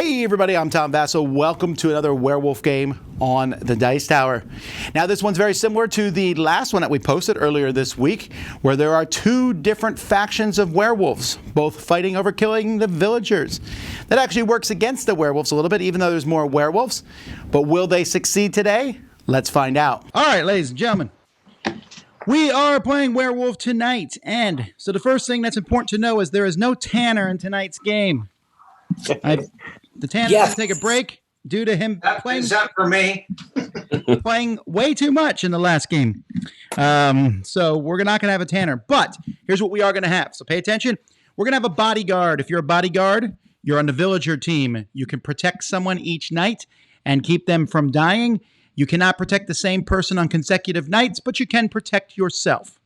Hey everybody, I'm Tom Vasel. Welcome to another Werewolf game on the Dice Tower. Now this one's very similar to the last one that we posted earlier this week, where there are two different factions of werewolves, both fighting over killing the villagers. That actually works against the werewolves a little bit, even though there's more werewolves. But will they succeed today? Let's find out. All right, ladies and gentlemen. We are playing Werewolf tonight, and so the first thing that's important to know is there is no Tanner in tonight's game. The Tanner had to take a break due to him playing. Is that for me? Playing way too much in the last game. So we're not going to have a Tanner. But here's what we are going to have. So pay attention. We're going to have a bodyguard. If you're a bodyguard, you're on the villager team. You can protect someone each night and keep them from dying. You cannot protect the same person on consecutive nights, but you can protect yourself.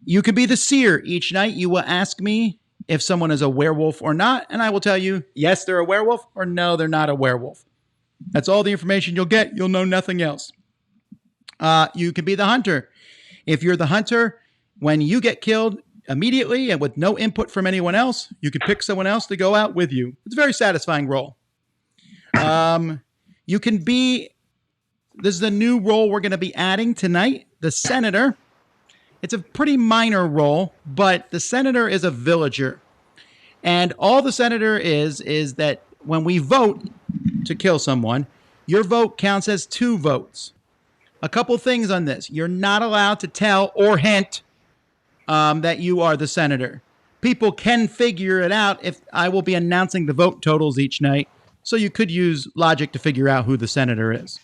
You can be the seer each night. You will ask me if someone is a werewolf or not, and I will tell you, yes, they're a werewolf, or no, they're not a werewolf. That's all the information you'll get. You'll know nothing else. You can be the hunter. If you're the hunter, when you get killed immediately and with no input from anyone else, you can pick someone else to go out with you. It's a very satisfying role. You can be, this is a new role we're going to be adding tonight, the senator. It's a pretty minor role, but the senator is a villager. And all the senator is that when we vote to kill someone, your vote counts as 2 votes. A couple things on this. You're not allowed to tell or hint that you are the senator. People can figure it out if I will be announcing the vote totals each night. So you could use logic to figure out who the senator is.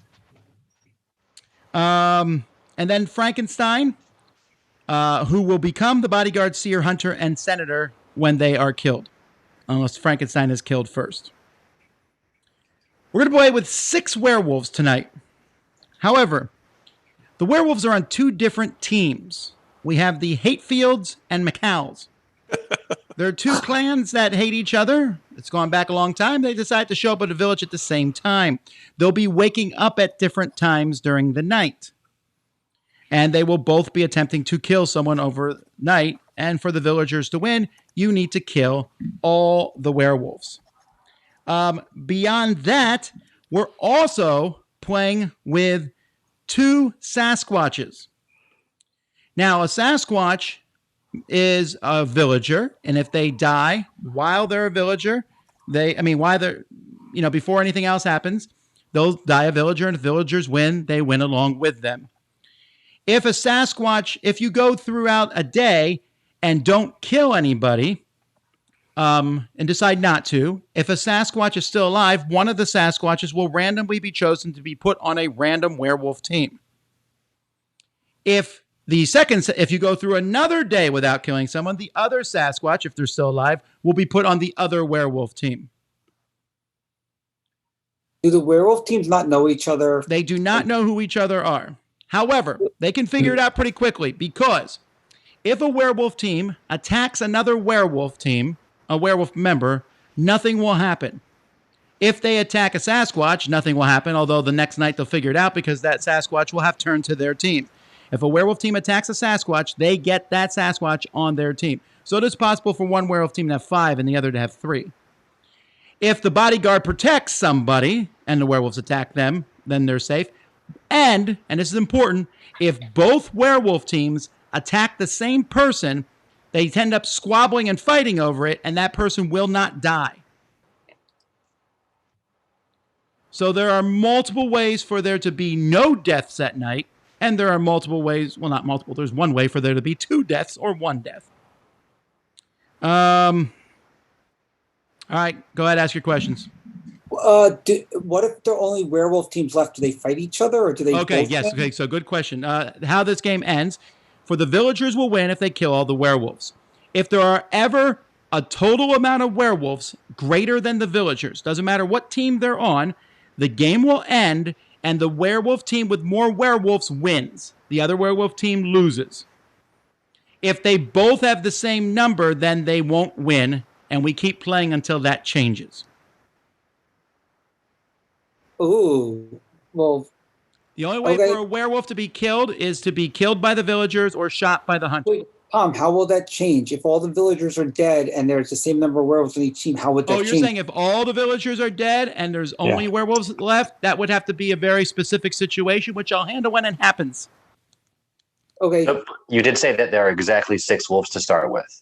And then Frankenstein, who will become the bodyguard, seer, hunter, and senator when they are killed, unless Frankenstein is killed first. We're going to play with 6 werewolves tonight. However, the werewolves are on 2 different teams. We have the Hatefields and McCalls. There are 2 clans that hate each other. It's gone back a long time. They decide to show up at a village at the same time. They'll be waking up at different times during the night. And they will both be attempting to kill someone overnight. And for the villagers to win, you need to kill all the werewolves. Beyond that, we're also playing with 2 Sasquatches. Now, a Sasquatch is a villager, and if they die while they're a villager, before anything else happens, they'll die a villager, and if villagers win, they win along with them. If a Sasquatch, if you go throughout a day and don't kill anybody, and decide not to, if a Sasquatch is still alive, one of the Sasquatches will randomly be chosen to be put on a random werewolf team. If you go through another day without killing someone, the other Sasquatch, if they're still alive, will be put on the other werewolf team. Do the werewolf teams not know each other? They do not know who each other are. However, they can figure it out pretty quickly, because if a werewolf team attacks another werewolf team, a werewolf member, nothing will happen. If they attack a Sasquatch, nothing will happen, although the next night they'll figure it out because that Sasquatch will have turned to their team. If a werewolf team attacks a Sasquatch, they get that Sasquatch on their team. So it is possible for one werewolf team to have 5 and the other to have 3. If the bodyguard protects somebody and the werewolves attack them, then they're safe. And this is important, if both werewolf teams attack the same person, they end up squabbling and fighting over it, and that person will not die. So there are multiple ways for there to be no deaths at night, and there are multiple ways, well, not multiple, there's one way for there to be 2 deaths or 1 death. All right, go ahead, ask your questions. What if there are only werewolf teams left? Do they fight each other, or do they? Okay, yes. Fight? Okay, so good question. How this game ends, for the villagers will win if they kill all the werewolves. If there are ever a total amount of werewolves greater than the villagers, doesn't matter what team they're on, the game will end, and the werewolf team with more werewolves wins. The other werewolf team loses. If they both have the same number, then they won't win, and we keep playing until that changes. Ooh, well. The only way for a werewolf to be killed is to be killed by the villagers or shot by the hunter. Wait, Tom, how will that change? If all the villagers are dead and there's the same number of werewolves in each team, how would that change? Oh, you're saying if all the villagers are dead and there's only werewolves left, that would have to be a very specific situation, which I'll handle when it happens. Okay. Nope. You did say that there are exactly 6 wolves to start with.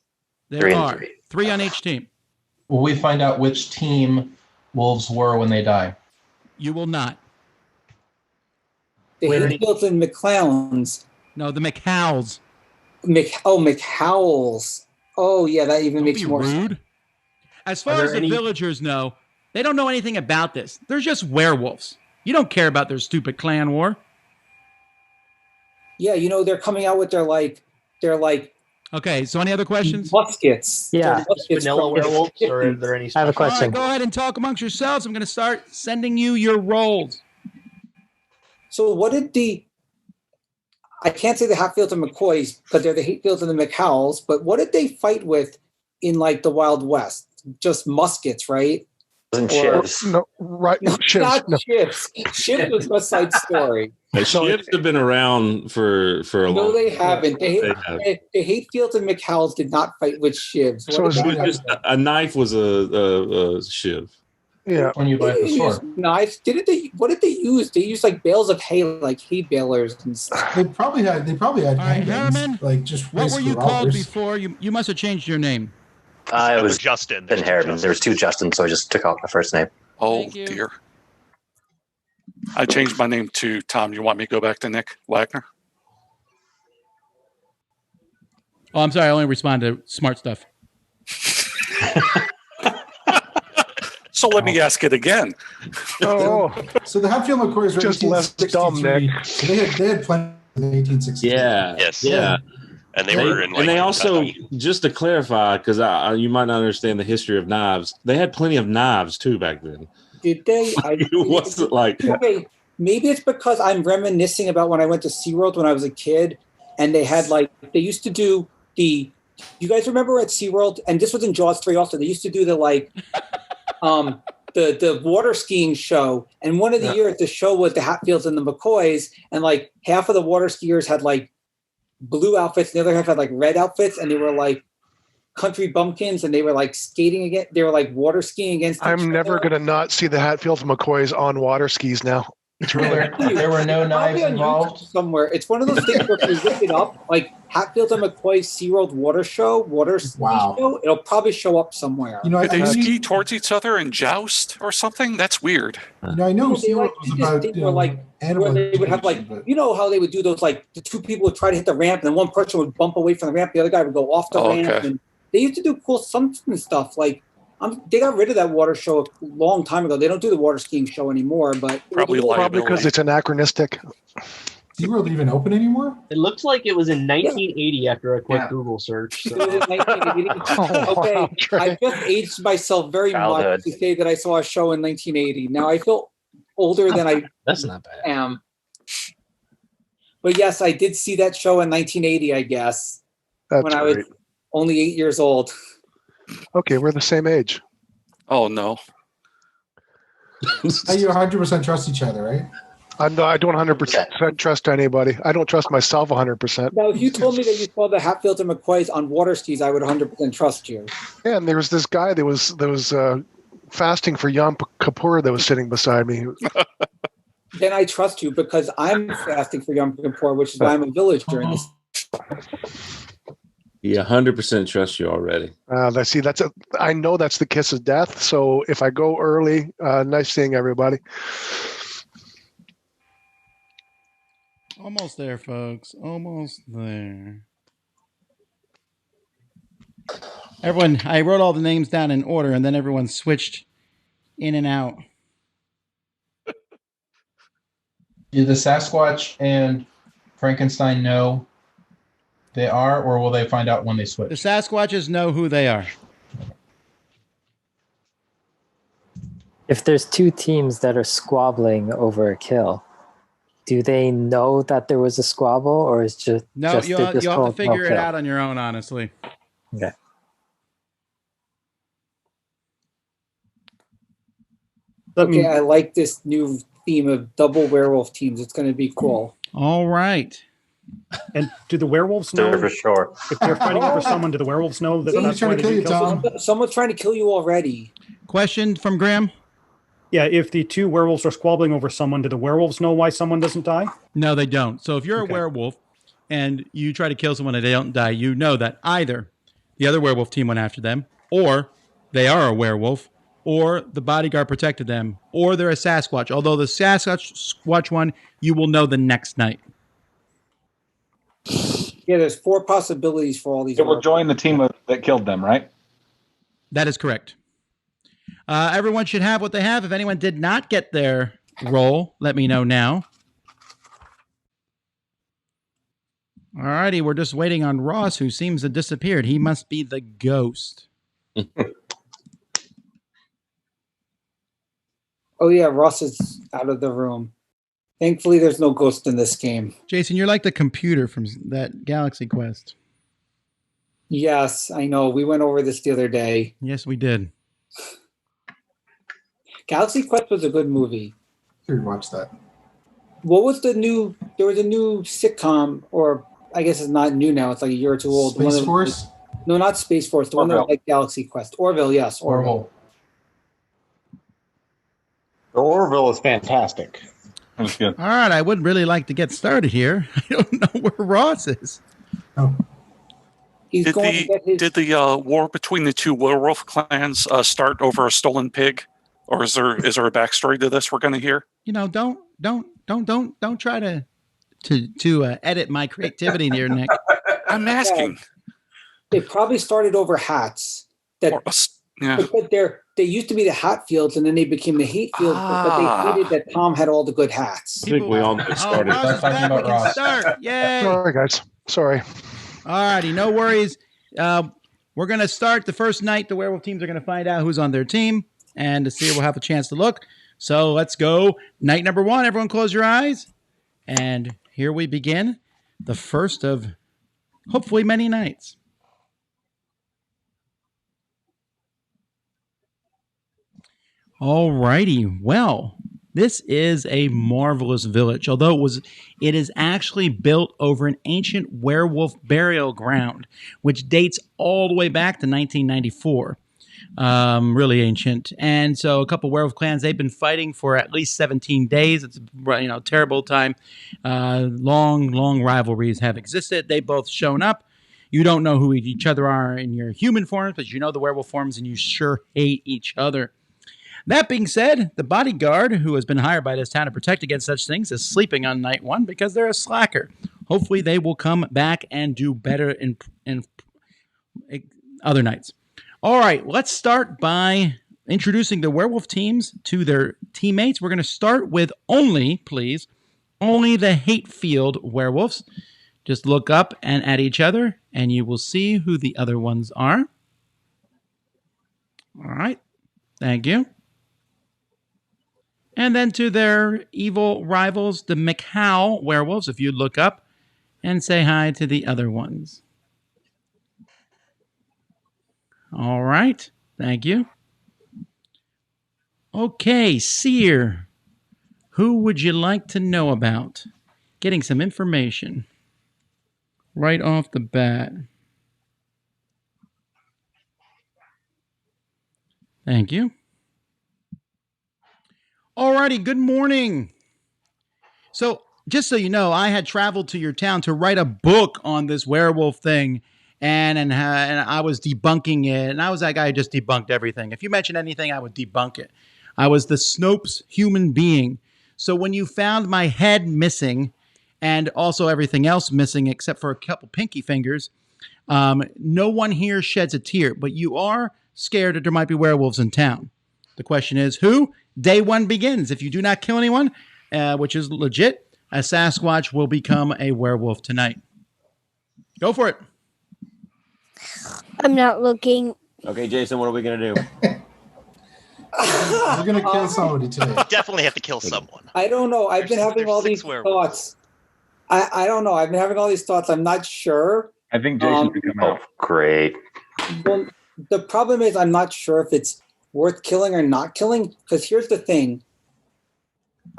There are 3 on each team. Will we find out which team wolves were when they die? You will not. The Hayfields and McClowns. No, the McHowls. McHowls. Oh, yeah, that even makes more rude. sense. As far as the villagers know, they don't know anything about this. They're just werewolves. You don't care about their stupid clan war. Yeah, you know, they're coming out with their Okay, so any other questions? muskets. Yeah. Muskets Vanilla werewolves, or are there any? I have a All right, question. go ahead and talk amongst yourselves. I'm going to start sending you your rolls. So what did I can't say the Hatfields and McCoys because they're the Hatefields and the McHowls, but what did they fight with in like the Wild West? Just muskets, right? Wasn't shivs. No, right? No, Shivs. not No. shivs. Shivs was West Side Story. The shivs have been around for a long No, they time. haven't. They have. The Hatefields and McHowls did not fight with shivs. So What is did it they Just a knife was a shiv. Yeah. When you buy They the store. used knives. What did they use? They used like bales of hay, like hay balers and stuff. They probably had All right, handguns, Harriman, like just what were you basically called robbers. before? You must have changed your name. It was Justin. Ben Harriman. There was 2 Justins, so I just took out my first name. Oh, Thank you. dear. I changed my name to Tom. You want me to go back to Nick Wagner? Oh, I'm sorry. I only respond to smart stuff. So let me ask it again. Oh, So the Hatfield McCoys were Just less dumb, 1863. Nick. So they had plenty in the 1860s. Yeah. Yes. Yeah. And they were in. Like, and they also, Kentucky. just to clarify, because you might not understand the history of knives, they had plenty of knives too back then. Did they? It wasn't like Okay, maybe it's because I'm reminiscing about when I went to SeaWorld when I was a kid, and they had they used to do the. You guys remember at SeaWorld, and this was in Jaws 3 also. They used to do the the water skiing show, and one of the years the show was the Hatfields and the McCoys, and like half of the water skiers had like blue outfits, and the other half had like red outfits, and they were like country bumpkins, and they were like skating against. They were like water skiing against. I'm never gonna not see the Hatfields and McCoys on water skis now. It's really There were no knives Probably on involved. YouTube somewhere. It's one of those things where if you look it up, like Hatfield and McCoy's SeaWorld water ski show, it'll probably show up somewhere. You know, Did they I ski towards each other and joust or something? That's weird. You know, I know They SeaWorld was about animal where they would have like, education, but you know how they would do those, like the two people would try to hit the ramp and then one person would bump away from the ramp, the other guy would go off the ramp. Okay. And they used to do cool something stuff. Like they got rid of that water show a long time ago. They don't do the water skiing show anymore, but Probably probably because it's anachronistic. SeaWorld even open anymore? It looks like it was in 1980 after a quick Google search. it was in 1980. Okay, wow, Trey. I just aged myself very Childhood. much to say that I saw a show in 1980. Now I feel older than I That's not bad. am. But yes, I did see that show in 1980, I guess, That's when I was great. only 8 years old. Okay, we're the same age. Oh, no. Now you 100% trust each other, right? I don't 100% trust anybody. I don't trust myself 100%. Now, if you told me that you saw the Hatfields and McCoys on water skis, I would 100% trust you. Yeah, and there was this guy that was fasting for Yom Kippur that was sitting beside me. Then I trust you because I'm fasting for Yom Kippur, which is why I'm a villager in this. he 100% trusts you already. I know that's the kiss of death. So if I go early, nice seeing everybody. Almost there, folks. Almost there. Everyone, I wrote all the names down in order, and then everyone switched in and out. Do the Sasquatch and Frankenstein know they are, or will they find out when they The switch? Sasquatches know who they are. If there's two teams that are squabbling over a kill, do they know that there was a squabble, or is just No, just you'll they're have just to told, figure "No it kill"? out on your own, honestly. Okay. Okay, I like this new theme of double werewolf teams. It's going to be cool. All right. And do the werewolves know? For sure. If they're fighting over someone, do the werewolves know that Someone's that's why trying to they kill didn't you, kill someone? Tom. Someone's trying to kill you already. Question from Graham. Yeah, if the two werewolves are squabbling over someone, do the werewolves know why someone doesn't die? No, they don't. So if you're Okay. a werewolf and you try to kill someone and they don't die, you know that either the other werewolf team went after them, or they are a werewolf, or the bodyguard protected them, or they're a Sasquatch. Although the Sasquatch one, you will know the next night. Yeah, there's 4 possibilities for all these. It will join the team that killed them, right? That is correct. Everyone should have what they have. If anyone did not get their role, let me know now. All righty, we're just waiting on Ross, who seems to have disappeared. He must be the ghost. Oh yeah, Ross is out of the room. Thankfully, there's no ghost in this game. Jason, you're like the computer from that Galaxy Quest. Yes, I know. We went over this the other day. Yes, we did. Galaxy Quest was a good movie. Should watch that. What was the new? There was a new sitcom, or I guess it's not new now. It's like a year or two old. Space Force? No, not Space Force. The one that was like Galaxy Quest. Orville, yes. Orville. Orville is fantastic. That's good. All right, I would really like to get started here. I don't know where Ross is. Oh. He's Did going to get his. did the war between the two werewolf clans start over a stolen pig, or is there a backstory to this we're going to hear? You know, don't try to edit my creativity here, Nick. I'm asking. It probably started over hats. That Yeah. but they used to be the Hatfields, and then they became the Hatefields. But they hated that Tom had all the good hats. I think we all know it started. Ross is back. We can start. Yay! Sorry, guys. Sorry. All righty, no worries. We're going to start the first night. The werewolf teams are going to find out who's on their team, and to see, we'll have a chance to look. So let's go. Night number 1. Everyone close your eyes. And here we begin. The first of hopefully many nights. All righty. Well, this is a marvelous village, although it is actually built over an ancient werewolf burial ground, which dates all the way back to 1994. Really ancient. And so a couple werewolf clans, they've been fighting for at least 17 days. It's a terrible time. Long rivalries have existed. They both shown up. You don't know who each other are in your human forms, but you know the werewolf forms, and you sure hate each other. That being said, the bodyguard, who has been hired by this town to protect against such things, is sleeping on night 1 because they're a slacker. Hopefully they will come back and do better in other nights. All right, let's start by introducing the werewolf teams to their teammates. We're going to start with only the Hatefield werewolves. Just look up and at each other, and you will see who the other ones are. All right, thank you. And then to their evil rivals, the McHow werewolves, if you look up and say hi to the other ones. All right. Thank you. Okay, Seer. Who would you like to know about? Getting some information right off the bat. Thank you. Alrighty, good morning. So, just so you know, I had traveled to your town to write a book on this werewolf thing, and I was debunking it, and I was that guy who just debunked everything. If you mentioned anything, I would debunk it. I was the Snopes human being. So when you found my head missing, and also everything else missing except for a couple pinky fingers, no one here sheds a tear, but you are scared that there might be werewolves in town. The question is, who? Day 1 begins. If you do not kill anyone, which is legit, a Sasquatch will become a werewolf tonight. Go for it. I'm not looking. Okay, Jason, what are we going to do? We're going to kill somebody today. Definitely have to kill someone. I don't know. I've been having all these thoughts. I don't know. I've been having all these thoughts. I'm not sure. I think Jason could come out. Great. Well, the problem is I'm not sure if it's worth killing or not killing, because here's the thing.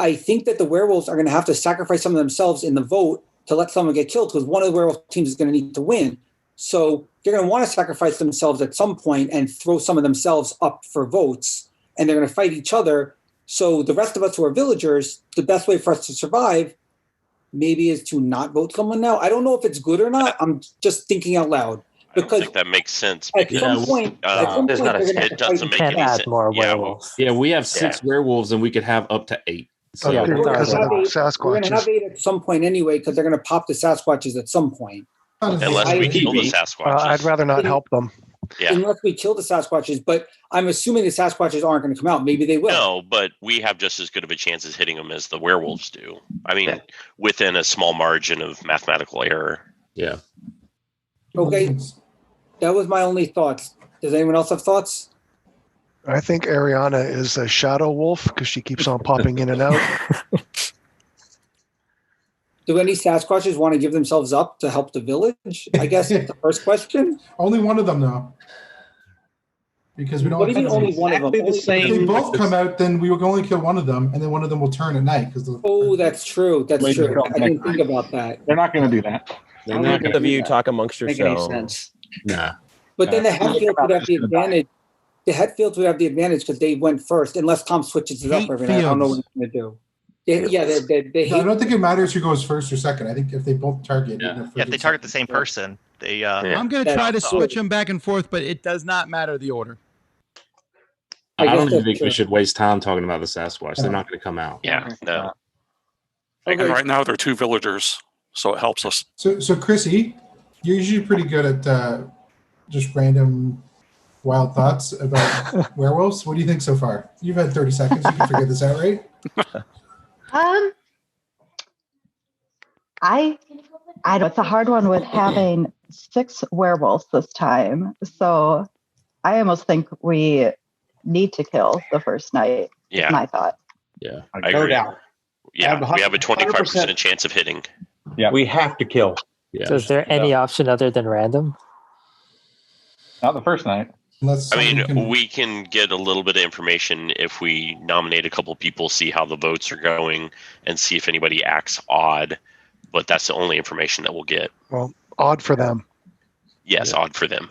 I think that the werewolves are going to have to sacrifice some of themselves in the vote to let someone get killed because one of the werewolf teams is going to need to win. So they're going to want to sacrifice themselves at some point and throw some of themselves up for votes, and they're going to fight each other. So the rest of us who are villagers, the best way for us to survive maybe is to not vote someone now. I don't know if it's good or not. I'm just thinking out loud. I don't think that makes sense. At some point, it doesn't make any sense. More Yeah, werewolves. Yeah, we have 6 werewolves and we could have up to 8. So Yeah, we're going to have Sasquatches. 8 at some point anyway because they're going to pop the Sasquatches at some point. Unless we kill the Sasquatches. I'd rather not help them. Yeah. Unless we kill the Sasquatches, but I'm assuming the Sasquatches aren't going to come out. Maybe they will. No, but we have just as good of a chance as hitting them as the werewolves do. I mean, within a small margin of mathematical error. Yeah. Okay. That was my only thoughts. Does anyone else have thoughts? I think Ariana is a shadow wolf because she keeps on popping in and out. Do any Sasquatches want to give themselves up to help the village? I guess that's the first question. Only one of them, though. Because we don't. What do you mean only one of them? If they both come out, then we will only kill one of them, and then one of them will turn at night. Oh, that's true. That's Wait, true. no, I didn't think about that. They're not going to do that. They're not going to talk amongst Make any yourselves. sense. Nah. But then the Hatfields would have the advantage. The Hatfields would have the advantage because they went first, unless Tom switches it up every night. I don't know what he's going to do. I don't think it matters who goes first or second. I think if they both target, if they target the same person, they. I'm going to try to switch them back and forth, but it does not matter the order. I don't even think we should waste time talking about the Sasquatch. They're not going to come out. Yeah, no. And right now they're 2 villagers, so it helps us. So Chrissy, you're usually pretty good at just random wild thoughts about werewolves. What do you think so far? You've had 30 seconds. You can figure this out, right? I know it's a hard one with having 6 werewolves this time. So I almost think we need to kill the first night. Yeah. Is my thought. Yeah. I agree. Yeah, we have a 25% chance of hitting. Yeah, we have to kill. Yeah. So is there any option other than random? Not the first night. Unless I mean, we can get a little bit of information if we nominate a couple people, see how the votes are going, and see if anybody acts odd. But that's the only information that we'll get. Well, odd for them. Yes, odd for them.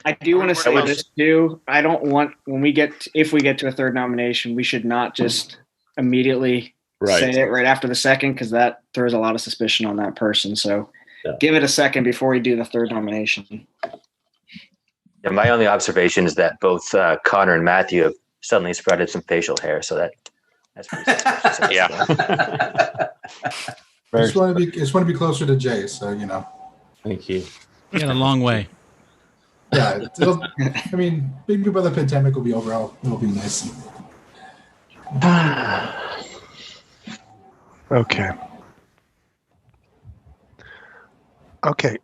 I do want to say this too. I don't want if we get to a third nomination, we should not just immediately say it right after the second because that throws a lot of suspicion on that person. So give it a second before we do the third nomination. Yeah, my only observation is that both Connor and Matthew have suddenly sprouted some facial hair, so that's pretty suspicious. Yeah. I just want to be closer to Jay, so you know. Thank you. You got a long way. Yeah, I mean, maybe by the pandemic will be over. It'll be nice. Okay. Okay.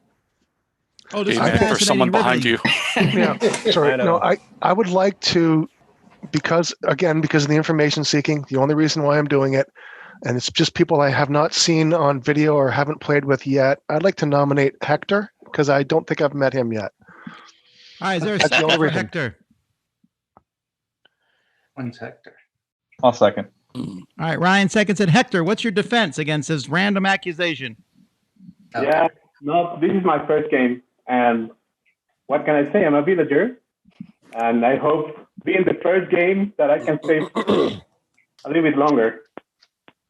Oh, this is there's someone behind you. Yeah. Sorry. No, I would like to, because of the information seeking, the only reason why I'm doing it, and it's just people I have not seen on video or haven't played with yet, I'd like to nominate Hector because I don't think I've met him yet. All right, is there a That's the second only for reason. Hector? One's Hector. I'll second. All right, Ryan seconds it. Hector, what's your defense against this random accusation? Yeah, no, this is my first game, and what can I say? I'm a villager, and I hope being the first game that I can stay a little bit longer,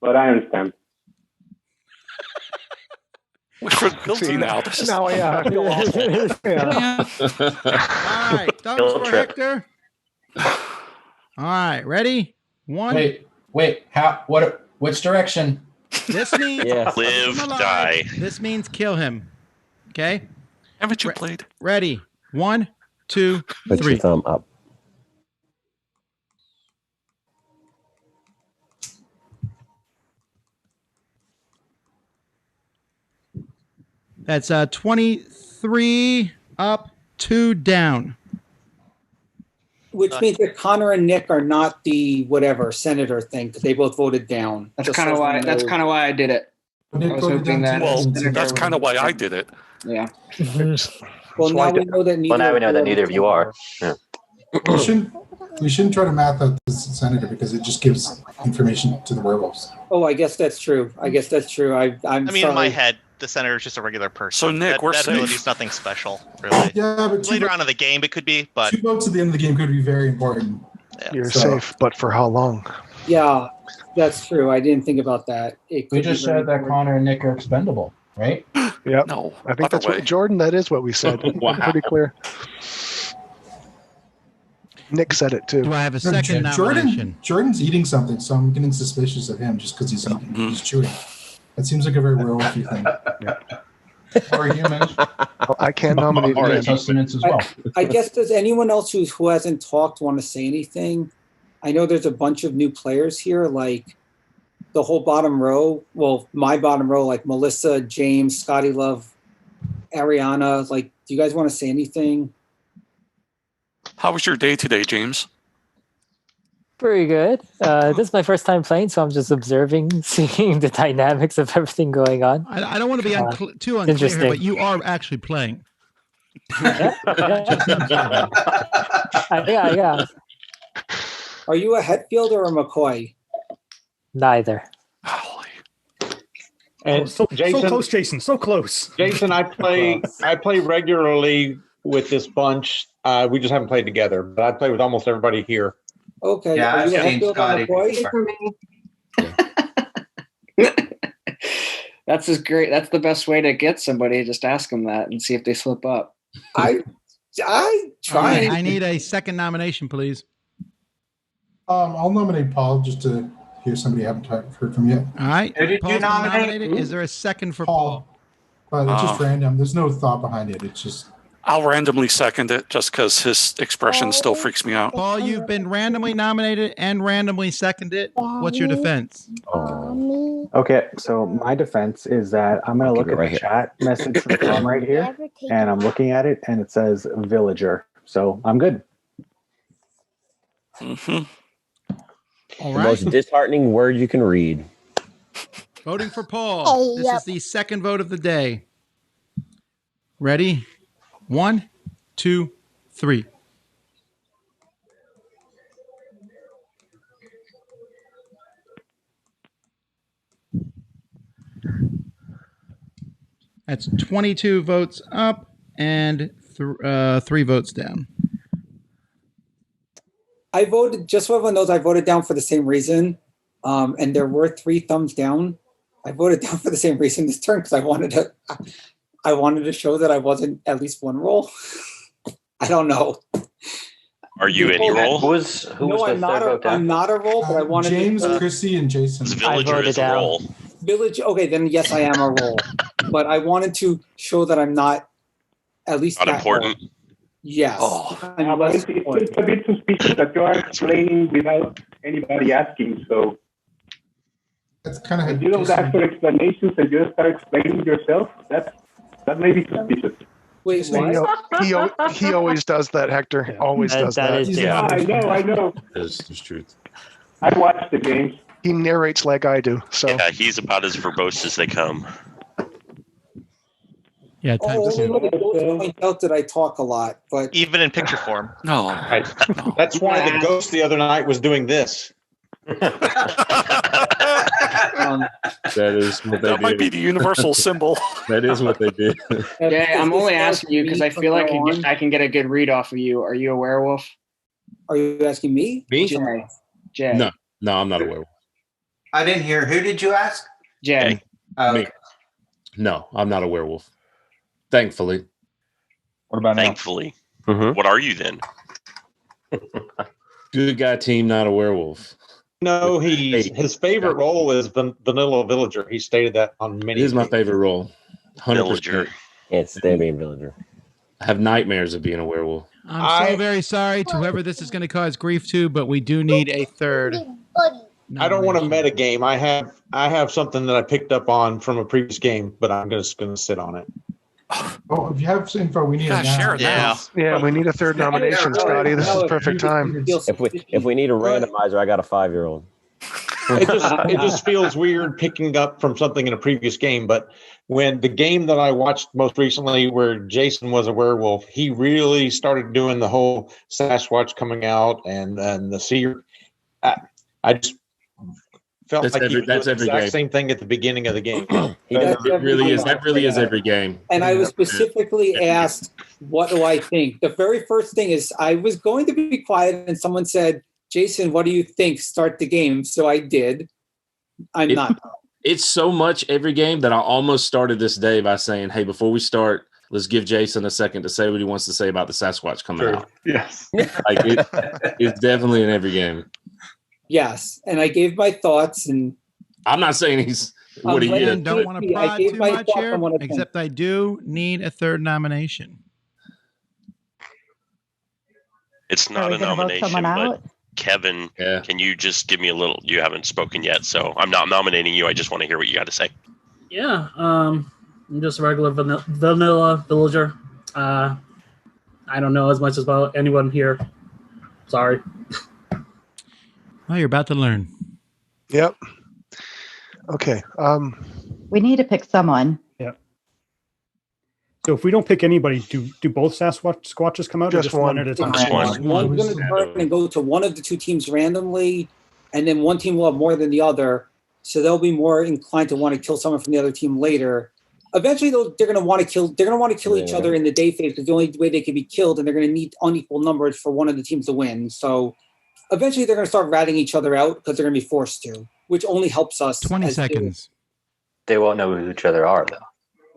but I understand. We're guilty now. Now, yeah, I feel awful. Yeah. All right, thumbs for Hector. All right, ready? One. Wait. Which direction? This means live, die. This means kill him. Okay. Haven't you played? Ready? 1, 2, Put 3. your thumb up. That's 23 up, 2 down. Which means that Connor and Nick are not the whatever senator thing because they both voted down. That's kind of why. That's kind of why I did it. I was hoping that. Well, that's kind of why I did it. Yeah. Well, now we know that neither of you are. Yeah. We shouldn't try to math out the senator because it just gives information to the werewolves. Oh, I guess that's true. I mean, in my head, the senator is just a regular person. So, Nick, we're that safe. ability's nothing special, really. Yeah, but Later on in the game, it could be, but 2 votes at the end of the game could be very important. You're safe, but for how long? Yeah, that's true. I didn't think about that. It We could just be very said that important. Connor and Nick are expendable, right? Yep. No, I think that's what Jordan. That is what we said. Wow. Pretty clear. Nick said it too. Do I have a No, second nomination? Jordan's eating something, so I'm getting suspicious of him just because he's eating. He's chewing. That seems like a very werewolfy thing. Or humans. Well, I can't nominate Or him. sustenance as well. I guess, does anyone else who hasn't talked want to say anything? I know there's a bunch of new players here, like the whole bottom row. Well, my bottom row, like Melissa, James, Scotty Love, Ariana. Like, do you guys want to say anything? How was your day today, James? Pretty good. This is my first time playing, so I'm just observing, seeing the dynamics of everything going on. I don't want to be too unclear here, interesting. but you are actually playing. Yeah. Are you a Hetfield or a McCoy? Neither. And so Jason, close, Jason. So close. Jason, I play regularly with this bunch. We just haven't played together, but I play with almost everybody here. Okay. Yeah, Are I've you a seen Hetfield or Scotty McCoy? That's just great. That's the best way to get somebody. Just ask them that and see if they slip up. I try. I need a second nomination, please. I'll nominate Paul just to hear somebody I haven't heard from yet. All right. Who did you Paul's been nominate? nominated. Is there a second for Paul? But it's just random. There's no thought behind it. It's just I'll randomly second it just because his expression still freaks me out. Paul, you've been randomly nominated and randomly seconded. What's your defense? Okay, so my defense is that I'm going to look at the chat message from Tom right here, and I'm looking at it, and it says villager. So I'm good. All The right. most disheartening word you can read. Voting for Paul. This is the second vote of the day. Ready? 1, 2, 3. That's 22 votes up and 3 votes down. I voted, just so everyone knows, I voted down for the same reason. And there were 3 thumbs down. I voted down for the same reason this turn because I wanted to show that I wasn't at least one roll. I don't know. Are you any role? No, I'm not. I'm not a roll, but I wanted James, to. Chrissy, and Jason. Villager is a role. Village. Okay, then yes, I am a roll. But I wanted to show that I'm not at least Not that important. roll. Yes. I'm But less it's important. a bit suspicious that you are explaining without anybody asking. So that's kind of. If you don't ask for explanations and you just start explaining yourself, that may be suspicious. Wait, He always does that, Hector. Always does that. I know. That's the truth. I watched the games. He narrates like I do. So Yeah, he's about as verbose as they come. Yeah, point out that I talk a lot, but even in picture form. No. Right. That's why the ghost the other night was doing this. That is what they That might be did. the universal symbol. That is what they did. Jay, I'm only asking you because I feel like I can get a good read off of you. Are you a werewolf? Are you asking me? Me? Jay. No, I'm not a werewolf. I didn't hear. Who did you ask? Jay. Me. No, I'm not a werewolf. Thankfully. What about now? Thankfully. What are you then? Good guy team, not a werewolf. No, his favorite role is Vanilla Villager. He stated that on many. It is my favorite role. 100%. Villager. Can't stand being villager. I have nightmares of being a werewolf. I'm so very sorry to whoever this is going to cause grief to, but we do need a third. I don't want to meta game. I have something that I picked up on from a previous game, but I'm just going to sit on it. Oh, if you have info, we need it now. yeah, we need a third nomination, Scotty. This is perfect time. If we need a randomizer, I got a 5-year-old. It just feels weird picking up from something in a previous game. But when the game that I watched most recently, where Jason was a werewolf, he really started doing the whole Sasquatch coming out and the seer. I just Felt That's like every- he that's did the every exact game. same thing at the beginning of the game. It really is. That really is every game. And I was specifically asked, what do I think? The very first thing is I was going to be quiet and someone said, Jason, what do you think? Start the game. So I did. I'm not. It's so much every game that I almost started this day by saying, hey, before we start, let's give Jason a second to say what he wants to say about the Sasquatch coming out. Yes. Like it's definitely in every game. Yes. And I gave my thoughts, and I'm not saying he's what he is. Don't want to prod too much here, except I do need a third nomination. It's Are not we a gonna vote nomination, someone but out? Kevin, can you just give me a little? You haven't spoken yet, so I'm not nominating you. I just want to hear what you got to say. Yeah, I'm just a regular vanilla villager. I don't know as much about anyone here. Sorry. Well, you're about to learn. Yep. Okay. We need to pick someone. Yeah. So if we don't pick anybody, do both Sasquatches come out, or Just just one one. at a time? Just one. one's going to turn and go to one of the two teams randomly, and then one team will have more than the other. So they'll be more inclined to want to kill someone from the other team later. Eventually, they're going to want to kill. They're going to want to kill each other in the day phase because the only way they can be killed, and they're going to need unequal numbers for one of the teams to win. So eventually, they're going to start ratting each other out because they're going to be forced to, which only helps us. 20 seconds. They won't know who each other are, though.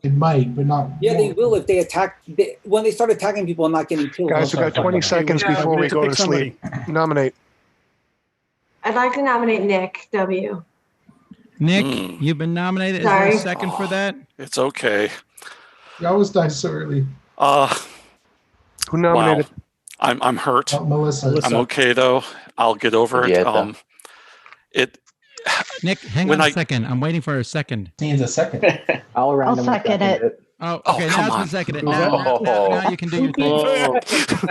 It might, but not. Yeah, they will if they attack. When they start attacking people and not getting killed. Guys, we've got 20 seconds before we go to sleep. Nominate. I'd like to nominate Nick W. Nick, you've been nominated. Is there Sorry. a second for that? It's okay. You always die so early. Who nominated? Wow. I'm hurt. Melissa. I'm okay though. I'll get over it. Nick, hang on a second. I'm waiting for a second. Needs a second. I'll second it. Oh, okay. come Now on. it's been seconded. Now you can do your thing.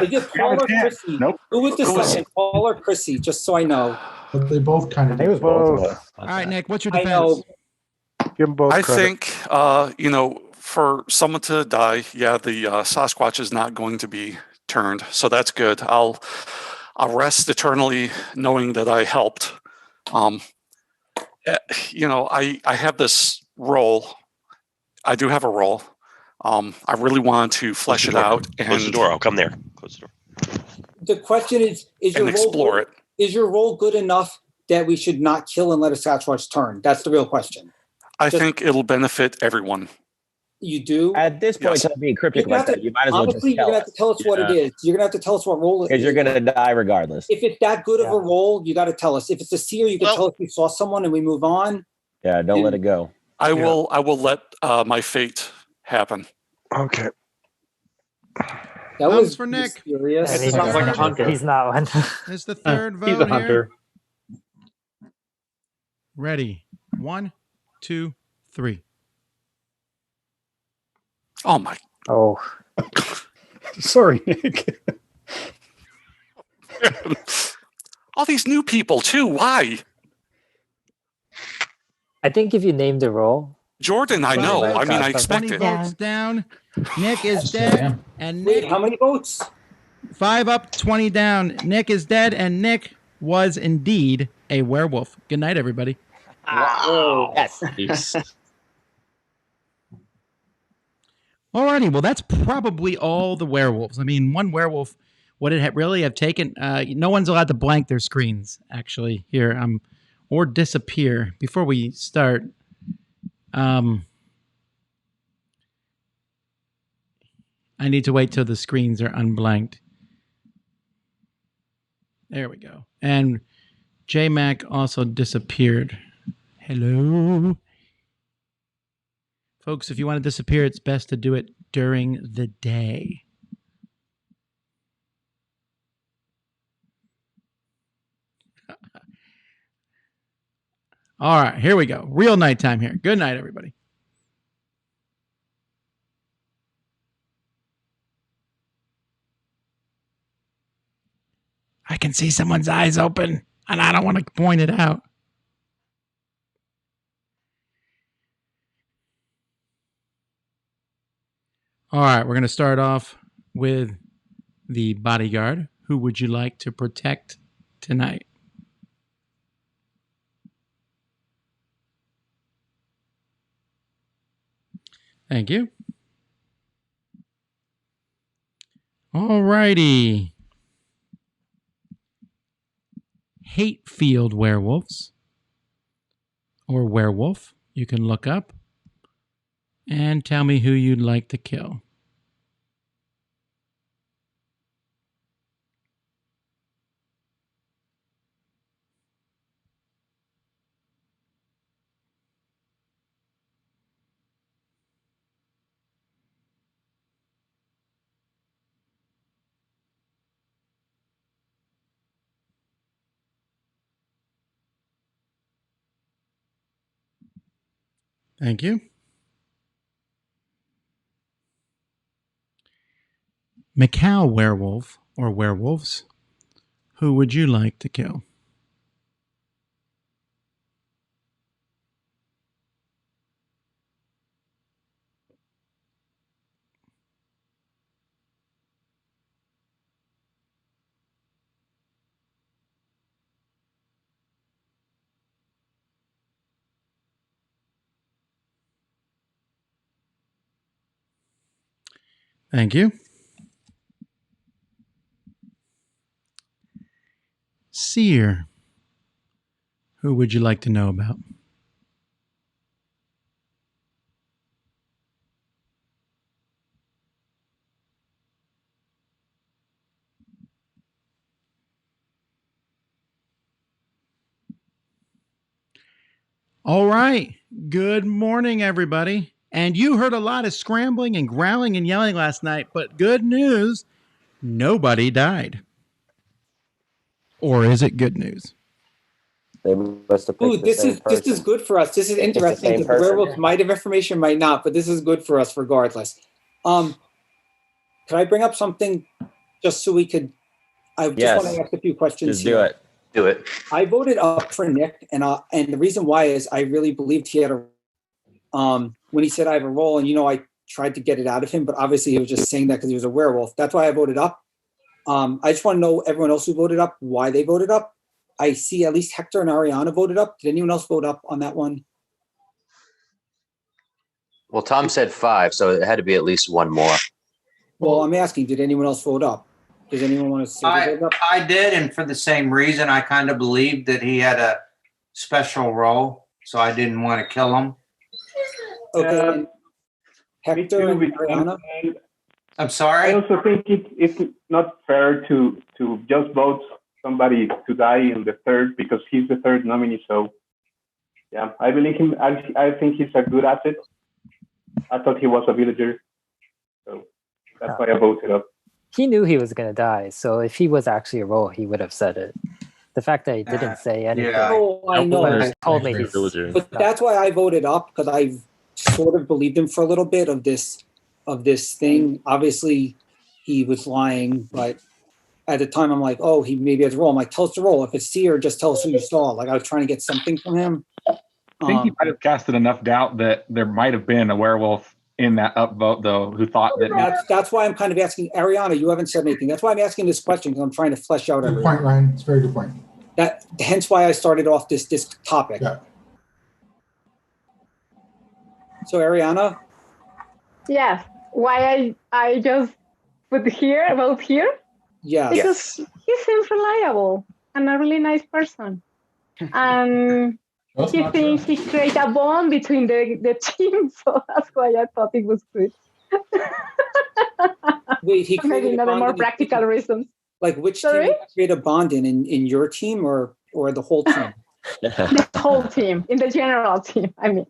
Is it Paul or Chrissy? Nope. Who was the second? Paul or Chrissy? Just so I know. But they both kind of. It was both. All right, Nick, what's your I defense? know. Give them both I credit. think, for someone to die, the Sasquatch is not going to be turned, so that's good. I'll rest eternally knowing that I helped. I have this role. I do have a role. I really want to flesh it out and Close the door. I'll come there. Close the door. The question is your And role explore good, is your role good enough that we should not kill and let a Sasquatch turn? That's the real question. I think it'll benefit everyone. You do? At this point, instead of being cryptic like that, you might as well honestly, just you're tell gonna have to tell us what it is. You're gonna have to tell us what role it is. because you're going to die regardless. If it's that good of a role, you got to tell us. If it's a seer, you can tell us you saw someone and we move on. Yeah, don't let it go. I will let my fate happen. Okay. That Thumbs was for Nick. Serious. And he's He's not one. It's the third vote. He's a hunter. Here. Ready? 1, 2, 3. Oh my! Oh, sorry, Nick. All these new people too. Why? I think if you name the role, Jordan, I know. I mean, I 20 expected. votes down. Nick is dead. And Nick. Wait, how many votes? 5 up, 20 down. Nick is dead, and Nick was indeed a werewolf. Good night, everybody. Wow. Yes. Alrighty, well, that's probably all the werewolves. I mean, one werewolf would it really have taken? No one's allowed to blank their screens, actually, here, or disappear. Before we start, I need to wait till the screens are unblanked. There we go. And J-Mac also disappeared. Hello. Folks, if you want to disappear, it's best to do it during the day. All right, here we go. Real nighttime here. Good night, everybody. I can see someone's eyes open, and I don't want to point it out. All right, we're going to start off with the bodyguard. Who would you like to protect tonight? Thank you. All righty. Hate-field werewolves, or werewolf, you can look up and tell me who you'd like to kill. Thank you. Macau werewolf, or werewolves, who would you like to kill? Thank you. Seer, who would you like to know about? All right. Good morning, everybody. And you heard a lot of scrambling and growling and yelling last night, but good news, nobody died. Or is it good news? They must have Ooh, this is good for us. This is interesting. The werewolves might have information, might not, but this is good for us regardless. Could I bring up something just so we could? I just want to ask a few questions. Just do it. Do it. I voted up for Nick, and the reason why is I really believed he had a. When he said I have a role, and I tried to get it out of him, but obviously he was just saying that because he was a werewolf. That's why I voted up. I just want to know everyone else who voted up why they voted up. I see at least Hector and Ariana voted up. Did anyone else vote up on that one? Well, Tom said 5, so it had to be at least one more. Well, I'm asking, did anyone else vote up? Does anyone want to say they voted up? I did, and for the same reason, I kind of believed that he had a special role, so I didn't want to kill him. Okay. Hector and Ariana? I'm sorry? I also think it's not fair to just vote somebody to die in the third because he's the third nominee. So, yeah, I believe him. I think he's a good asset. I thought he was a villager. So that's why I voted up. He knew he was going to die. So if he was actually a role, he would have said it. The fact that he didn't say anything. Yeah. Oh, I know. Told me he's but that's why I voted up, because I sort of believed him for a little bit of this thing. Obviously, he was lying, but at the time, I'm like, oh, he maybe has a role. I'm like, tell us the role. If it's Seer, just tell us who you saw. Like, I was trying to get something from him. I think he might have casted enough doubt that there might have been a werewolf in that upvote, though, who thought that. That's why I'm kind of asking Ariana. You haven't said anything. That's why I'm asking this question, because I'm trying to flesh out Good point, Ryan. It's a very good point. Hence why I started off this topic. Yeah. So Ariana? Yes. Why I just put here about here? Yeah. Because he seems reliable and a really nice person. And he thinks he created a bond between the team, so that's why I thought it was good. Wait, he maybe not the more practical reasons. Like which team did you create a bond in your team or the whole team? The whole team, in the general team, I mean.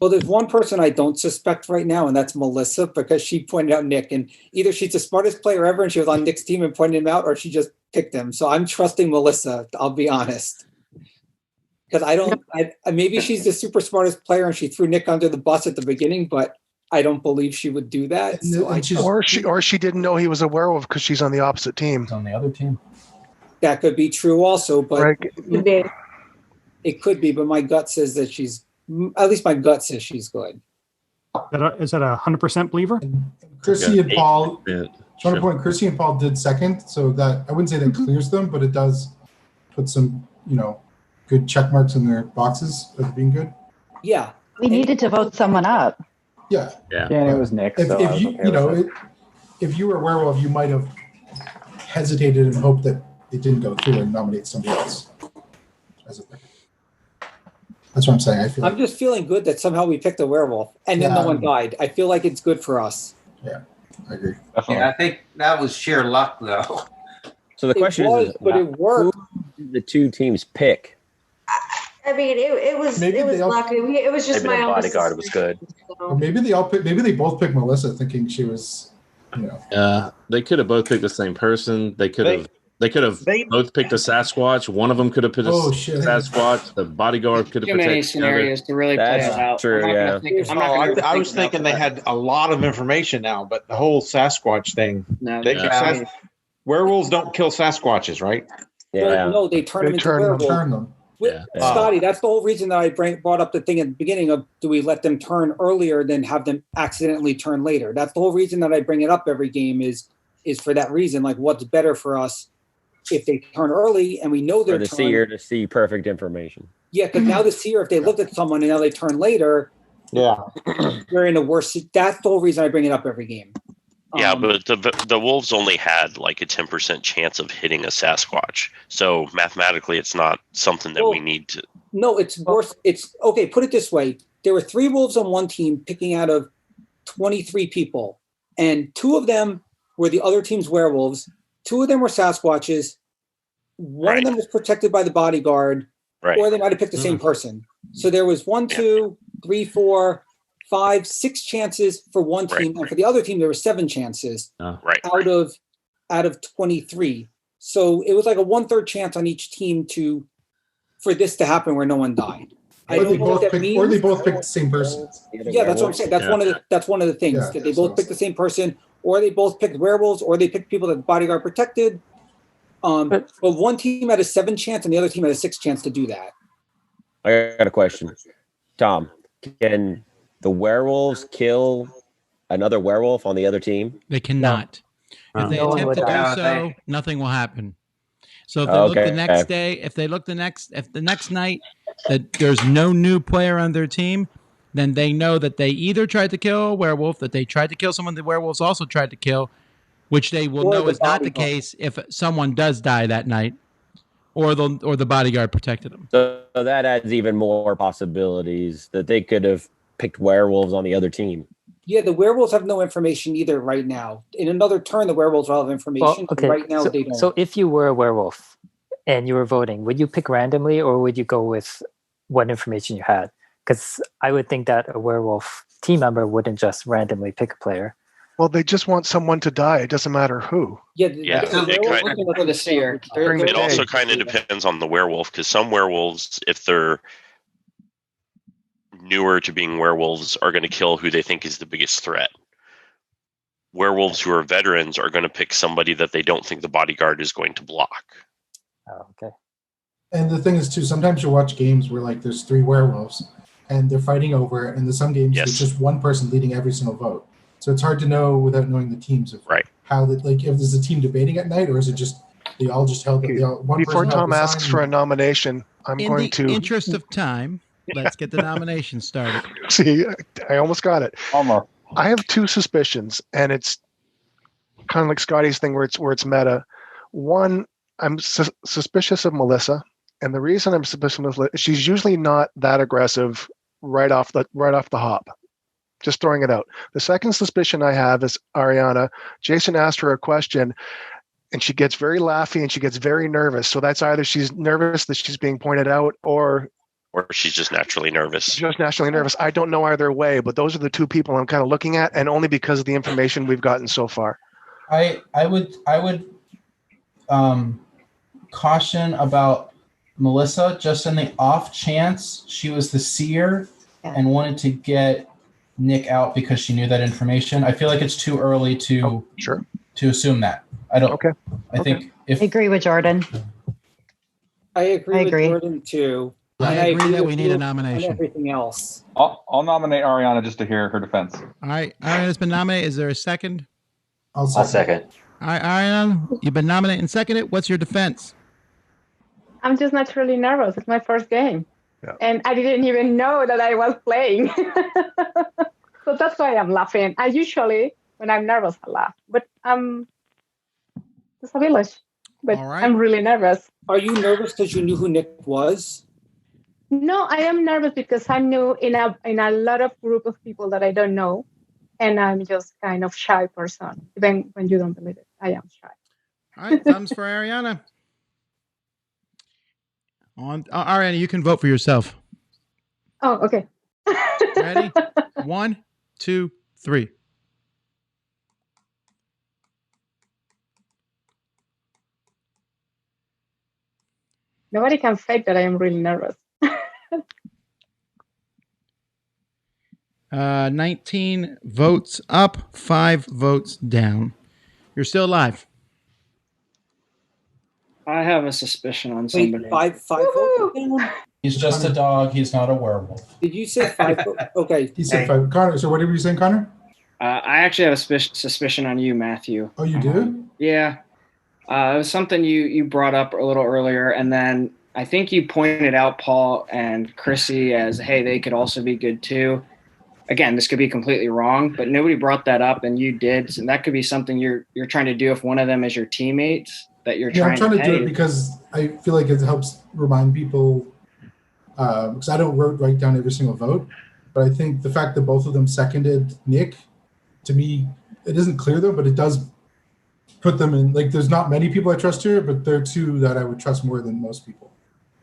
Well, there's one person I don't suspect right now, and that's Melissa, because she pointed out Nick, and either she's the smartest player ever and she was on Nick's team and pointed him out, or she just picked him. So I'm trusting Melissa, I'll be honest. Because maybe she's the super smartest player and she threw Nick under the bus at the beginning, but I don't believe she would do that. So or she didn't know he was a werewolf because she's on the opposite team. On the other team. That could be true also, but right. It could be, but my gut says that at least my gut says she's good. Is that a 100% believer? Chrissy and Paul, trying to point, Chrissy and Paul did second, so that I wouldn't say that clears them, but it does put some, good check marks in their boxes of being good. Yeah. We needed to vote someone up. Yeah. Yeah. And it was Nick. If, so if I was you okay you know with it. if you were a werewolf, you might have hesitated and hoped that it didn't go through and nominate somebody else as a picker. That's what I'm saying. I'm just feeling good that somehow we picked a werewolf and then no one died. I feel like it's good for us. Yeah, I agree. Yeah, I think that was sheer luck, though. So the question is, but it worked. Who did the two teams pick? I mean, it was luck. It was just Maybe my the own bodyguard was good. Or maybe they both picked Melissa thinking she was, They could have both picked the same person. They could have both picked a Sasquatch. One of them could have picked a Sasquatch. The bodyguard could have Too many protected scenarios to really play it out. True, yeah. I was thinking they had a lot of information now, but the whole Sasquatch thing. No, werewolves don't kill Sasquatches, right? Well, no, they turn them into werewolves. Turn them. Scotty, that's the whole reason that I brought up the thing at the beginning of, do we let them turn earlier than have them accidentally turn later? That's the whole reason that I bring it up every game is for that reason. Like, what's better for us if they turn early and we know they're For the seer to see perfect information. Yeah, because now the seer, if they looked at someone and now they turn later, they're in a worse. That's the whole reason I bring it up every game. Yeah, but the wolves only had like a 10% chance of hitting a Sasquatch. So mathematically, it's not something that we need to. No, it's worse. It's okay. Put it this way: there were 3 wolves on one team, picking out of 23 people, and 2 of them were the other team's werewolves. 2 of them were Sasquatches. One of them was protected by the bodyguard, or they might have picked the same person. So there was 1, 2, 3, 4, 5, 6 chances for one team, and for the other team there were 7 chances out of 23. So it was like a 1/3 chance on each team for this to happen where no one died. Or they both picked the same person. Yeah, that's what I'm saying. That's one of the things that they both picked the same person, or they both picked werewolves, or they picked people that the bodyguard protected. But one team had a 7 chance, and the other team had a 6 chance to do that. I got a question, Tom. Can the werewolves kill another werewolf on the other team? They cannot. If they attempt to do so, nothing will happen. So if they look the next day, if the next night that there's no new player on their team, then they know that they either tried to kill a werewolf, that they tried to kill someone the werewolves also tried to kill, which they will know is not the case if someone does die that night, or the bodyguard protected them. So that adds even more possibilities that they could have picked werewolves on the other team. Yeah, the werewolves have no information either right now. In another turn, the werewolves will have information. But right now, they don't. So if you were a werewolf and you were voting, would you pick randomly or would you go with what information you had? Because I would think that a werewolf team member wouldn't just randomly pick a player. Well, they just want someone to die. It doesn't matter who. It also kind of depends on the werewolf, because some werewolves, if they're newer to being werewolves, are going to kill who they think is the biggest threat. Werewolves who are veterans are going to pick somebody that they don't think the bodyguard is going to block. Oh, okay. And the thing is, too, sometimes you watch games where like there's 3 werewolves and they're fighting over it, and there's some games there's just one person leading every single vote. So it's hard to know without knowing the teams of how if there's a team debating at night, or is it just they all just held one Before person Tom asks for a nomination, I'm going to. In the interest of time, let's get the nomination started. See, I almost got it. Almost. I have 2 suspicions, and it's kind of like Scotty's thing where it's meta. One, I'm suspicious of Melissa, and the reason I'm suspicious of Melissa, she's usually not that aggressive right off the hop. Just throwing it out. The second suspicion I have is Ariana. Jason asked her a question, and she gets very laughy and she gets very nervous. So that's either she's nervous that she's being pointed out, or she's just naturally nervous. I don't know either way, but those are the 2 people I'm kind of looking at, and only because of the information we've gotten so far. I would caution about Melissa, just in the off chance she was the seer and wanted to get Nick out because she knew that information. I feel like it's too early to assume that. I don't. Okay. I think I agree with Jordan. I agree with Jordan too. I agree that we need a nomination. Everything else. I'll nominate Ariana just to hear her defense. All right, Ariana's been nominated. Is there a second? I'll second. All right, Ariana, you've been nominated and seconded. What's your defense? I'm just naturally nervous. It's my first game. Yeah. And I didn't even know that I was playing. So that's why I'm laughing. I usually, when I'm nervous, I laugh. But it's a village. But All right. I'm really nervous. Are you nervous because you knew who Nick was? No, I am nervous because I'm new in a lot of group of people that I don't know. And I'm just kind of shy person. Even when you don't believe it, I am shy. All right, thumbs for Ariana. Ariana, you can vote for yourself. Oh, okay. Ready? 1, 2, 3. Nobody can fake that I am really nervous. 19 votes up, 5 votes down. You're still alive. I have a suspicion on Wait, somebody. five votes down? He's just a dog. He's not a werewolf. Did you say 5? Okay. He said 5. Connor, so what were you saying, Connor? I actually have a suspicion on you, Matthew. Oh, you do? Yeah. It was something you brought up a little earlier, and then I think you pointed out Paul and Chrissy as, hey, they could also be good too. Again, this could be completely wrong, but nobody brought that up, and you did. So that could be something you're trying to do if one of them is your teammates that you're trying to I'm trying to do it because I feel like it helps remind people, because I don't write down every single vote, but I think the fact that both of them seconded Nick, to me, it isn't clear though, but it does put them in, like, there's not many people I trust here, but there are 2 that I would trust more than most people.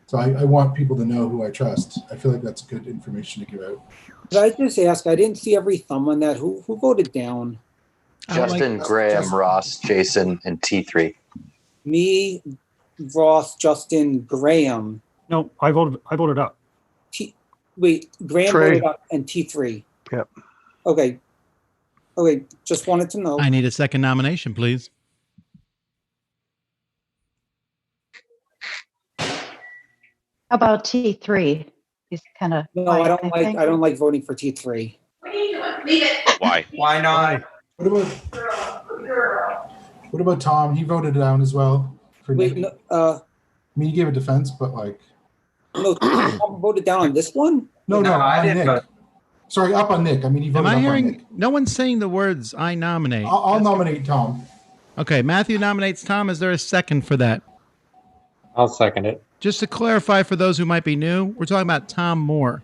So I want people to know who I trust. I feel like that's good information to give out. Could I just ask, I didn't see every thumb on that. Who voted down? Justin, Graham, Ross, Jason, and T3. Me, Ross, Justin, Graham. No, I voted up. Graham Trey. voted up and T3. Yep. Okay, just wanted to know. I need a second nomination, please. How about T3? He's kind of No, I don't like voting for T3. Why? Why not? What about Tom? He voted down as well. For Wait, Nick. no, I mean, he gave a defense, but like. no, Tom voted down on this one? No, I on didn't Nick. vote. Sorry, up on Nick. I mean, he voted Am I up on hearing? Nick. No one's saying the words "I nominate." I'll nominate Tom. Okay, Matthew nominates Tom. Is there a second for that? I'll second it. Just to clarify for those who might be new, we're talking about Tom Moore.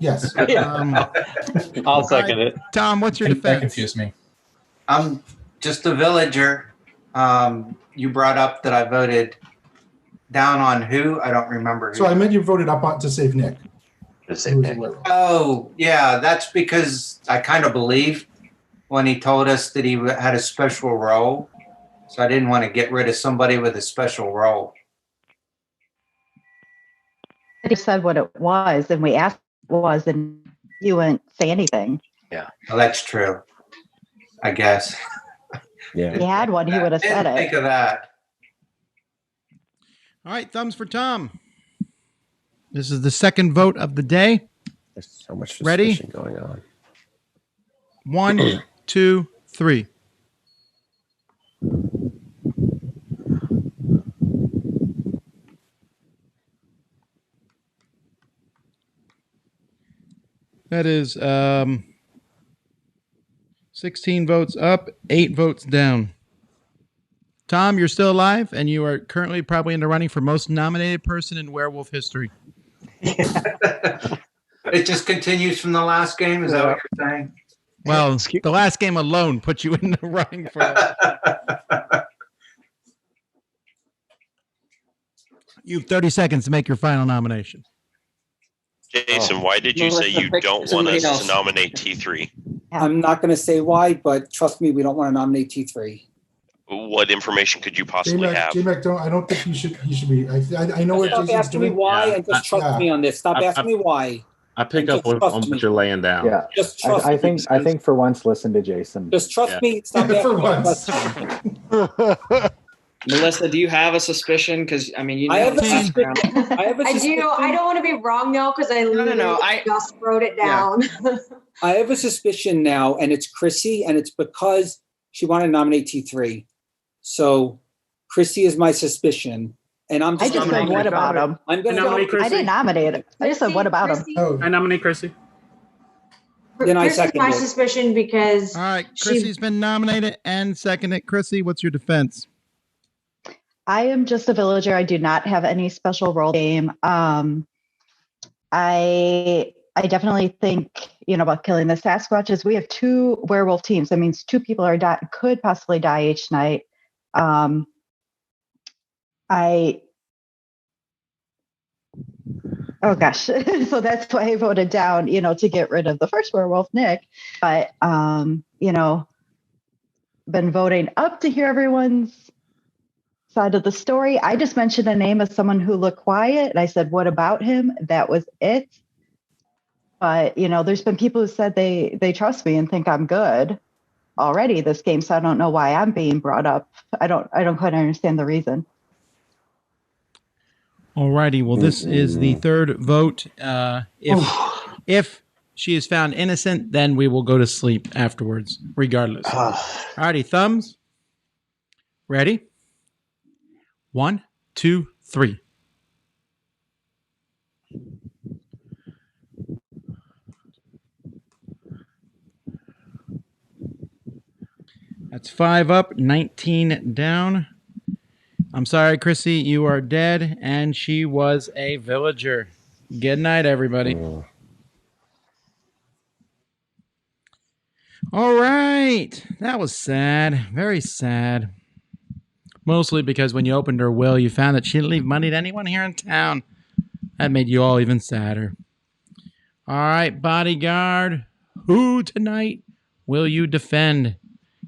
Yes. I'll second it. Tom, what's your That defense? confused me. I'm just a villager. You brought up that I voted down on who? I don't remember. So I meant you voted up on to save Nick. Oh, yeah, that's because I kind of believed when he told us that he had a special role. So I didn't want to get rid of somebody with a special role. He said what it was, and we asked what it was, and you wouldn't say anything. Yeah. Well, that's true, I guess. If he had one, he would have said Think it. of that. All right, thumbs for Tom. This is the second vote of the day. There's so much Ready? suspicion going on. 1, 2, 3. That is 16 votes up, 8 votes down. Tom, you're still alive, and you are currently probably in the running for most nominated person in werewolf history. It just continues from the last game. Is that what you're saying? Well, the last game alone put you in the running for that. You have 30 seconds to make your final nomination. Jason, why did you say you don't want us to nominate T3? I'm not going to say why, but trust me, we don't want to nominate T3. What information could you possibly have? J-Mac, I don't think he should be. I know what Stop Jason's asking me doing. why and just trust me on this. Stop asking me why. I pick up on what you're laying down. Yeah, Just trust I me. think for once, listen to Jason. Just trust me. Stop For asking me. once. Melissa, do you have a suspicion? Because I mean, you know, I have a the background. suspicion. I do. I don't want to be wrong though, because I literally just wrote it down. I have a suspicion now, and it's Chrissy, and it's because she wanted to nominate T3. So Chrissy is my suspicion, And I'm I just said, what about him? I'm going to nominate Chrissy. I didn't nominate him. I just said, what about him? Oh, I nominate Chrissy. Then I Chrissy's second my it. suspicion because All right, Chrissy's been nominated and seconded. Chrissy, what's your defense? I am just a villager. I do not have any special role game. I definitely think, about killing the Sasquatches. We have 2 werewolf teams. That means 2 people could possibly die each night. Oh gosh. So that's why I voted down, to get rid of the first werewolf, Nick. But, been voting up to hear everyone's side of the story. I just mentioned a name of someone who looked quiet, and I said, what about him? That was it. But, there's been people who said they trust me and think I'm good already this game, so I don't know why I'm being brought up. I don't quite understand the reason. All righty. Well, this is the third vote. If she is found innocent, then we will go to sleep afterwards, regardless. All righty, thumbs. Ready? 1, 2, 3. That's 5 up, 19 down. I'm sorry, Chrissy, you are dead, and she was a villager. Good night, everybody. All right. That was sad. Very sad. Mostly because when you opened her will, you found that she didn't leave money to anyone here in town. That made you all even sadder. All right, bodyguard. Who tonight will you defend?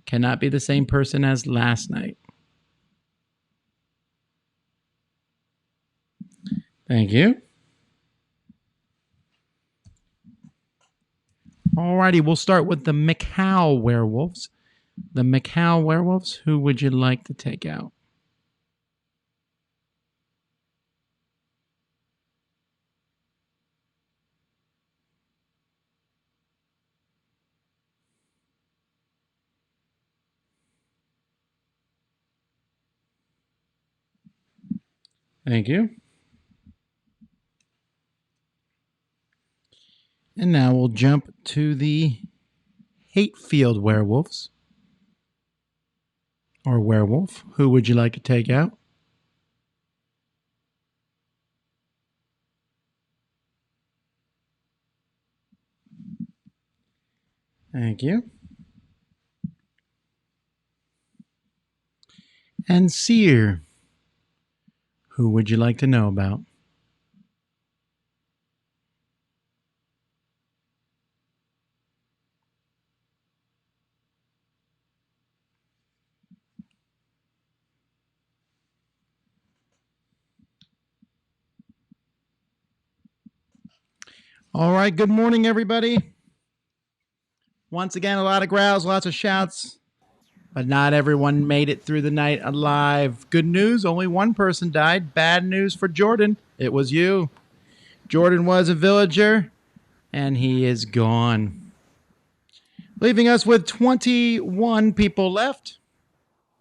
Cannot be the same person as last night. Thank you. Alrighty, we'll start with the Macau werewolves. The Macau werewolves, who would you like to take out? Thank you. And now we'll jump to the Hatefield werewolves. Or werewolf. Who would you like to take out? Thank you. And Seer. Who would you like to know about? All right, good morning, everybody. Once again, a lot of growls, lots of shouts, but not everyone made it through the night alive. Good news, only one person died. Bad news for Jordan, it was you. Jordan was a villager, and he is gone. Leaving us with 21 people left.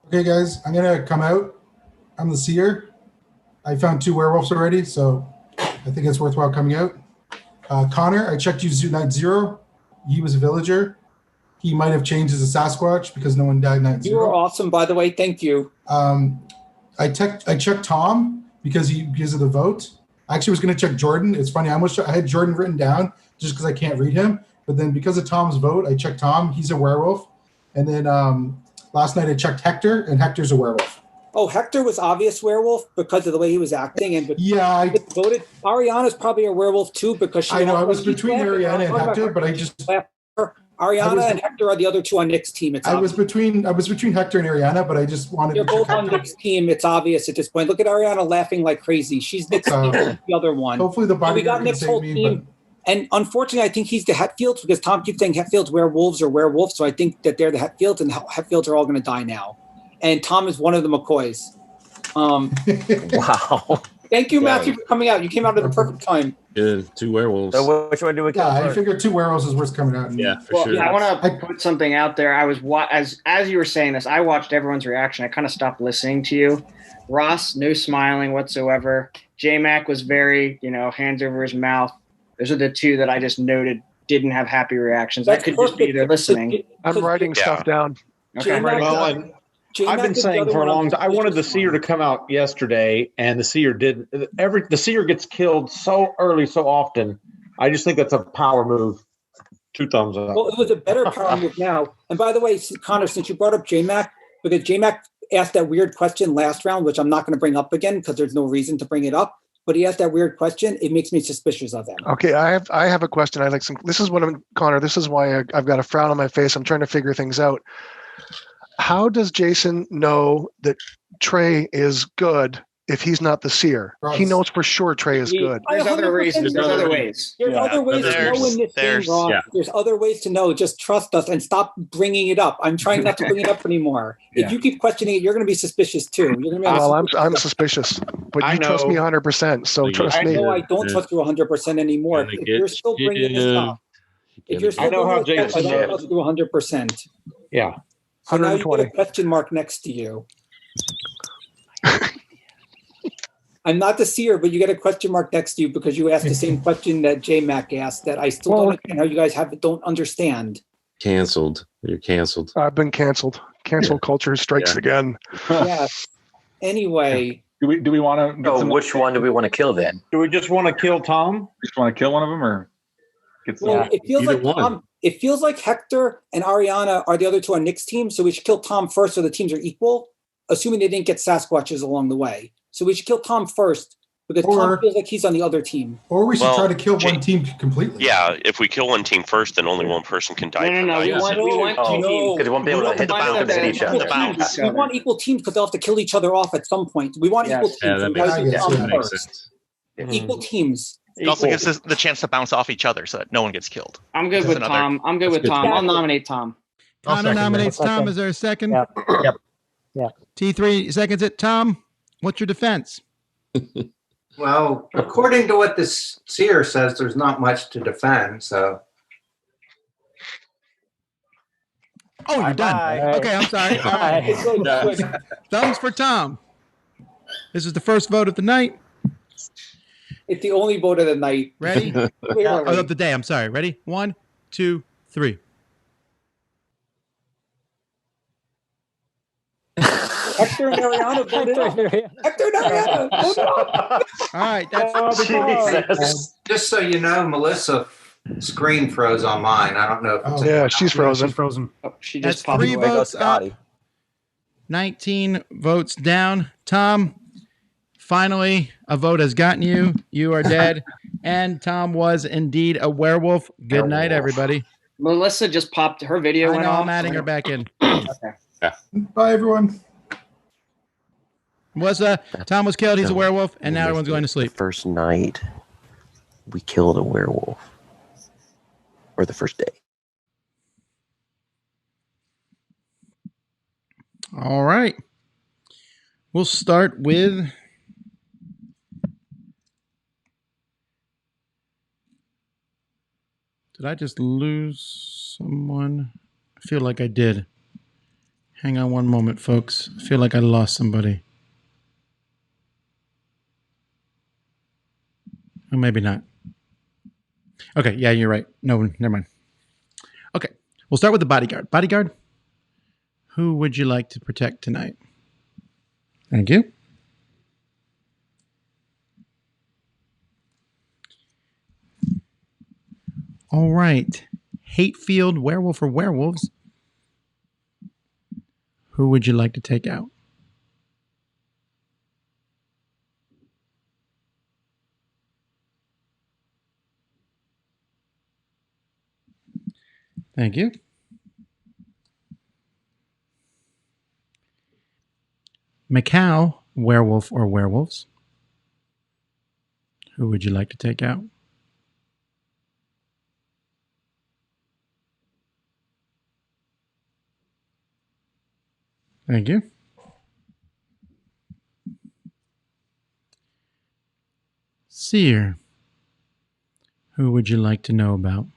Okay, guys, I'm going to come out. I'm the seer. I found 2 werewolves already, so I think it's worthwhile coming out. Connor, I checked you night 0. He was a villager. He might have changed as a Sasquatch because no one died night 0. You were awesome, by the way. Thank you. I checked Tom because of the vote. I actually was going to check Jordan. It's funny. I had Jordan written down just because I can't read him. But then because of Tom's vote, I checked Tom. He's a werewolf. And then last night I checked Hector, and Hector's a werewolf. Oh, Hector was obvious werewolf because of the way he was acting, and I voted. Ariana's probably a werewolf too because she. I know I was between Ariana and Hector, but I just Ariana and Hector are the other 2 on Nick's team. I was between Hector and Ariana, but I just wanted. They're to both check on Nick's team. It's obvious at this point. Look at Ariana laughing like crazy. She's Nick's team. The other one. Hopefully the body. We got Nick's whole team. And unfortunately, I think he's the Hetfields because Tom keeps saying Hetfields werewolves or werewolves. So I think that they're the Hetfields, and Hetfields are all going to die now. And Tom is one of the McCoys. Wow. Thank you, Matthew, for coming out. You came out at the perfect time. Good. 2 werewolves. So which one do we kill? Yeah, I figured 2 werewolves is worth coming out. Yeah, for sure. I want to put something out there. I was as you were saying this, I watched everyone's reaction. I kind of stopped listening to you. Ross, no smiling whatsoever. J-Mac was very, hands over his mouth. Those are the 2 that I just noted didn't have happy reactions. That could just be they're listening. I'm writing stuff down. Okay. Well, I've been saying for a long time, I wanted the seer to come out yesterday, and the seer didn't. The seer gets killed so early, so often. I just think that's a power move. 2 thumbs up. Well, it was a better power move now. And by the way, Connor, since you brought up J-Mac, because J-Mac asked that weird question last round, which I'm not going to bring up again because there's no reason to bring it up. But he asked that weird question. It makes me suspicious of him. Okay, I have a question. This is what Connor. This is why I've got a frown on my face. I'm trying to figure things out. How does Jason know that Trey is good if he's not the seer? He knows for sure Trey is good. There's other reasons. There's other ways. There's other ways to know in this game, Rob. Yeah. There's other ways to know. Just trust us and stop bringing it up. I'm trying not to bring it up anymore. If you keep questioning it, you're going to be suspicious too. You're going to be I'm suspicious, but you trust me 100%. So trust me. I don't trust you 100% anymore. If you're still bringing this up, if you're still I know how bringing it up, I Jason don't trust you 100%. Yeah. So now you get a question mark next to you. I'm not the seer, but you get a question mark next to you because you asked the same question that J-Mac asked that I still don't understand how you guys don't understand. Canceled. You're canceled. I've been canceled. Cancel culture strikes again. Yes. Anyway. Do we want to? Which one do we want to kill then? Do we just want to kill Tom? Just want to kill one of them, or get some? Well, it feels like Tom. It feels like Hector and Ariana are the other 2 on Nick's team, so we should kill Tom first so the teams are equal, assuming they didn't get Sasquatches along the way. So we should kill Tom first because Tom feels like he's on the other team. Or we should try to kill one team completely. Yeah, if we kill one team first, then only one person can die. No. We want 2 teams. Because we won't be able to hit the bounce and hit each other. We want equal teams because they'll have to kill each other off at some point. We want equal teams. That makes sense. Equal teams. It also gives us the chance to bounce off each other so that no one gets killed. I'm good with Tom. I'll nominate Tom. Connor nominates Tom. Is there a second? Yeah. T3 seconds it. Tom, what's your defense? Well, according to what this seer says, there's not much to defend. So. Oh, you're done. Okay, I'm sorry. All right. Thumbs for Tom. This is the first vote of the night. It's the only vote of the night. Ready? Of the day. I'm sorry. Ready? 1, 2, 3. Hector and Ariana voted off. Hector and Ariana voted off. All right. That's Just so you know, Melissa screen froze on mine. I don't know if it's she's frozen. She's frozen. Oh, she just That's 3 votes up. 19 votes down. Tom, finally, a vote has gotten you. You are dead. And Tom was indeed a werewolf. Good night, everybody. Melissa just popped her video. I went know, off. I'm adding her back in. Okay. Bye, everyone. Tom was killed. He's a werewolf, and now everyone's going to sleep. The first night we killed a werewolf, or the first day. All right. We'll start with Did I just lose someone? I feel like I did. Hang on one moment, folks. I feel like I lost somebody. Or maybe not. Okay, yeah, you're right. No, never mind. Okay, we'll start with the bodyguard. Bodyguard, who would you like to protect tonight? Thank you. All right. Hatefield, werewolf or werewolves? Who would you like to take out? Thank you. Macau, werewolf or werewolves? Who would you like to take out? Thank you. Seer, who would you like to know about?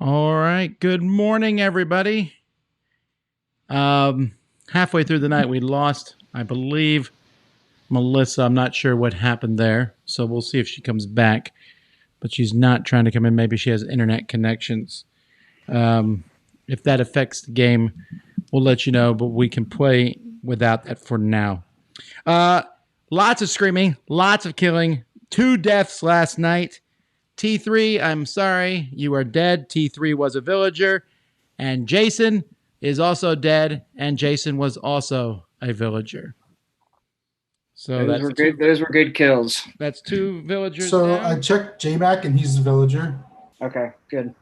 All right. Good morning, everybody. Halfway through the night, we lost, I believe, Melissa. I'm not sure what happened there, so we'll see if she comes back. But she's not trying to come in. Maybe she has internet connections. If that affects the game, we'll let you know, but we can play without that for now. Lots of screaming, lots of killing. 2 deaths last night. T3, I'm sorry, you are dead. T3 was a villager. And Jason is also dead, and Jason was also a villager. So those were good. Those were good kills. That's 2 villagers. So down. I checked J-Mac, and he's a villager. Okay, good.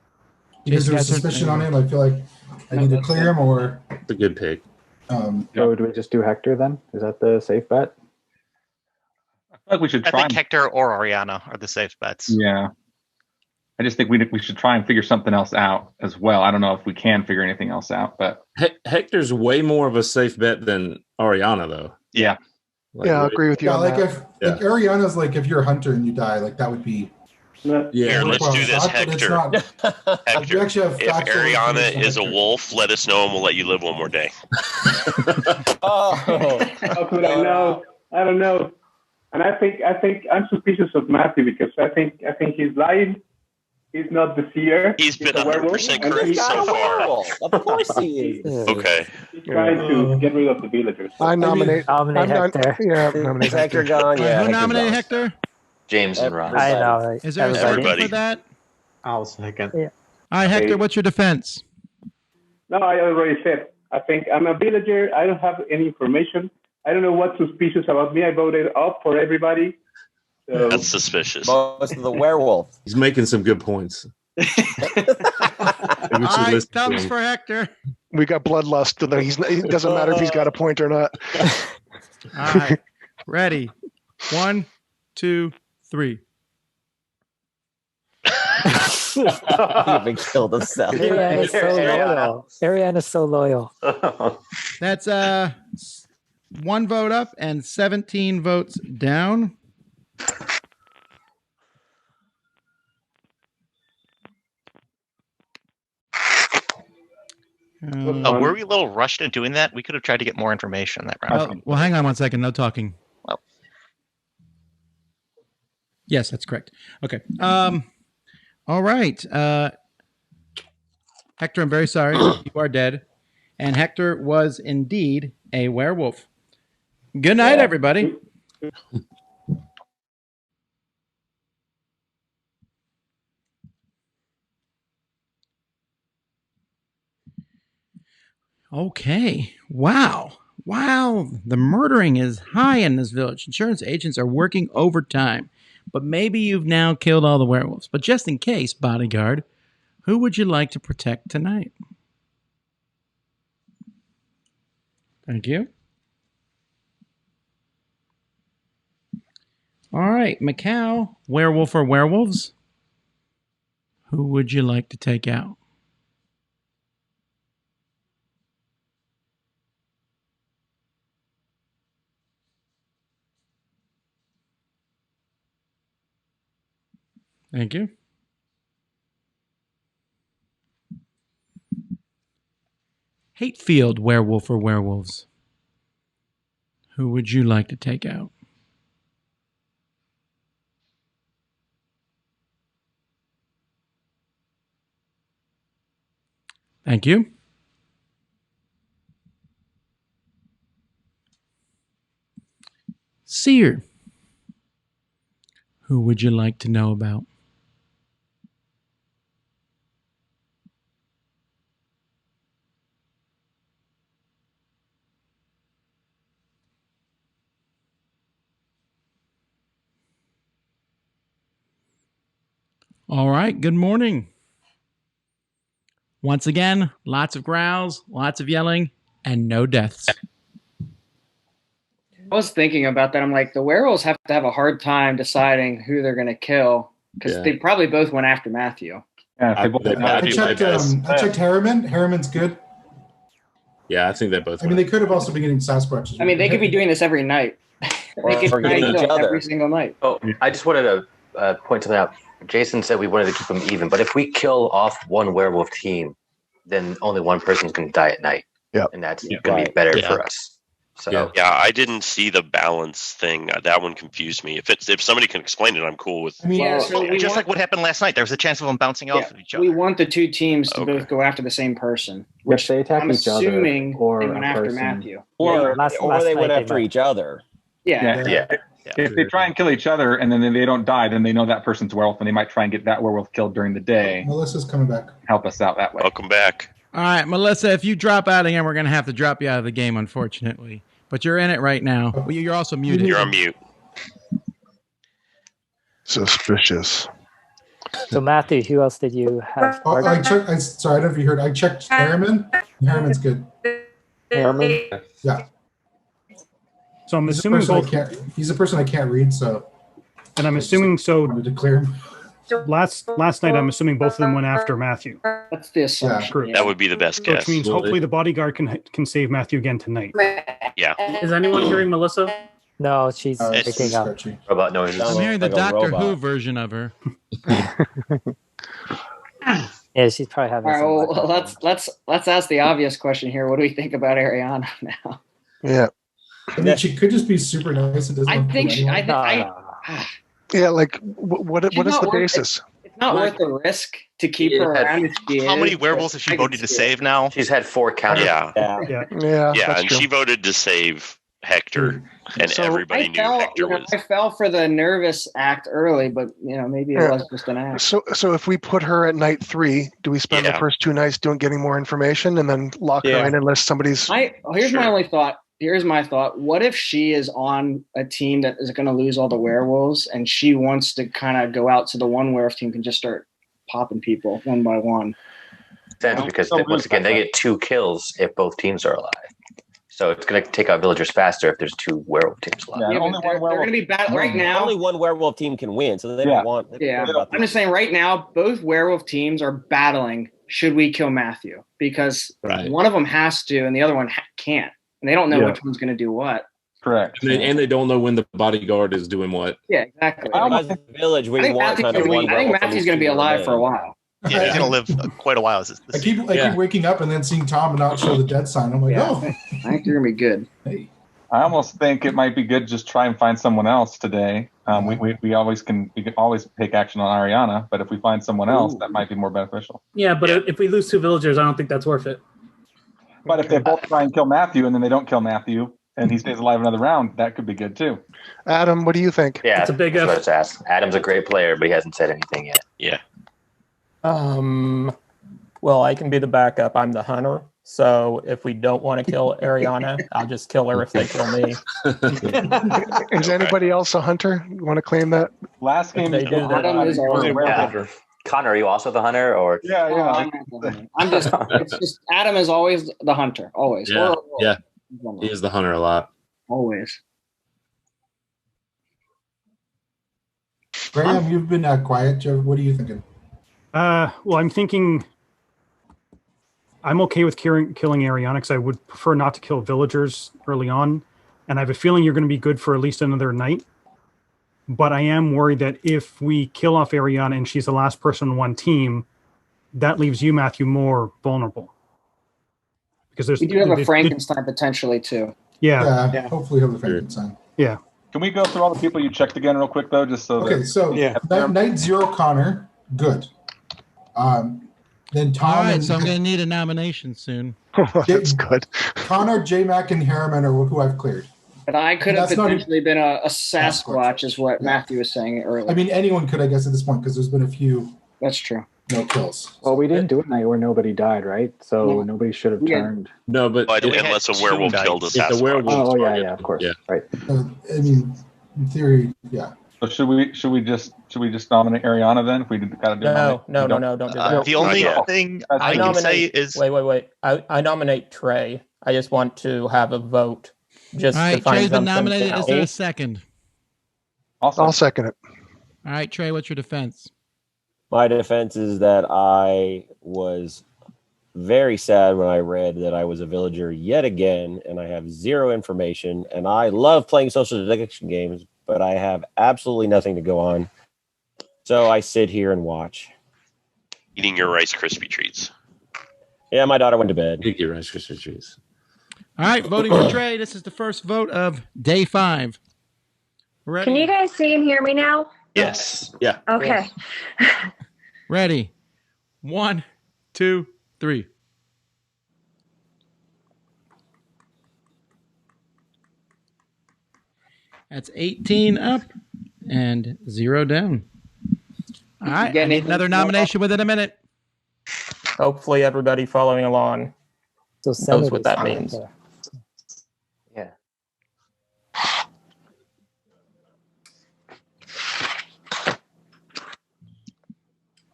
Because there's suspicion on him, I feel like I need to clear him, or It's a good pick. So do we just do Hector then? Is that the safe bet? I feel like we should I try. think Hector or Ariana are the safe bets. Yeah. I just think we should try and figure something else out as well. I don't know if we can figure anything else out, but Hector's way more of a safe bet than Ariana, though. Yeah. Yeah, I agree with you. yeah, on like that. if Ariana's like if you're a hunter and you die, like that would be. Here, let's do this, But it's Hector. not- Hector, actually have if factual Ariana information, is a wolf, let us know and we'll let you live one more day. How could I know? I don't know. And I think I'm suspicious of Matthew because I think he's lying. He's not the seer. He's been a werewolf, 100% and correct he's so far. Of course he is. Okay. He's trying to get rid of the villagers. I nominate. Nominate Hector. Nominate Is Hector gone? Yeah. Who Hector's nominated gone. Hector? James and Ron. I know. Is there a Everybody. second for that? I'll second. Yeah. All right, Hector, what's your defense? No, I already said. I think I'm a villager. I don't have any information. I don't know what's suspicious about me. I voted up for everybody. So That's suspicious. Most of the werewolf. He's making some good points. All right, thumbs for Hector. We got bloodlust. And it doesn't matter if he's got a point or not. All right, ready. 1, 2, 3. He even killed himself. Ariana's so loyal. Ariana's so loyal. That's 1 vote up and 17 votes down. Were we a little rushed in doing that? We could have tried to get more information that round. Well, hang on 1 second. No talking. Well. Yes, that's correct. Okay. All right. Hector, I'm very sorry. You are dead. And Hector was indeed a werewolf. Good night, everybody. Okay. Wow. The murdering is high in this village. Insurance agents are working overtime. But maybe you've now killed all the werewolves. But just in case, bodyguard, who would you like to protect tonight? Thank you. All right, Macau, werewolf or werewolves? Who would you like to take out? Thank you. Hatefield, werewolf or werewolves? Who would you like to take out? Thank you. Seer, who would you like to know about? All right, good morning. Once again, lots of growls, lots of yelling, and no deaths. I was thinking about that. I'm like, the werewolves have to have a hard time deciding who they're going to kill. because they probably both went after Matthew. Yeah, I checked Harriman. Harriman's good. Yeah, I think they both. I mean, they could have also been getting Sasquatches. I mean, they could be doing this every night. They could try and kill every single night. Oh, I just wanted to point something out. Jason said we wanted to keep them even, but if we kill off one werewolf team, then only one person's going to die at night. Yeah, and that's going to be better for us. So I didn't see the balance thing. That one confused me. If somebody can explain it, I'm cool with. I mean, just like what happened last night, there was a chance of them bouncing off of each other. We want the two teams to both go after the same person, which they attack I'm each other, assuming or they went a after person. Matthew. Or they went after each other. Yeah. If they try and kill each other and then they don't die, then they know that person's werewolf, and they might try and get that werewolf killed during the day. Melissa's coming back. Help us out that way. Welcome back. All right, Melissa, if you drop out again, we're going to have to drop you out of the game, unfortunately. But you're in it right now. Well, you're also muted. You're on mute. Suspicious. So, Matthew, who else did you have? I checked. Sorry, I don't know if you heard. I checked Harriman. Harriman's good. Harriman? Yeah. So I'm assuming he's a person I can't read, so. And I'm assuming so. To clear him. Last night, I'm assuming both of them went after Matthew. That's the assumption. That would be the best So guess. which means hopefully the bodyguard can save Matthew again tonight. Yeah. Is anyone hearing Melissa? No, she's picking up. Robot noises. I'm hearing the Doctor Who version of her. Yeah, she's probably having. All right, well, let's ask the obvious question here. What do we think about Ariana now? Yeah. I mean, she could just be super nice and doesn't. Yeah, like what is the basis? It's not worth the risk to keep her around. How many werewolves has she voted to save now? She's had 4 counts. Yeah, and she voted to save Hector, and everybody knew Hector was. I fell for the nervous act early, but maybe it was just an act. So if we put her at night 3, do we spend the first 2 nights getting more information and then lock her in unless somebody's? Here's my only thought. Here's my thought. What if she is on a team that is going to lose all the werewolves, and she wants to kind of go out so the one werewolf team can just start popping people one by one? Because once again, they get 2 kills if both teams are alive. So it's going to take out villagers faster if there's 2 werewolf teams alive. Yeah, but they're going to be bad right now. Only one werewolf team can win, so they don't want. I'm just saying right now, both werewolf teams are battling. Should we kill Matthew? Because one of them has to, and the other one can't. And they don't know which one's going to do what. Correct. And they don't know when the bodyguard is doing what. Yeah, exactly. As a village, we want kind of one. I think Matthew's going to be alive for a while. Yeah, he's going to live quite a while. I keep waking up and then seeing Tom not show the dead sign. I'm like, oh. I think you're going to be good. Hey. I almost think it might be good to just try and find someone else today. We always can always take action on Ariana, but if we find someone else, that might be more beneficial. Yeah, but if we lose 2 villagers, I don't think that's worth it. But if they both try and kill Matthew and then they don't kill Matthew and he stays alive another round, that could be good too. Adam, what do you think? Yeah, it's a big that's what I was asked. Adam's a great player, but he hasn't said anything yet. Yeah. Well, I can be the backup. I'm the hunter. So if we don't want to kill Ariana, I'll just kill her if they kill me. Is anybody else a hunter? You want to claim that? Last game, Connor, are you also the hunter, or? Yeah. I'm just. It's just Adam is always the hunter. Always. Yeah. He is the hunter a lot. Always. Graham, you've been quiet. What are you thinking? Well, I'm thinking I'm okay with killing Ariana because I would prefer not to kill villagers early on, and I have a feeling you're going to be good for at least another night. But I am worried that if we kill off Ariana and she's the last person on one team, that leaves you, Matthew, more vulnerable. Because we do have a Frankenstein potentially too. Yeah. Hopefully, have the Frankenstein. Yeah. Can we go through all the people you checked again real quick though, just so? Night 0 Connor, good. Then Tom. All right, so I'm going to need a nomination soon. That's good. Connor, J-Mac, and Harriman are who I've cleared. But I could have potentially been a Sasquatch, is what Matthew was saying earlier. I mean, anyone could, I guess, at this point, because there's been a few. That's true. No kills. Well, we didn't do it night where nobody died, right? So nobody should have turned. No, but unless a werewolf killed a Sasquatch. Of course. Yeah. Right. I mean, in theory, yeah. So should we just nominate Ariana then? If we got to do no, don't do that. The only thing I can say is wait. I nominate Trey. I just want to have a vote. Just all right, to find Trey's been something nominated. else. Is there a second? I'll second it. All right, Trey, what's your defense? My defense is that I was very sad when I read that I was a villager yet again, and I have zero information. And I love playing social deduction games, but I have absolutely nothing to go on. So I sit here and watch. Eating your Rice Krispie treats. Yeah, my daughter went to bed. Eat your Rice Krispie treats. All right, voting for Trey. This is the first vote of day 5. Ready? Can you guys see and hear me now? Yes. Yeah. Okay. Yes. Ready. 1, 2, 3. That's 18 up and 0 down. All right, I need another nomination within a minute. Hopefully, everybody following along So knows what that means. Yeah.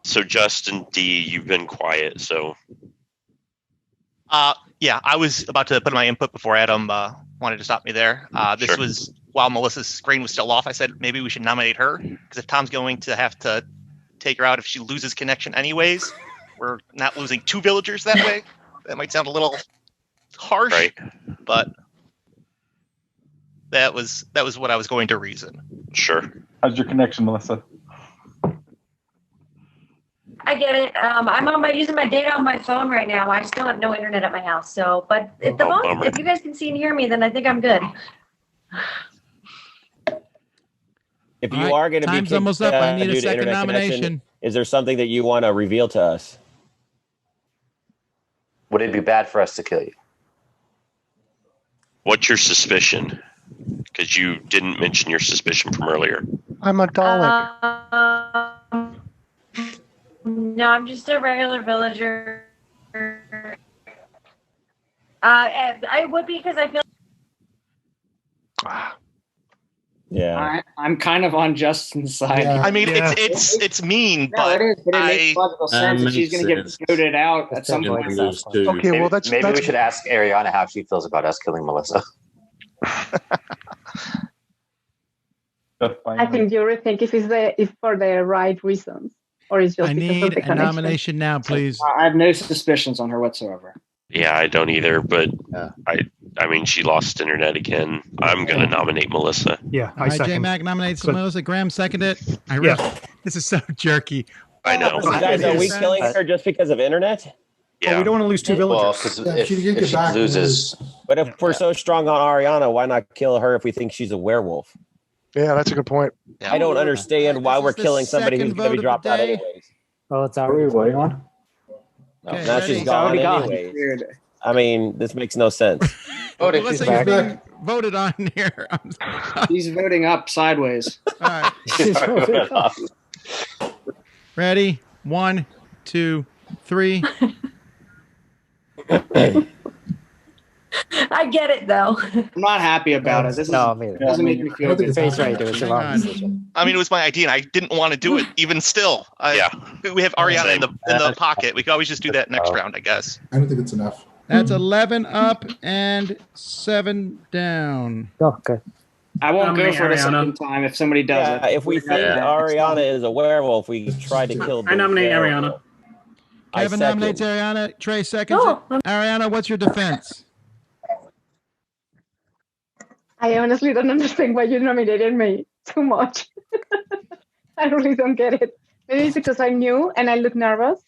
So Justin D, you've been quiet, so Yeah, I was about to put my input before Adam wanted to stop me there. This Sure. was while Melissa's screen was still off. I said maybe we should nominate her because if Tom's going to have to take her out if she loses connection anyways, we're not losing 2 villagers that way. That might sound a little harsh, right. but that was what I was going to reason. Sure. How's your connection, Melissa? I get it. I'm using my data on my phone right now. I still have no internet at my house. So, but if if you guys can see and hear me, then I think I'm good. If you are going to be time's almost up. I need a due to second internet nomination. connection, is there something that you want to reveal to us? Would it be bad for us to kill you? What's your suspicion? Because you didn't mention your suspicion from earlier. I'm a Dalek. No, I'm just a regular villager. I would be because I feel. Yeah, I'm kind of on Justin's side. Yeah. I mean, Yeah. it's mean, No, but it is, but it makes logical sense that she's going to get voted out at some point. Okay, well, that's maybe we should ask Ariana how she feels about us killing Melissa. I think you rethink if for the right reasons, or it's just I because of need the a connection. nomination now, please. I have no suspicions on her whatsoever. Yeah, I don't either, but I mean, she lost internet again. I'm going to nominate Melissa. Yeah, All right, J-Mac nominates Melissa. Graham seconded it. This is so jerky. I know. Guys, are we killing her just because of internet? Yeah. We don't want to lose 2 villagers. Well, if she loses. But if we're so strong on Ariana, why not kill her if we think she's a werewolf? Yeah, that's a good point. I don't understand why we're killing somebody who's going to be dropped out anyways. Oh, it's What are we voting on? Okay, Now ready? she's gone anyways. I mean, this makes no sense. Melissa, you're being voted on here. He's voting up sideways. All right. Ready? 1, 2, 3. I get it though. I'm not happy about it. This doesn't make me feel good. Face right, it was the wrong decision. I mean, it was my idea, and I didn't want to do it. Even still, we have Ariana in the pocket. We could always just do that next round, I guess. I don't think it's enough. That's 11 up and 7 down. Oh, good. I won't go Nominate for it a Ariana. second time if somebody does Yeah, it. if we think Ariana is a werewolf, we try to kill. I nominate werewolf. Ariana. Kevin nominates Ariana. Trey seconds it. Ariana, what's your defense? I honestly don't understand why you nominated me too much. I really don't get it. Maybe it's because I'm new and I look nervous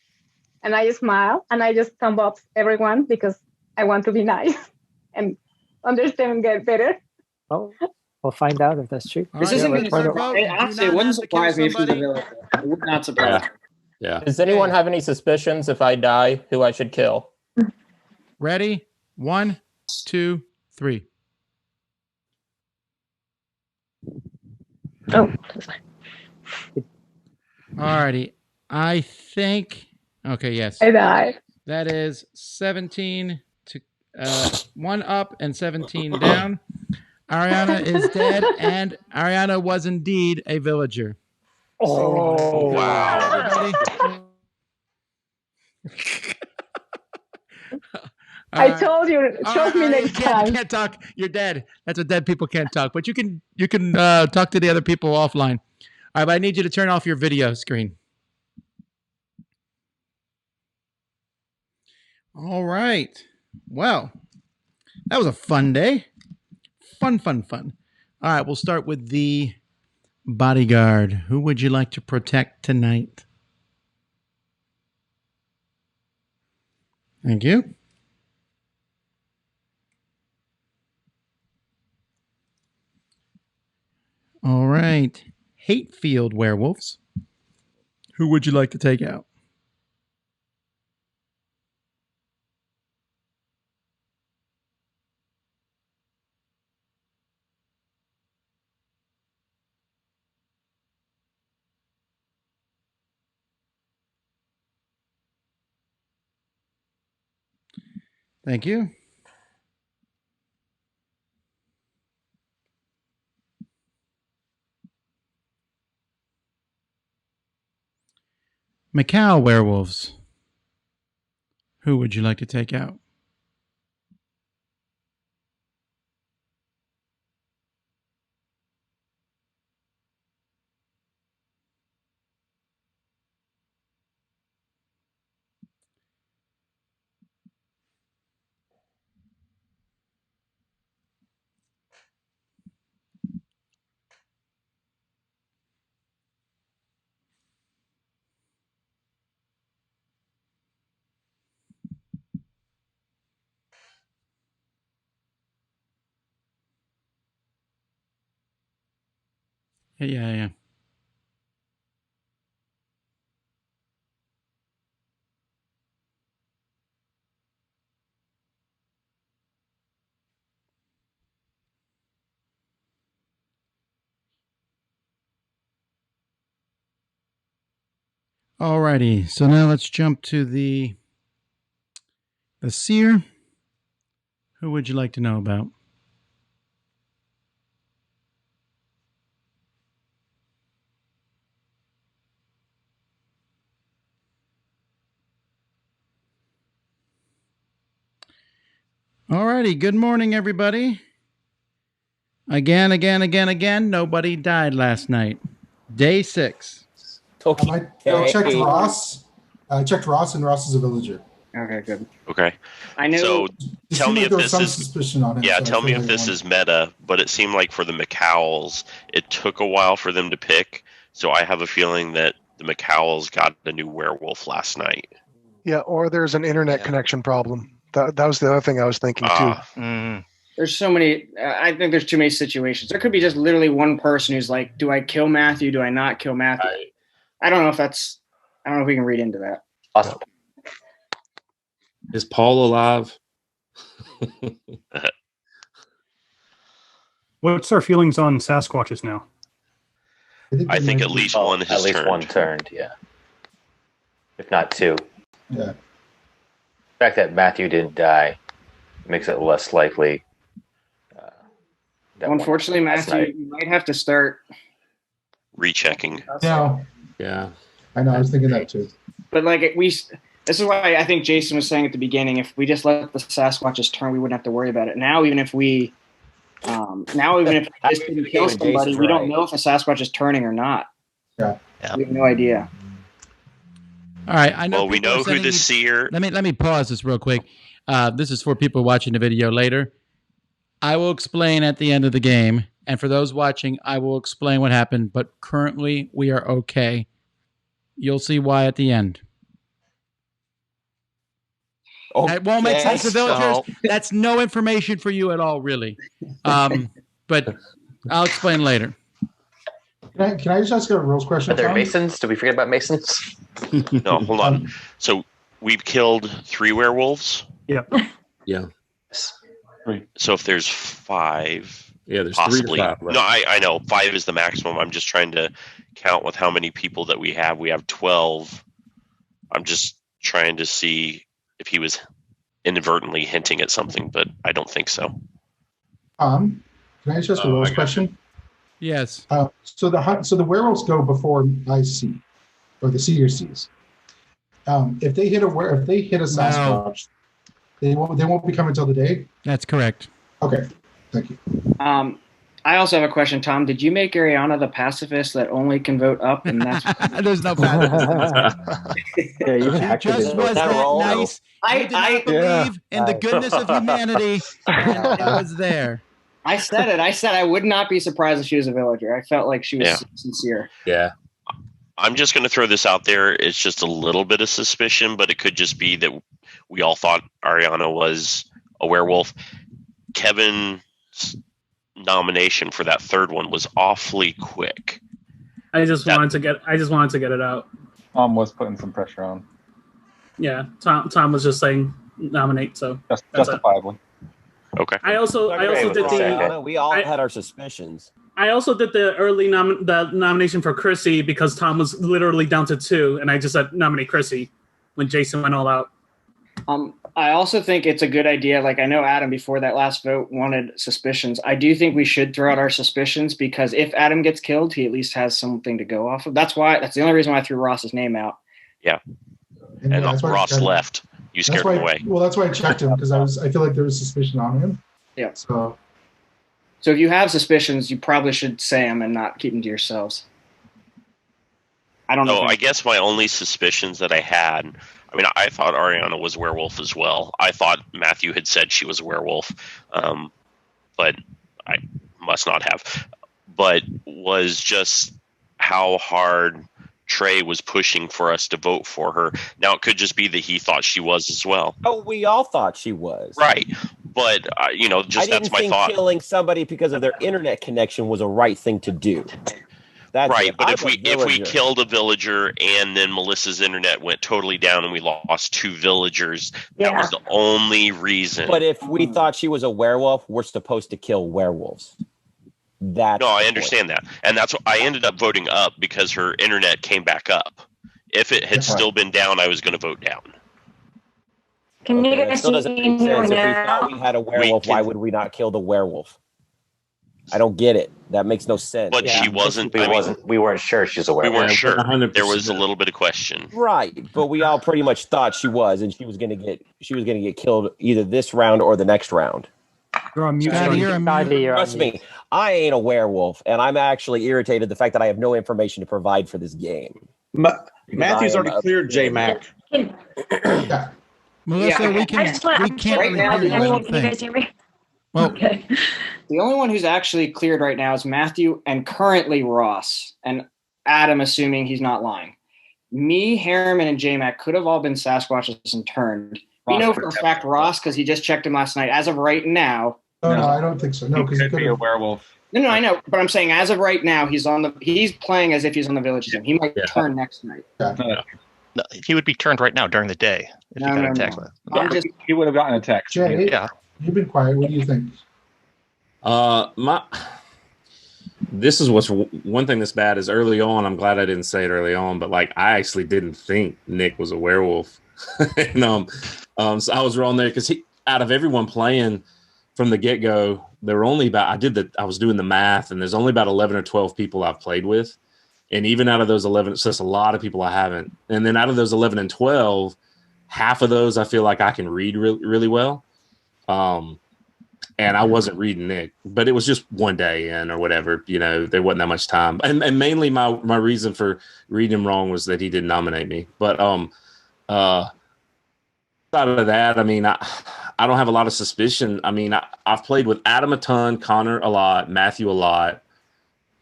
and I smile and I just thumb up everyone because I want to be nice and understand and get better. Oh, we'll find out if that's true. This isn't going to. Honestly, it wouldn't surprise me if she's a villain. It would not surprise me. Yeah. Does anyone have any suspicions if I die who I should kill? Ready? 1, 2, 3. Oh, Alrighty. I think. Okay, yes. I died. That is 17 to 1 up and 17 down. Ariana is dead, and Ariana was indeed a villager. Oh, wow. Everybody. I told you, trust me next You time. can't talk. You're dead. That's what dead people can't talk. But you can talk to the other people offline. All right, but I need you to turn off your video screen. All right. Well, that was a fun day. Fun. All right, we'll start with the bodyguard. Who would you like to protect tonight? Thank you. All right. Hatefield werewolves. Who would you like to take out? Thank you. Macau werewolves. Who would you like to take out? Yeah. Alrighty, so now let's jump to the seer. Who would you like to know about? Alrighty, good morning, everybody. Again, nobody died last night. Day 6. I checked Ross. I checked Ross, and Ross is a villager. Okay, good. Okay. I know. So tell me if there was this some is suspicion on him. yeah. so I Tell me feel if like this is meta, but it seemed like for the McCowls, it took a while for them to pick. So I have a feeling that the McCowls got a new werewolf last night. Yeah, or there's an internet connection problem. That was the other thing I was thinking too. There's so many. I think there's too many situations. There could be just literally one person who's like, "Do I kill Matthew? Do I not kill Matthew?" I don't know if that's. I don't know if we can read into that. Awesome. Is Paul alive? What's our feelings on Sasquatches now? I think at least one has At least turned. one turned, yeah. If not 2. Yeah. The fact that Matthew didn't die makes it less likely. Well, unfortunately, Matthew, you might have to start Rechecking. Yeah. I know. I was thinking that too. But this is why I think Jason was saying at the beginning, if we just let the Sasquatches turn, we wouldn't have to worry about it. Now, even if this didn't kill somebody, we don't know if a Sasquatch is turning or not. Yeah. We have no idea. All right, I know. Well, we know who the seer. Let me pause this real quick. This is for people watching the video later. I will explain at the end of the game, and for those watching, I will explain what happened. But currently, we are okay. You'll see why at the end. That won't make sense to villagers. That's no information for you at all, really. But I'll explain later. Can I just ask a rules question? Are there Tom? Masons? Did we forget about Masons? No, hold on. So we've killed 3 werewolves. Yep. Yeah. So if there's 5, there's possibly. 3 to 5. Right? No, I know 5 is the maximum. I'm just trying to count with how many people that we have. We have 12. I'm just trying to see if he was inadvertently hinting at something, but I don't think so. Can I just ask a rules question? Yes. So the werewolves go before I see, or the seer sees. If they hit a Sasquatch, they won't become until the day. That's correct. Okay, thank you. I also have a question, Tom. Did you make Ariana the pacifist that only can vote up? And that's there's no pacifist. Yeah, you She just was that nice. I did not believe in the goodness of humanity, and it was there. I said it. I said I would not be surprised if she was a villager. I felt like she was sincere. Yeah. I'm just going to throw this out there. It's just a little bit of suspicion, but it could just be that we all thought Ariana was a werewolf. Kevin's nomination for that third one was awfully quick. I just wanted to get it out. Tom was putting some pressure on. Yeah, Tom was just saying nominate, so justifiably. Okay. I also did the. We all had our suspicions. I also did the early the nomination for Chrissy because Tom was literally down to 2, and I just said nominate Chrissy when Jason went all out. I also think it's a good idea. Like, I know Adam before that last vote wanted suspicions. I do think we should throw out our suspicions because if Adam gets killed, he at least has something to go off of. That's the only reason why I threw Ross's name out. Yeah. And Ross left. You scared him away. Well, that's why I checked him because I feel like there was suspicion on him. Yeah. So if you have suspicions, you probably should say them and not keep them to yourselves. I don't know. I guess my only suspicions that I had, I mean, I thought Ariana was a werewolf as well. I thought Matthew had said she was a werewolf, but I must not have. But was just how hard Trey was pushing for us to vote for her. Now, it could just be that he thought she was as well. Oh, we all thought she was. Right. But, that's my thought. Killing somebody because of their internet connection was a right thing to do. That's right, but if we killed a villager and then Melissa's internet went totally down and we lost 2 villagers, that was the only reason. But if we thought she was a werewolf, we're supposed to kill werewolves. I understand that. And that's what I ended up voting up because her internet came back up. If it had still been down, I was going to vote down. Can you guys still doesn't make sense. If we now? thought we had a werewolf, why would we not kill the werewolf? I don't get it. That makes no sense. But she wasn't. We weren't sure she's a werewolf. We weren't sure. 100%. There was a little bit of question. Right, but we all pretty much thought she was, and she was going to get killed either this round or the next round. You're on mute. Trust me, I ain't a werewolf, and I'm actually irritated the fact that I have no information to provide for this game. Matthew's already cleared J-Mac. Melissa, we can't right now, really hear you. can you guys hear me? Well, okay. The only one who's actually cleared right now is Matthew and currently Ross and Adam, assuming he's not lying. Me, Harriman, and J-Mac could have all been Sasquatches and turned. We know for a fact Ross because he just checked him last night. As of right now, no, I don't think so. No, because he could be a werewolf. No, I know, but I'm saying as of right now, he's playing as if he's on the village team. He might turn next night. No, he would be turned right now during the day if he got a text. He would have gotten a text. Jay, yeah. You've been quiet. What do you think? This is what's one thing that's bad is early on. I'm glad I didn't say it early on, but like I actually didn't think Nick was a werewolf. And, so I was wrong there because out of everyone playing from the get go, there were only about I was doing the math, and there's only about 11 or 12 people I've played with, and even out of those 11, so that's a lot of people I haven't. And then out of those 11 and 12, half of those I feel like I can read really well. And I wasn't reading Nick, but it was just one day in or whatever, there wasn't that much time. And mainly my reason for reading him wrong was that he didn't nominate me. But outside of that, I mean, I don't have a lot of suspicion. I mean, I've played with Adam a ton, Connor a lot, Matthew a lot,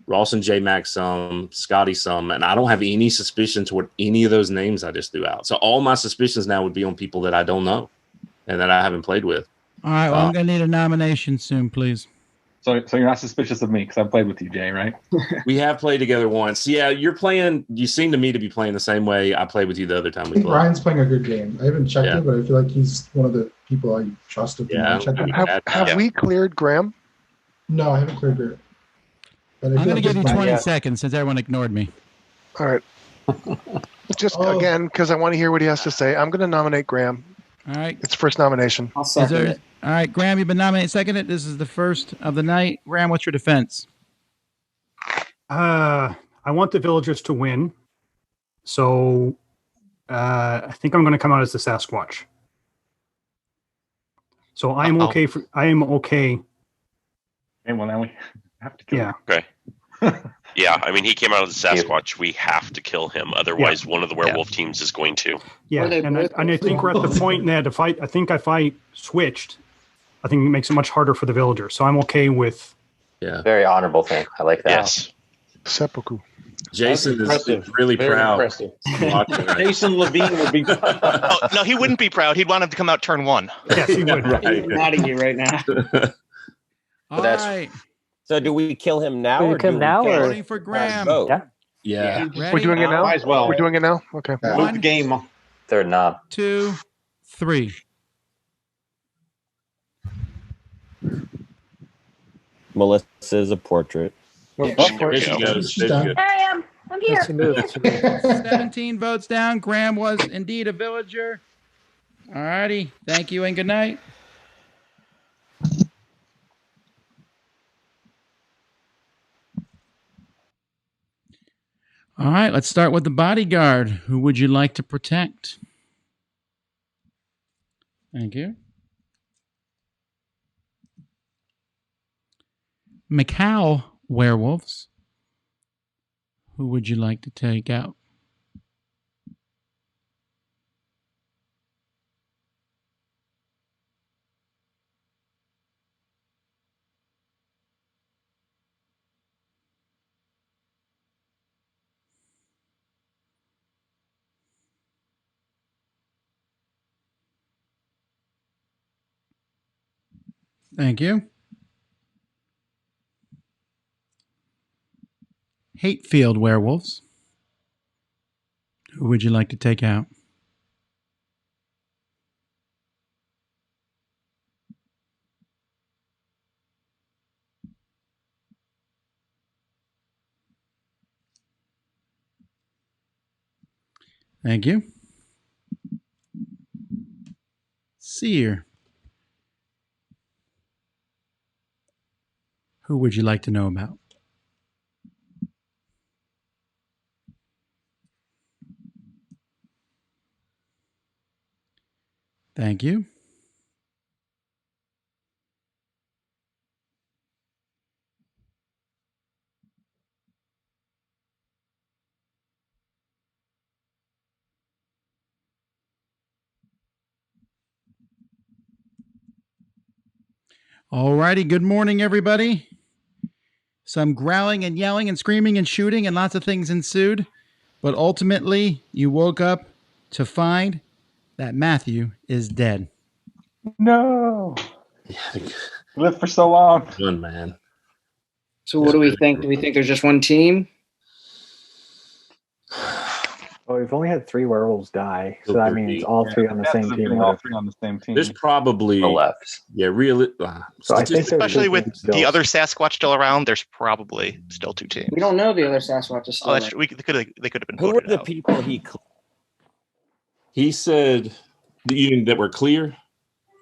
Ross and J-Mac some, Scotty some, and I don't have any suspicion toward any of those names I just threw out. So all my suspicions now would be on people that I don't know and that I haven't played with. All right, well, I'm going to need a nomination soon, please. So you're not suspicious of me because I've played with you, Jay, right? We have played together once. Yeah, you seem to me to be playing the same way I played with you the other time we played. Ryan's playing a good game. I haven't checked it, but I feel like he's one of the people I trust. Have we cleared Graham? No, I haven't cleared Graham. I'm going to give you 20 seconds since everyone ignored me. All right. Just again, because I want to hear what he has to say, I'm going to nominate Graham. All right. It's first nomination. I'll second it. All right, Graham, you've been nominated. Seconded. This is the first of the night. Graham, what's your defense? I want the villagers to win. So I think I'm going to come out as the Sasquatch. So I am okay. Okay, well, now Have to kill him. Okay. Yeah, I mean, he came out of the Sasquatch. We have to kill him, otherwise, one of the werewolf teams is going to. Yeah, and I think we're at the point that if I switched, I think it makes it much harder for the villager. So I'm okay with. Yeah. Very honorable thing. I like that. Yes. Seppuku. Jason is really Very proud. impressive. Watching Jason Levine would be. Oh, no, he wouldn't be proud. He'd want him to come out turn 1. Yes, he would. He's mad at you right now. All right. So do we kill him now? Do we or kill do him now, we kill or- him Voting for as Graham. both? Yeah. We're doing it now? Might as well. We're doing it now? Okay. Move the game. Third knob. 2, 3. Melissa's a portrait. There she goes. There she goes. There I am. I'm here. 17 votes down. Graham was indeed a villager. All righty. Thank you and good night. All right, let's start with the bodyguard. Who would you like to protect? Thank you. Macau werewolves. Who would you like to take out? Thank you. Hatefield werewolves. Who would you like to take out? Thank you. Seer. Who would you like to know about? Thank you. All righty. Good morning, everybody. Some growling and yelling and screaming and shooting and lots of things ensued. But ultimately, you woke up to find that Matthew is dead. No. Lived for so long. Good man. So what do we think? Do we think there's just one team? Well, we've only had 3 werewolves die, so that means all 3 on the same team. All 3 on the same team. There's probably the left. Yeah, really. So I think Especially with the other Sasquatch still around, there's probably still 2 teams. We don't know the other Sasquatch is still Oh, that's there. true. They could have been. Who were voted the out. people He said that were clear.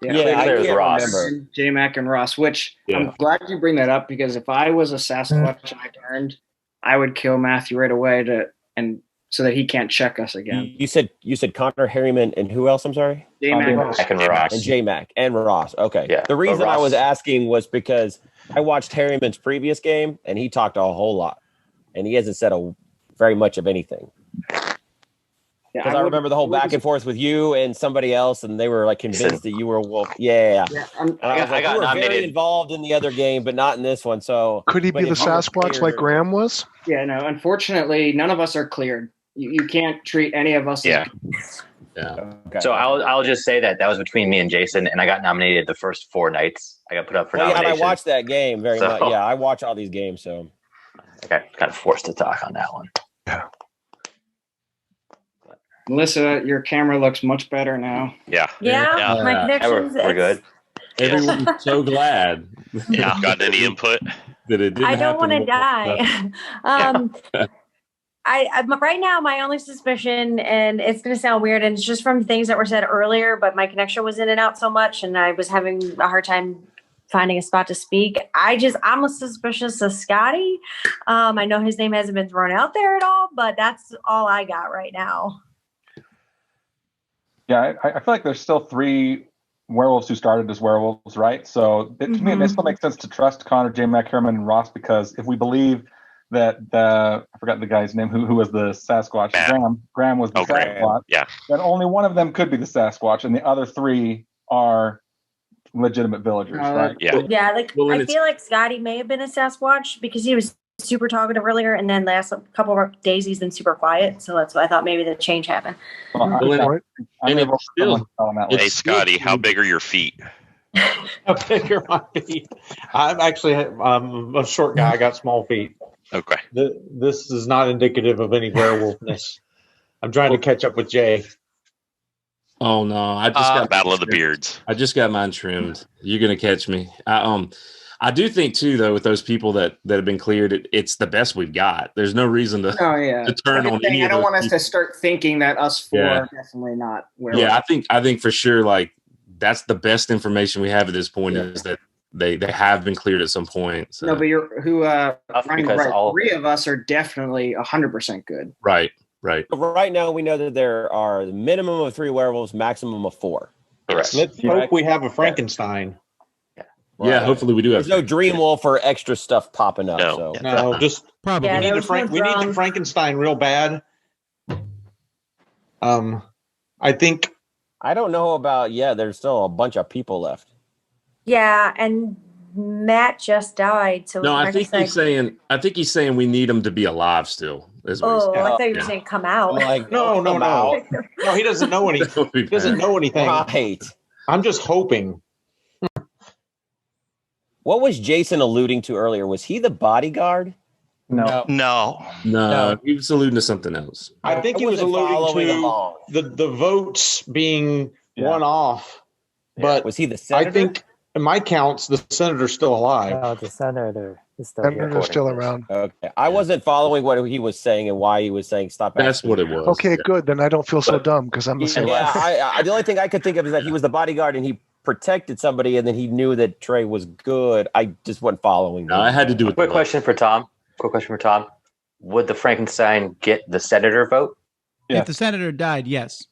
Yeah, I There's can't Ross. remember. J-Mac and Ross, which Yeah. I'm glad you bring that up because if I was a Sasquatch and I turned, I would kill Matthew right away so that he can't check us again. You said Connor Harriman and who else? I'm sorry. J-Mac and Ross. And J-Mac and Ross. Okay. Yeah, The reason but I Ross- was asking was because I watched Harriman's previous game and he talked a whole lot, and he hasn't said very much of anything. Yeah, Because I remember the whole back and forth with you and somebody else, and they were like convinced that you were a wolf. Yeah. And I was like, got you were nominated. very involved in the other game, but not in this one. So Could he but be the if you were Sasquatch clear- like Graham was? Yeah, no, unfortunately, none of us are cleared. You can't treat any of us Yeah. Yeah. Okay. So I'll just say that was between me and Jason, and I got nominated the first 4 nights. I got put up for Well, yeah, and I nomination. watched that game very So- much. Yeah, I watch all these games. So I got kind of forced to talk on that one. Melissa, your camera looks much better now. Yeah. Yeah, my connections. We're good. Everyone's so glad. Yeah. Got any input? That it didn't I don't want to happen. die. I right now my only suspicion, and it's going to sound weird, and it's just from things that were said earlier, but my connection was in and out so much, and I was having a hard time finding a spot to speak. I'm suspicious of Scotty. I know his name hasn't been thrown out there at all, but that's all I got right now. Yeah, I feel like there's still 3 werewolves who started as werewolves, right? So to me, it still makes sense to trust Connor, J. Mac, Herman, and Ross, because if we believe that I forgot the guy's name who was the Sasquatch, Graham was the Sasquatch, then only one of them could be the Sasquatch, and the other three are legitimate villagers, right? Yeah, like I feel like Scotty may have been a Sasquatch because he was super talkative earlier, and then last couple of days he's been super quiet. So that's why I thought maybe the change happened. Hey, Scotty, how big are your feet? How big are my feet? I'm a short guy. I got small feet. Okay. This is not indicative of any werewolfness. I'm trying to catch up with Jay. Oh no! I just got Battle of the Beards. I just got mine trimmed. You're gonna catch me. I do think too, though, with those people that have been cleared, it's the best we've got. There's no reason to turn on any. I of don't those want us people. to start thinking that us four are definitely not werewolves. Yeah, I think for sure, like that's the best information we have at this point is that they have been cleared at some point. So. No, but Ryan's because right. all- 3 of us are definitely 100% good. Right. Right now, we know that there are a minimum of 3 werewolves, maximum of 4. Correct. Let's hope we have a Frankenstein. Yeah, hopefully we do have. There's no dream wolf or extra stuff popping up. No, just probably. we need the Frankenstein real bad. I think. I don't know about. Yeah, there's still a bunch of people left. Yeah, and Matt just died. So No, I think he's saying we need him to be alive still. I thought you were saying come out. No. No, he doesn't know anything. He doesn't know anything. Right. I'm just hoping. What was Jason alluding to earlier? Was he the bodyguard? No. He was alluding to something else. I think he was alluding to the votes being one off. But was he the senator? I think in my counts, the senator's still alive. No, the senator is still here. Senator's still around. Okay. I wasn't following what he was saying and why he was saying stop. That's what it was. Okay, good. Then I don't feel so dumb because I'm the same. Yeah, the only thing I could think of is that he was the bodyguard and he protected somebody, and then he knew that Trey was good. I just wasn't following. No, I had to do it. Quick question for Tom. Would the Frankenstein get the senator vote? If the senator died, yes.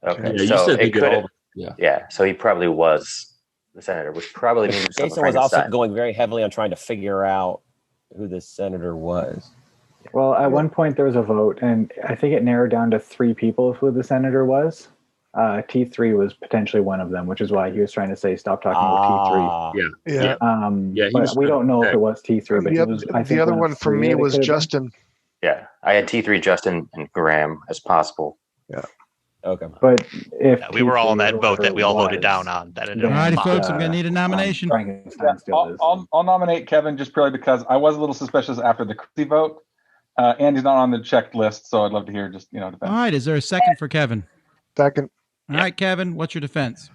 Okay, Yeah, you so said it could. Yeah. So he probably was the senator, which probably means Jason was also going very heavily on trying to figure out who the senator was. Well, at one point there was a vote, and I think it narrowed down to 3 people of who the senator was. T3 was potentially one of them, which is why he was trying to say stop talking about T3. But we don't know if it was T3. But the other one for me was Justin. Yeah, I had T3, Justin, and Graham as possible. Yeah. Okay. But if we were all on that vote that we all voted down on. That ended all righty, folks, I'm going to need a nomination. I'll nominate Kevin just purely because I was a little suspicious after the Chrissy vote. Andy's not on the checked list, so I'd love to hear just defense. All right, is there a second for Kevin? Second. All right, Kevin, what's your defense?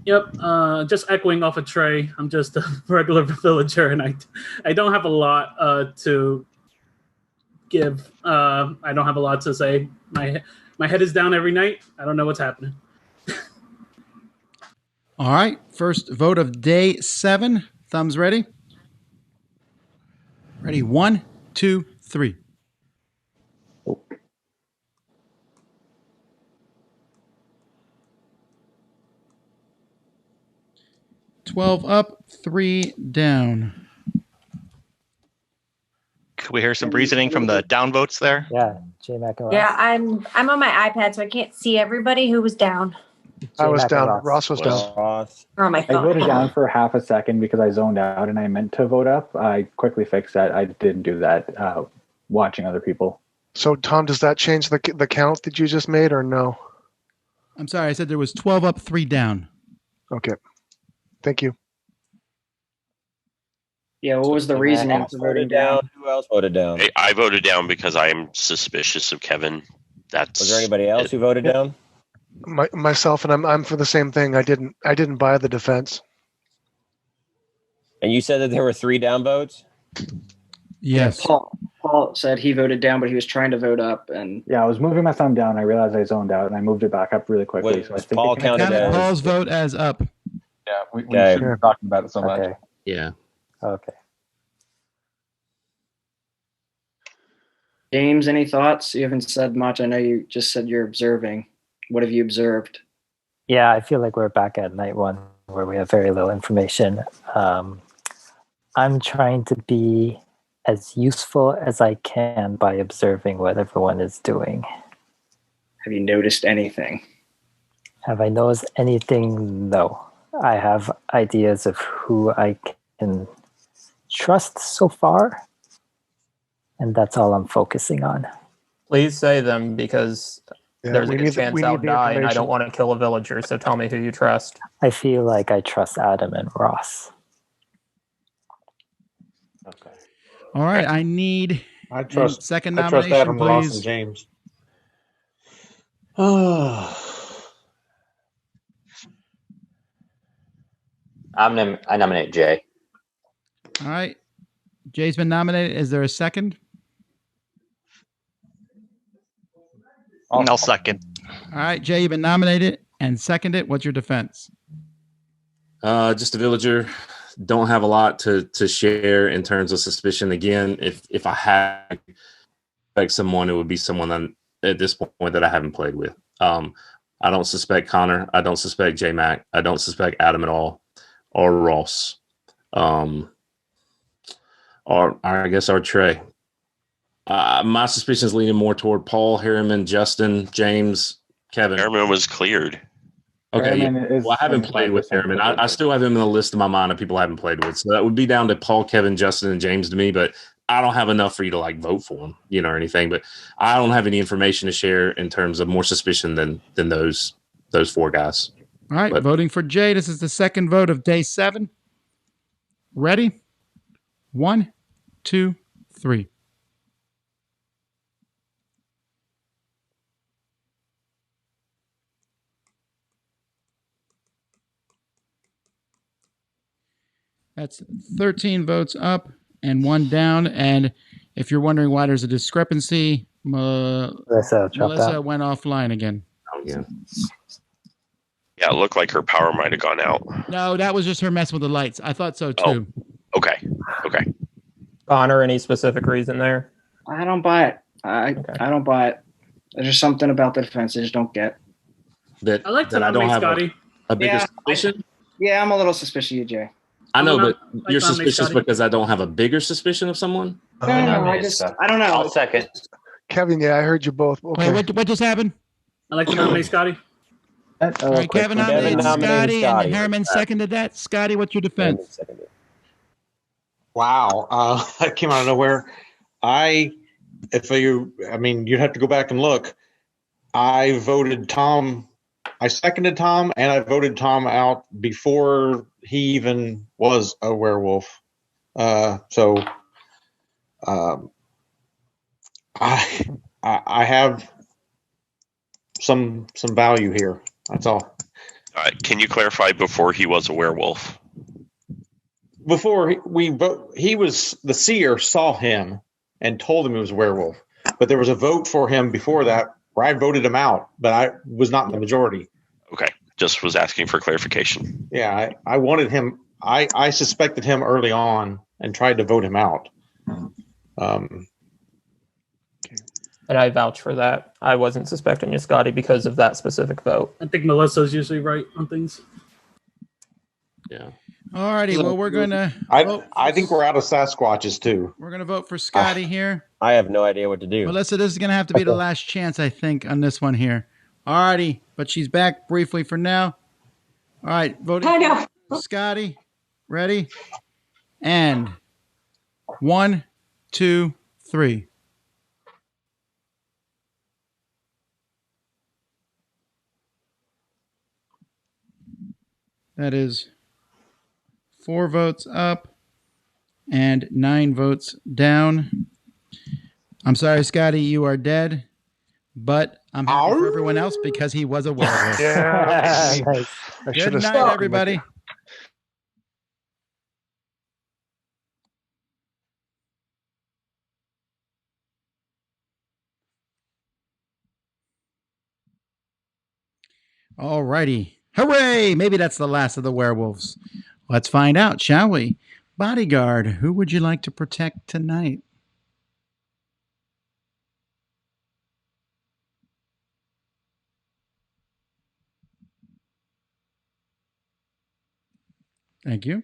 Yep, just echoing off of Trey. I'm just a regular villager, and I don't have a lot to give. I don't have a lot to say. My head is down every night. I don't know what's happening. All right, first vote of day 7. Thumbs ready? Ready, 1, 2, 3. 12 up, 3 down. Could we hear some reasoning from the down votes there? Yeah, J Mac and Ross. Yeah, I'm on my iPad, so I can't see everybody who was down. I was down. Ross was down. Or on my I phone. voted down for half a second because I zoned out and I meant to vote up. I quickly fixed that. I didn't do that watching other people. So, Tom, does that change the count that you just made or no? I'm sorry, I said there was 12 up, 3 down. Okay. Thank you. Yeah, what was the reasoning for voting down? Who else voted down? I voted down because I am suspicious of Kevin. Was there anybody else who voted down? Myself, and I'm for the same thing. I didn't buy the defense. And you said that there were 3 down votes? Yes. Paul said he voted down, but he was trying to vote up. And yeah, I was moving my thumb down. I realized I zoned out, and I moved it back up really quickly. Wait, so was Paul counted as Paul's vote as up? Yeah, we shouldn't be talking about it so much. Okay. Yeah. Okay. James, any thoughts? You haven't said much. I know you just said you're observing. What have you observed? Yeah, I feel like we're back at night one where we have very little information. I'm trying to be as useful as I can by observing what everyone is doing. Have you noticed anything? Have I noticed anything? No. I have ideas of who I can trust so far, and that's all I'm focusing on. Please say them because there's a good chance I'll die and I don't want to kill a villager, so tell me who you trust. I feel like I trust Adam and Ross. Okay. All right, I need I trust second I nomination, trust Adam, please. Ross, and James. Oh. I nominate Jay. All right. Jay's been nominated. Is there a second? I'll second. All right, Jay, you've been nominated and seconded. What's your defense? Just a villager. Don't have a lot to share in terms of suspicion. Again, if I had to suspect someone, it would be someone at this point that I haven't played with. I don't suspect Connor. I don't suspect J Mac. I don't suspect Adam at all, or Ross, or I guess our Trey. My suspicion is leaning more toward Paul, Harriman, Justin, James, Kevin. Harriman was cleared. Okay, well, I haven't played with Harriman. I still have him in the list of my mind of people I haven't played with. So that would be down to Paul, Kevin, Justin, and James to me. But I don't have enough for you to like vote for him, or anything. But I don't have any information to share in terms of more suspicion than those four guys. All right, voting for Jay. This is the second vote of day 7. Ready? 1, 2, 3. That's 13 votes up and 1 down. And if you're wondering why there's a discrepancy, Melissa went offline again. Oh, yeah. Yeah, it looked like her power might have gone out. No, that was just her messing with the lights. I thought so too. Oh, okay. Connor, any specific reason there? I don't buy it. I don't buy it. There's just something about the defense I just don't get. I like to nominate Scotty. A bigger suspicion? Yeah, I'm a little suspicious of you, Jay. I know, but you're suspicious because I don't have a bigger suspicion of someone? No, I don't know. I'll second. Kevin, yeah, I heard you both. Okay. Wait, what just happened? I like to nominate Scotty. All right, Kevin nominated Scotty, and Harriman seconded that. Scotty, what's your defense? Wow, that came out of nowhere. You'd have to go back and look. I voted Tom. I seconded Tom, and I voted Tom out before he even was a werewolf. I have some value here. That's all. All right. Can you clarify before he was a werewolf? Before he was the seer saw him and told him he was a werewolf. But there was a vote for him before that where I voted him out, but I was not in the majority. Okay. Just was asking for clarification. Yeah, I wanted him. I suspected him early on and tried to vote him out. And I vouch for that. I wasn't suspecting you, Scotty, because of that specific vote. I think Melissa's usually right on things. Yeah. All righty. Well, we're going to... I think we're out of Sasquatches, too. We're going to vote for Scotty here. I have no idea what to do. Melissa, this is going to have to be the last chance, I think, on this one here. All righty. But she's back briefly for now. All right. Voting for Scotty. Ready? And 1, 2, 3. That is 4 votes up and 9 votes down. I'm sorry, Scotty, you are dead, but I'm happy for everyone else because he was a werewolf. Yeah. Good night, everybody. All righty. Hooray! Maybe that's the last of the werewolves. Let's find out, shall we? Bodyguard, who would you like to protect tonight? Thank you.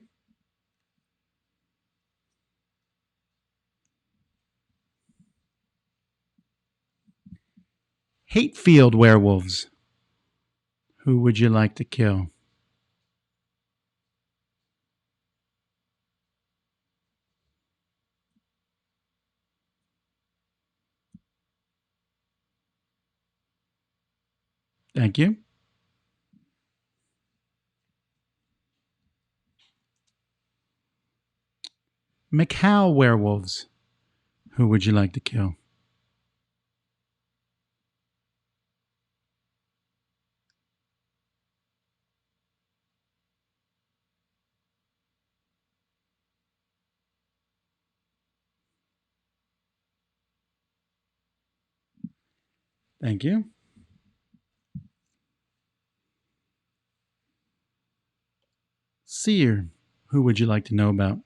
Hatefield werewolves. Who would you like to kill? Thank you. Macau werewolves. Who would you like to kill? Thank you. Seer. Who would you like to know about?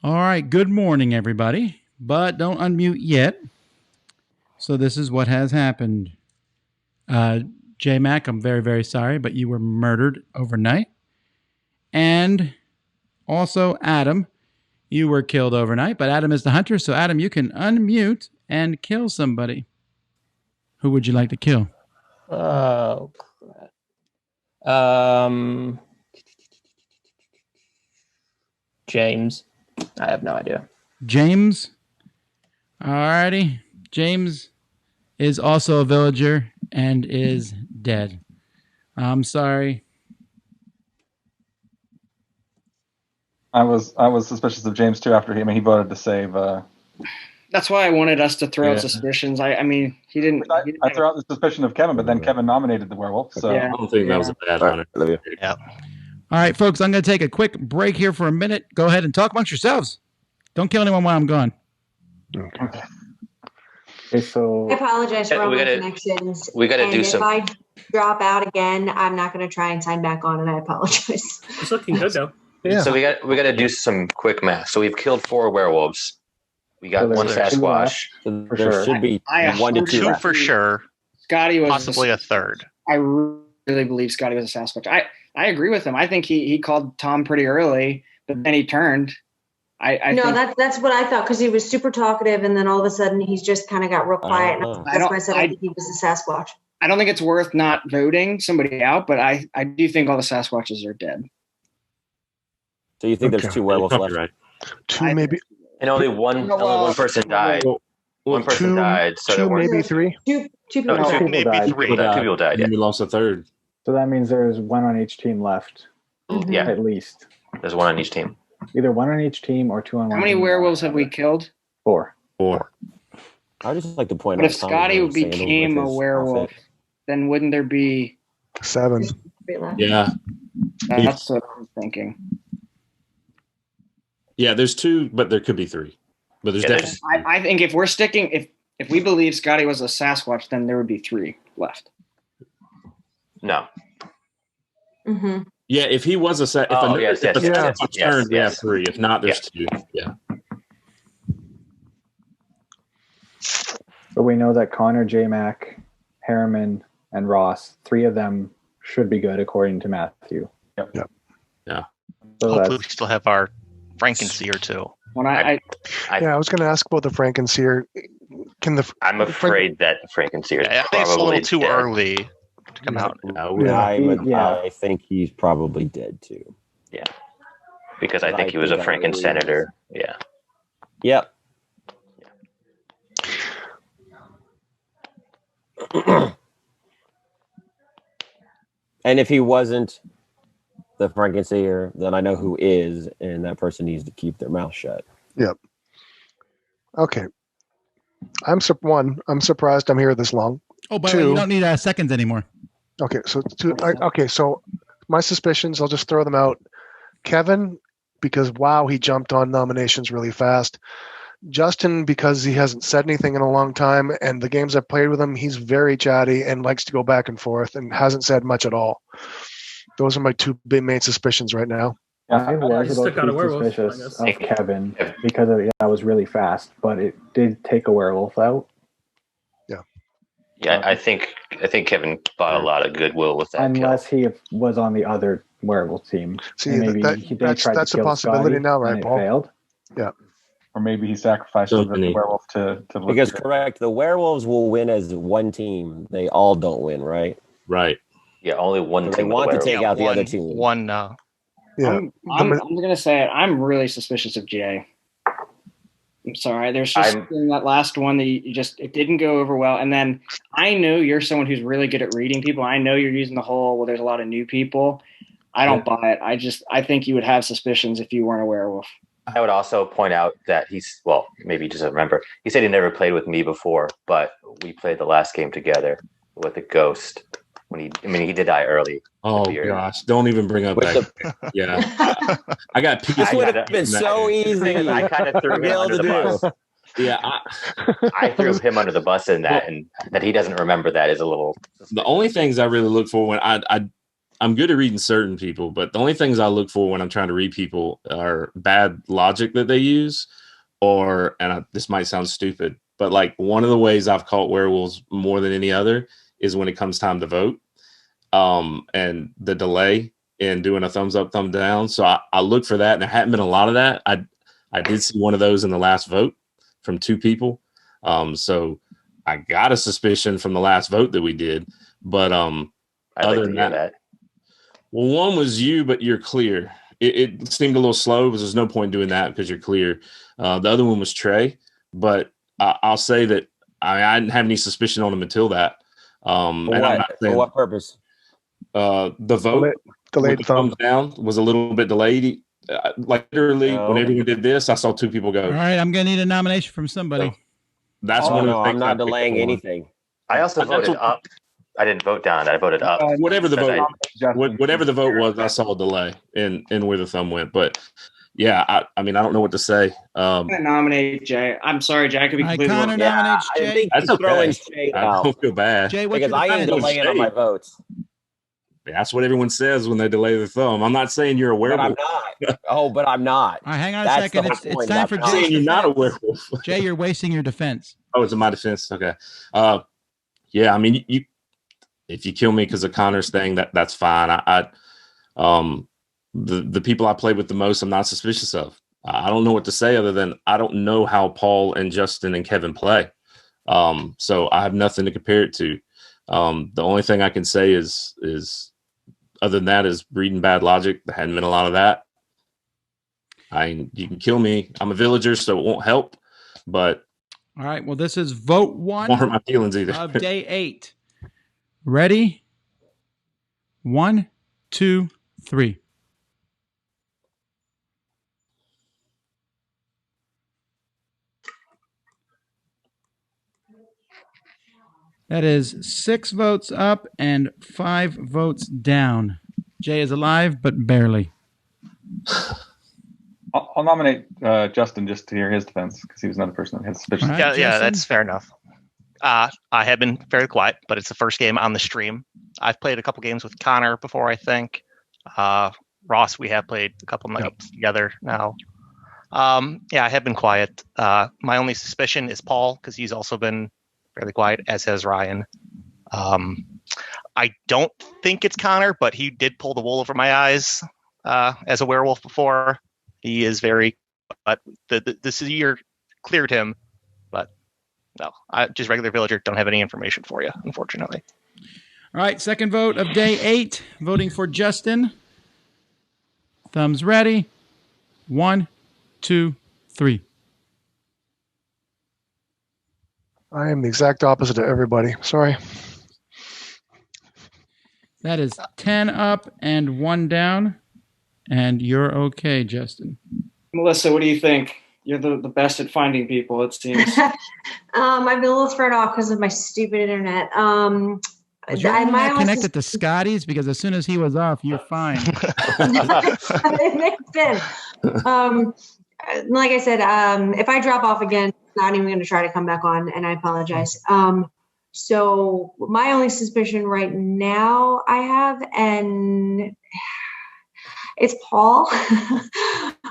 All right, good morning, everybody. But don't unmute yet. So this is what has happened. J-Mac, I'm very, very sorry, but you were murdered overnight. And also, Adam, you were killed overnight, but Adam is the hunter. So, Adam, you can unmute and kill somebody. Who would you like to kill? Oh, crap. James. I have no idea. James. All righty. James is also a villager and is dead. I'm sorry. I was suspicious of James too after he voted to save. That's why I wanted us to throw out suspicions. I mean, he didn't. I threw out the suspicion of Kevin, but then Kevin nominated the werewolf. So I don't think that was a bad hunter. Yeah. All right, folks, I'm going to take a quick break here for a minute. Go ahead and talk amongst yourselves. Don't kill anyone while I'm gone. Okay, so I apologize for all my connections. We got to do some. If I drop out again, I'm not going to try and sign back on, and I apologize. It's looking good though. Yeah. So we got to do some quick math. So we've killed 4 werewolves. We got 1 Sasquatch. So there should be 1 to 2 2 for sure. Scotty was possibly a third. I really believe Scotty was a Sasquatch. I agree with him. I think he called Tom pretty early, but then he turned. I no, think, that's what I thought, because he was super talkative, and then all of a sudden he's just kind of got real quiet. And that's why I said I think he was a Sasquatch. I don't think it's worth not voting somebody out, but I do think all the Sasquatches are dead. So you think there's 2 werewolves left? Right. 2 maybe. And only one person died. One person died. So 2 maybe 3. 2 people No, died. maybe died. 3. 2 people died. Yeah. And we lost a third. So that means there's 1 on each team left. Yeah. At least. There's 1 on each team. Either 1 on each team or 2 on 1. How many werewolves have we killed? 4. I would just like to point But out. if Scotty became a werewolf, then wouldn't there be 7? Yeah. That's what I'm thinking. Yeah, there's 2, but there could be 3. But there's definitely. I think if we're sticking, if we believe Scotty was a Sasquatch, then there would be 3 left. No. Mm-hmm. Yeah, if he was a set, yes, turned, yeah, 3. If not, there's 2. Yeah. But we know that Connor, J-Mac, Harriman, and Ross, 3 of them should be good according to Matthew. Yep. Yeah. So Hopefully we still have our Frankenseer too. When I was going to ask about the Frankenseer. I'm afraid that Frankenseer is I think probably it's a little too dead. early to come out. I think he's probably dead too. Yeah. Because I think he was a Franken senator. Yeah. Yep. And if he wasn't the Frankenseer, then I know who is, and that person needs to keep their mouth shut. Yep. Okay. I'm surprised I'm here this long. Oh, by the way, you don't need seconds anymore. Okay, so my suspicions, I'll just throw them out. Kevin, because wow, he jumped on nominations really fast. Justin, because he hasn't said anything in a long time, and the games I've played with him, he's very chatty and likes to go back and forth and hasn't said much at all. Those are my two big main suspicions right now. I was about to be suspicious of Kevin because I was really fast, but it did take a werewolf out. Yeah, I think Kevin bought a lot of goodwill with that. Unless he was on the other werewolf team. See, and maybe that's a possibility Scotty now, right, and it Paul? failed. Yeah. Or maybe he sacrificed the werewolf to Because correct, the werewolves will win as one team. They all don't win, right? Right. Yeah, only one So team. they with want to the take out the one- other team. one, Yeah. I'm going to say it. I'm really suspicious of Jay. I'm sorry. There's just in that last one that it didn't go over well. And then I know you're someone who's really good at reading people. I know you're using the whole, well, there's a lot of new people. I don't buy it. I think you would have suspicions if you weren't a werewolf. I would also point out that maybe he doesn't remember. He said he never played with me before, but we played the last game together with a ghost. He did die early. Oh gosh! Don't even bring up that. Yeah, I got. This would have been so easy. I kind of threw him under the bus. Yeah, I threw him under the bus in that, and that he doesn't remember that is a little. The only things I really look for when I'm good at reading certain people, but the only things I look for when I'm trying to read people are bad logic that they use, this might sound stupid, but like one of the ways I've caught werewolves more than any other is when it comes time to vote, and the delay in doing a thumbs up, thumb down. So I look for that, and there hadn't been a lot of that. I did see one of those in the last vote from two people. So I got a suspicion from the last vote that we did, but other than that. Well, one was you, but you're clear. It seemed a little slow because there's no point doing that because you're clear. The other one was Trey, but I'll say that I didn't have any suspicion on him until that. For what purpose? The vote, delayed thumbs down, was a little bit delayed. Literally, when everyone did this, I saw two people go. All right, I'm going to need a nomination from somebody. So that's one of the things. I'm not delaying anything. I also voted up. I didn't vote down. I voted up. Whatever the vote was, I saw a delay in where the thumb went. But yeah, I mean, I don't know what to say. I'm going to nominate Jay. I'm sorry, Jay. I could be completely wrong. nominates Jay. I think That's okay. throwing Jay I out. don't feel bad. Jay, Because I am delaying on my votes. That's what everyone says when they delay the thumb. I'm not saying you're a werewolf. But I'm not. Oh, but I'm not. All right, hang on a That's second. the It's whole point. time for I'm Jay. saying you're not a werewolf. Jay, you're wasting your defense. Oh, it's in my defense. Okay. Yeah, I mean, you if you kill me because of Connor's thing, that's fine. The people I played with the most, I'm not suspicious of. I don't know what to say other than I don't know how Paul and Justin and Kevin play. So I have nothing to compare it to. The only thing I can say is other than that is reading bad logic. There hadn't been a lot of that. You can kill me. I'm a villager, so it won't help. But all right. Well, this is vote one. Won't hurt my feelings either. Of day 8. Ready? 1, 2, 3. That is 6 votes up and 5 votes down. Jay is alive, but barely. I'll nominate Justin just to hear his defense because he was another person that had suspicion. Right, Yeah, that's fair enough. I have been very quiet, but it's the first game on the stream. I've played a couple games with Connor before, I think. Ross, we have played a couple nights together now. Yeah, I have been quiet. My only suspicion is Paul, because he's also been fairly quiet, as has Ryan. I don't think it's Connor, but he did pull the wool over my eyes as a werewolf before. He is very, but this year cleared him. But no, just regular villager. Don't have any information for you, unfortunately. All right, second vote of day 8. Voting for Justin. Thumbs ready. 1, 2, 3. I am the exact opposite of everybody. Sorry. That is 10 up and 1 down. And you're okay, Justin. Melissa, what do you think? You're the best at finding people, it seems. I've been a little thrown off because of my stupid internet. Was your internet connected to Scotty's? Because as soon as he was off, you're fine. It may have been. like I said, if I drop off again, I'm not even going to try to come back on, and I apologize. So my only suspicion right now I have, and it's Paul.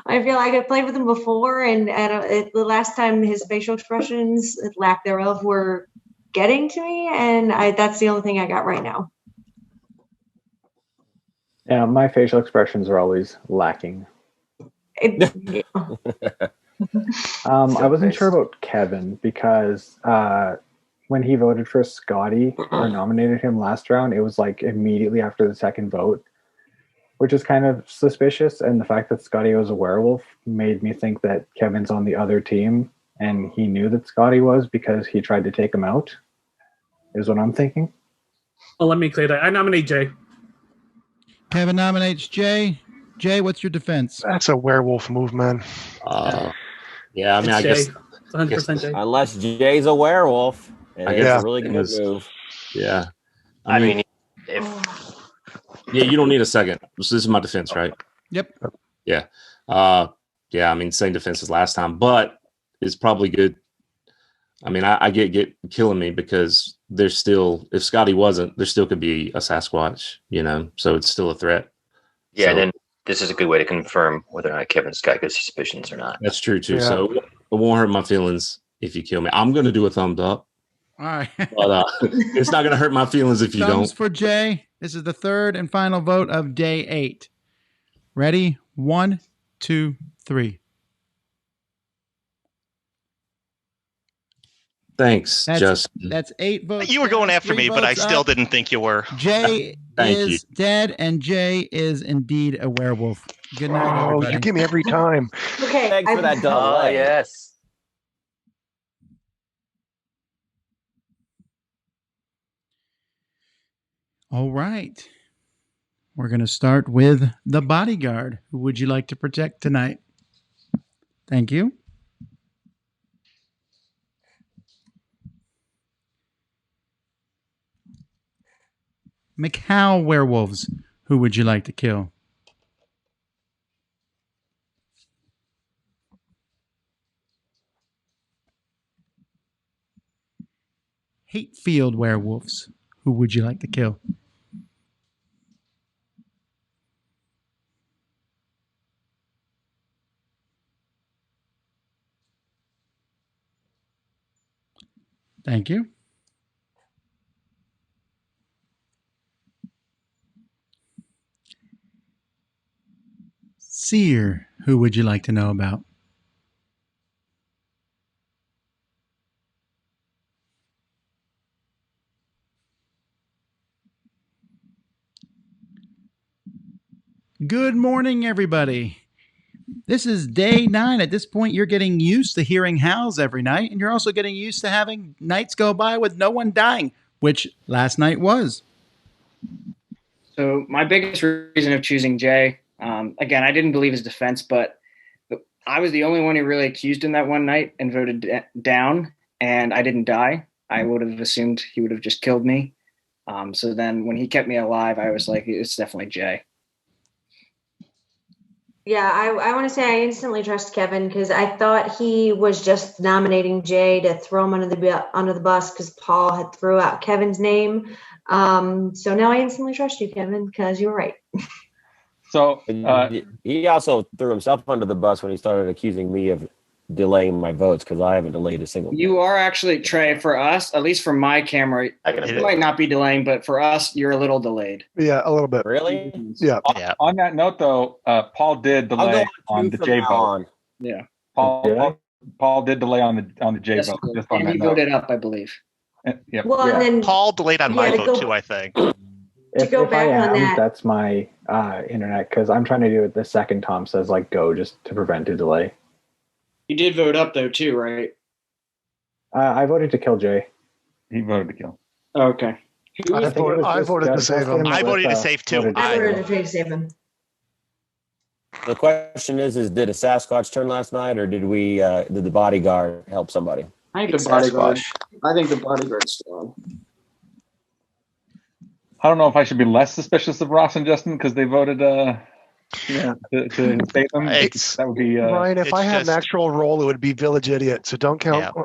I feel like I played with him before, and the last time his facial expressions, lack thereof, were getting to me, and that's the only thing I got right now. Yeah, my facial expressions are always lacking. I wasn't sure about Kevin because when he voted for Scotty or nominated him last round, it was like immediately after the second vote, which is kind of suspicious. And the fact that Scotty was a werewolf made me think that Kevin's on the other team and he knew that Scotty was because he tried to take him out, is what I'm thinking. Well, let me clear that. I nominate Jay. Kevin nominates Jay. Jay, what's your defense? That's a werewolf move, man. Yeah, I mean, I guess 100% Jay. Unless Jay's a werewolf, and it's a really good move. Yeah. I mean, yeah, you don't need a second. So this is my defense, right? Yep. Yeah. Yeah, I mean, same defense as last time, but it's probably good. I mean, I get killing me because there's still, if Scotty wasn't, there still could be a Sasquatch, you know, so it's still a threat. Yeah, So, and then this is a good way to confirm whether or not Kevin's got good suspicions or not. that's true too. Yeah. So it won't hurt my feelings if you kill me. I'm going to do a thumbs up, All right. but it's not going to hurt my feelings if you Thumbs don't. for Jay. This is the third and final vote of day 8. Ready? 1, 2, 3. Thanks, Justin. That's 8 votes. You were going after 3 me, but I votes still up. didn't think you were. Jay Thank is dead, and Jay is indeed a werewolf. Good night, Oh, everybody. you get me every time. Okay. Thanks for that delay. Oh, yes. All right. We're going to start with the bodyguard. Who would you like to protect tonight? Thank you. Macau werewolves. Who would you like to kill? Hatefield werewolves. Who would you like to kill? Thank you. Seer. Who would you like to know about? Good morning, everybody. This is day 9. At this point, you're getting used to hearing howls every night, and you're also getting used to having nights go by with no one dying, which last night was. So my biggest reason of choosing Jay, again, I didn't believe his defense, but I was the only one who really accused him that one night and voted down, and I didn't die. I would have assumed he would have just killed me. So then when he kept me alive, I was like, it's definitely Jay. Yeah, I want to say I instantly trust Kevin because I thought he was just nominating Jay to throw him under the bus because Paul had threw out Kevin's name. So now I instantly trust you, Kevin, because you were right. So he also threw himself under the bus when he started accusing me of delaying my votes because I haven't delayed a single vote. You are actually, Trey, for us, at least for my camera, you might not be delaying, but for us, you're a little delayed. Yeah, a little bit. Really? Yeah. On that note, though, Paul did delay on the J vote. Yeah. Paul did delay on the J vote. Just on And that he note. voted up, I believe. Yep. Well, and then Paul delayed on my vote too, I think. If go I back on am, that- that's my internet because I'm trying to do it the second Tom says like go just to prevent a delay. You did vote up, though, too, right? I voted to kill Jay. He voted to kill. Okay. I voted to save him. I voted to save too. I voted to try to save him. The question is did a Sasquatch turn last night, or did the bodyguard help somebody? I think the bodyguard. I think the bodyguard's still on. I don't know if I should be less suspicious of Ross and Justin because they voted Yeah, to state them, that would be. Ryan, if I had an actual role, it would be village idiot. So don't count.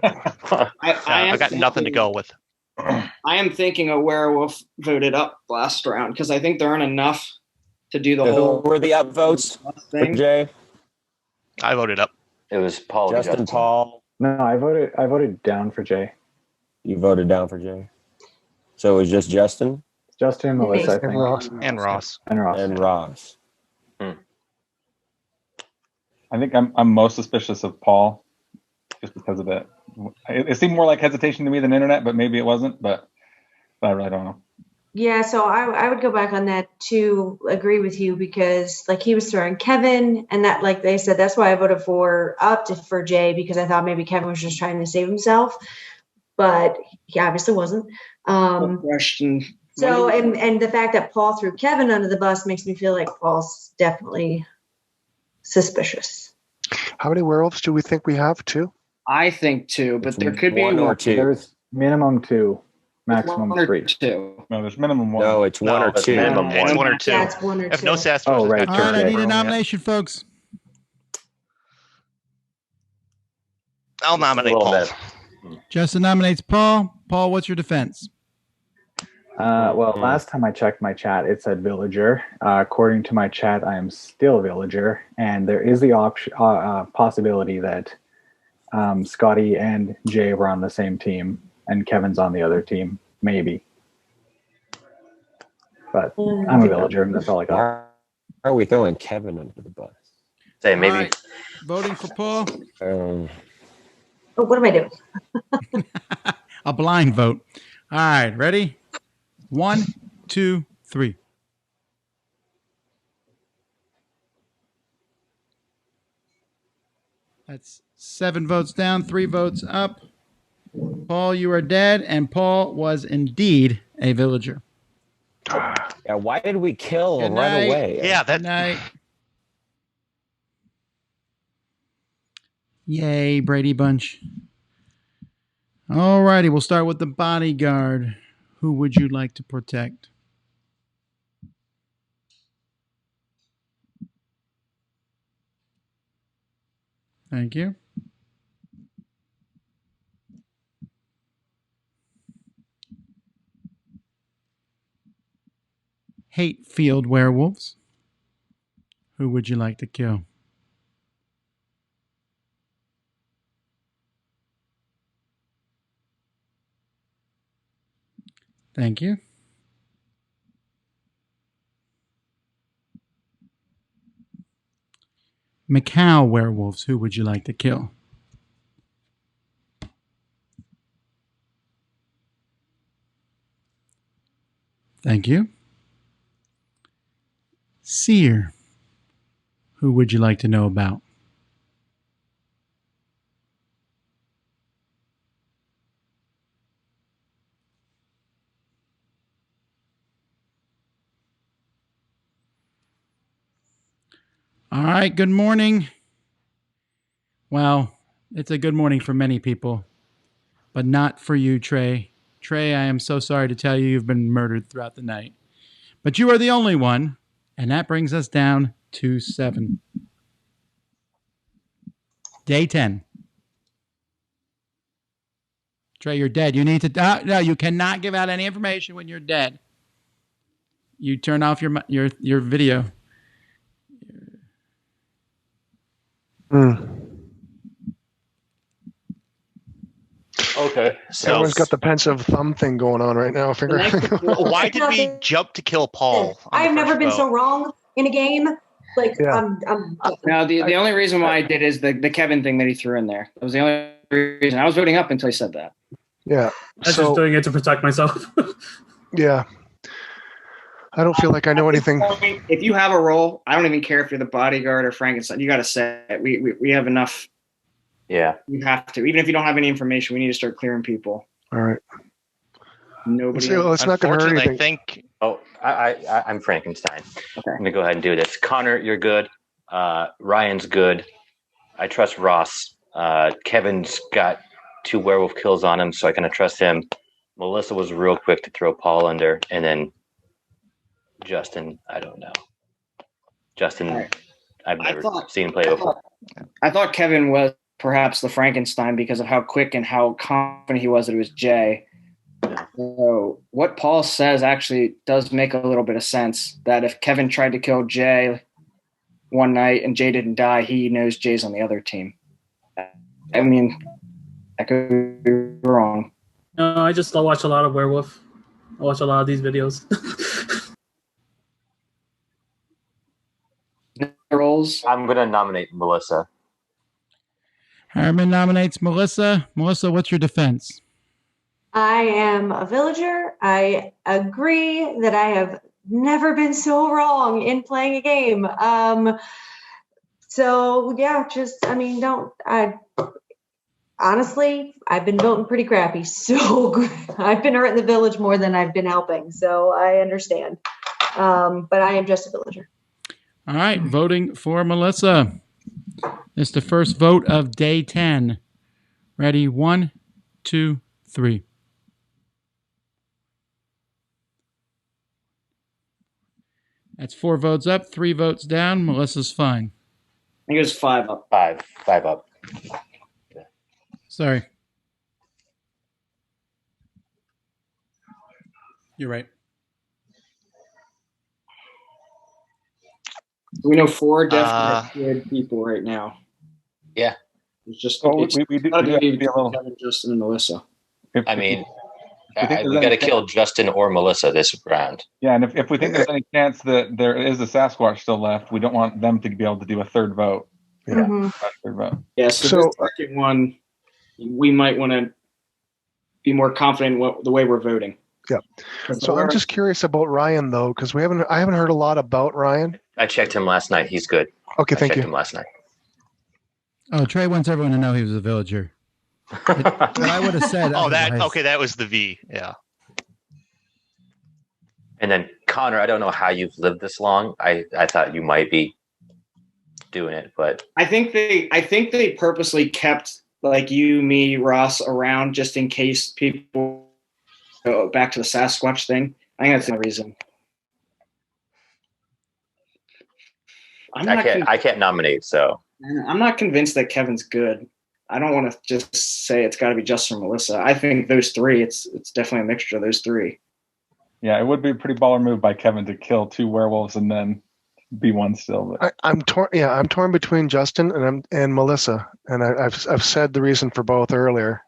I got nothing to go with. I am thinking a werewolf voted up last round because I think there aren't enough to do the whole. Who were the upvotes for Jay? I voted up. It was Paul. Justin, Paul. No, I voted down for Jay. You voted down for Jay. So it was just Justin? Justin, Melissa, I think. And Ross. And Ross. I think I'm most suspicious of Paul, just because of it. It seemed more like hesitation to me than internet, but maybe it wasn't. But I really don't know. Yeah, so I would go back on that to agree with you because like he was throwing Kevin and that like they said that's why I voted for Jay because I thought maybe Kevin was just trying to save himself, but he obviously wasn't. Question. So and the fact that Paul threw Kevin under the bus makes me feel like Paul's definitely suspicious. How many werewolves do we think we have? 2? I think 2, but there could be one or 2. There's minimum 2, maximum 3. 2. No, there's minimum 1. No, it's 1 or 2. Minimum 1. It's 1 or 2. Yeah, it's 1 or 2. If no Sasquatch, oh, right. All right, I need a nomination, folks. I'll nominate Paul. Justin nominates Paul. Paul, what's your defense? Well, last time I checked my chat, it said villager. According to my chat, I am still villager, and there is the possibility that Scotty and Jay were on the same team, and Kevin's on the other team, maybe. But I'm a villager, and that's all I got. Why are we throwing Kevin under the bus? Say maybe. Right. Voting for Paul. What am I doing? A blind vote. All right, ready? 1, 2, 3. That's 7 votes down, 3 votes up. Paul, you are dead, and Paul was indeed a villager. Yeah, why did we kill him right away? Yeah, Good night. Yay, Brady Bunch. All righty, we'll start with the bodyguard. Who would you like to protect? Thank you. Hate field werewolves. Who would you like to kill? Thank you. Macau werewolves. Who would you like to kill? Thank you. Seer. Who would you like to know about? All right, good morning. Well, it's a good morning for many people, but not for you, Trey. Trey, I am so sorry to tell you you've been murdered throughout the night. But you are the only one, and that brings us down to 7. Day 10. Trey, you're dead. You need to... no, you cannot give out any information when you're dead. You turn off your video. Okay. So everyone's got the pensive thumb thing going on right now. Why did we jump to kill Paul? I've never been so wrong in a game. Like yeah. No, the only reason why I did is the Kevin thing that he threw in there. That was the only reason. I was voting up until he said that. Yeah. I was just doing it to protect myself. Yeah. I don't feel like I know anything. If you have a role, I don't even care if you're the bodyguard or Frankenstein. You got to say it. We have enough. Yeah. You have to. Even if you don't have any information, we need to start clearing people. All right. Nobody. It's not going to hurt anything. I think. Oh, I'm Frankenstein. Okay. I'm going to go ahead and do this. Connor, you're good. Ryan's good. I trust Ross. Kevin's got 2 werewolf kills on him, so I kind of trust him. Melissa was real quick to throw Paul under, and then Justin, I don't know. Justin, I've never seen him play before. I thought Kevin was perhaps the Frankenstein because of how quick and how confident he was that it was Jay. So what Paul says actually does make a little bit of sense, that if Kevin tried to kill Jay one night and Jay didn't die, he knows Jay's on the other team. I mean, I could be wrong. No, I watch a lot of Werewolf. I watch a lot of these videos. Roles. I'm going to nominate Melissa. Herman nominates Melissa. Melissa, what's your defense? I am a villager. I agree that I have never been so wrong in playing a game. So yeah, honestly, I've been voting pretty crappy. So I've been hurting the village more than I've been helping. So I understand. But I am just a villager. All right, voting for Melissa. It's the first vote of day 10. Ready? 1, 2, 3. That's 4 votes up, 3 votes down. Melissa's fine. I think it was 5 up. 5 up. Sorry. You're right. We know 4 definitely good people right now. Yeah. It's just we do have to be a little. Kevin, Justin, and Melissa. We got to kill Justin or Melissa this round. Yeah, and if we think there's any chance that there is a Sasquatch still left, we don't want them to be able to do a third vote. Yeah. Mm-hmm. Third vote. Yeah, so the second one, we might want to be more confident in the way we're voting. Yeah. So I'm just curious about Ryan though, because I haven't heard a lot about Ryan. I checked him last night. He's good. Okay, thank you. I checked him last night. Oh, Trey wants everyone to know he was a villager. What I would have said. That was the V. Yeah. And then Connor, I don't know how you've lived this long. I thought you might be doing it, but I think they purposely kept like you, me, Ross around just in case people go back to the Sasquatch thing. I think that's the reason. I can't nominate, so I'm not convinced that Kevin's good. I don't want to just say it's got to be Justin or Melissa. I think those 3. It's definitely a mixture of those 3. Yeah, it would be a pretty baller move by Kevin to kill 2 werewolves and then be one still. But. I'm torn. Yeah, I'm torn between Justin and Melissa, and I've said the reason for both earlier.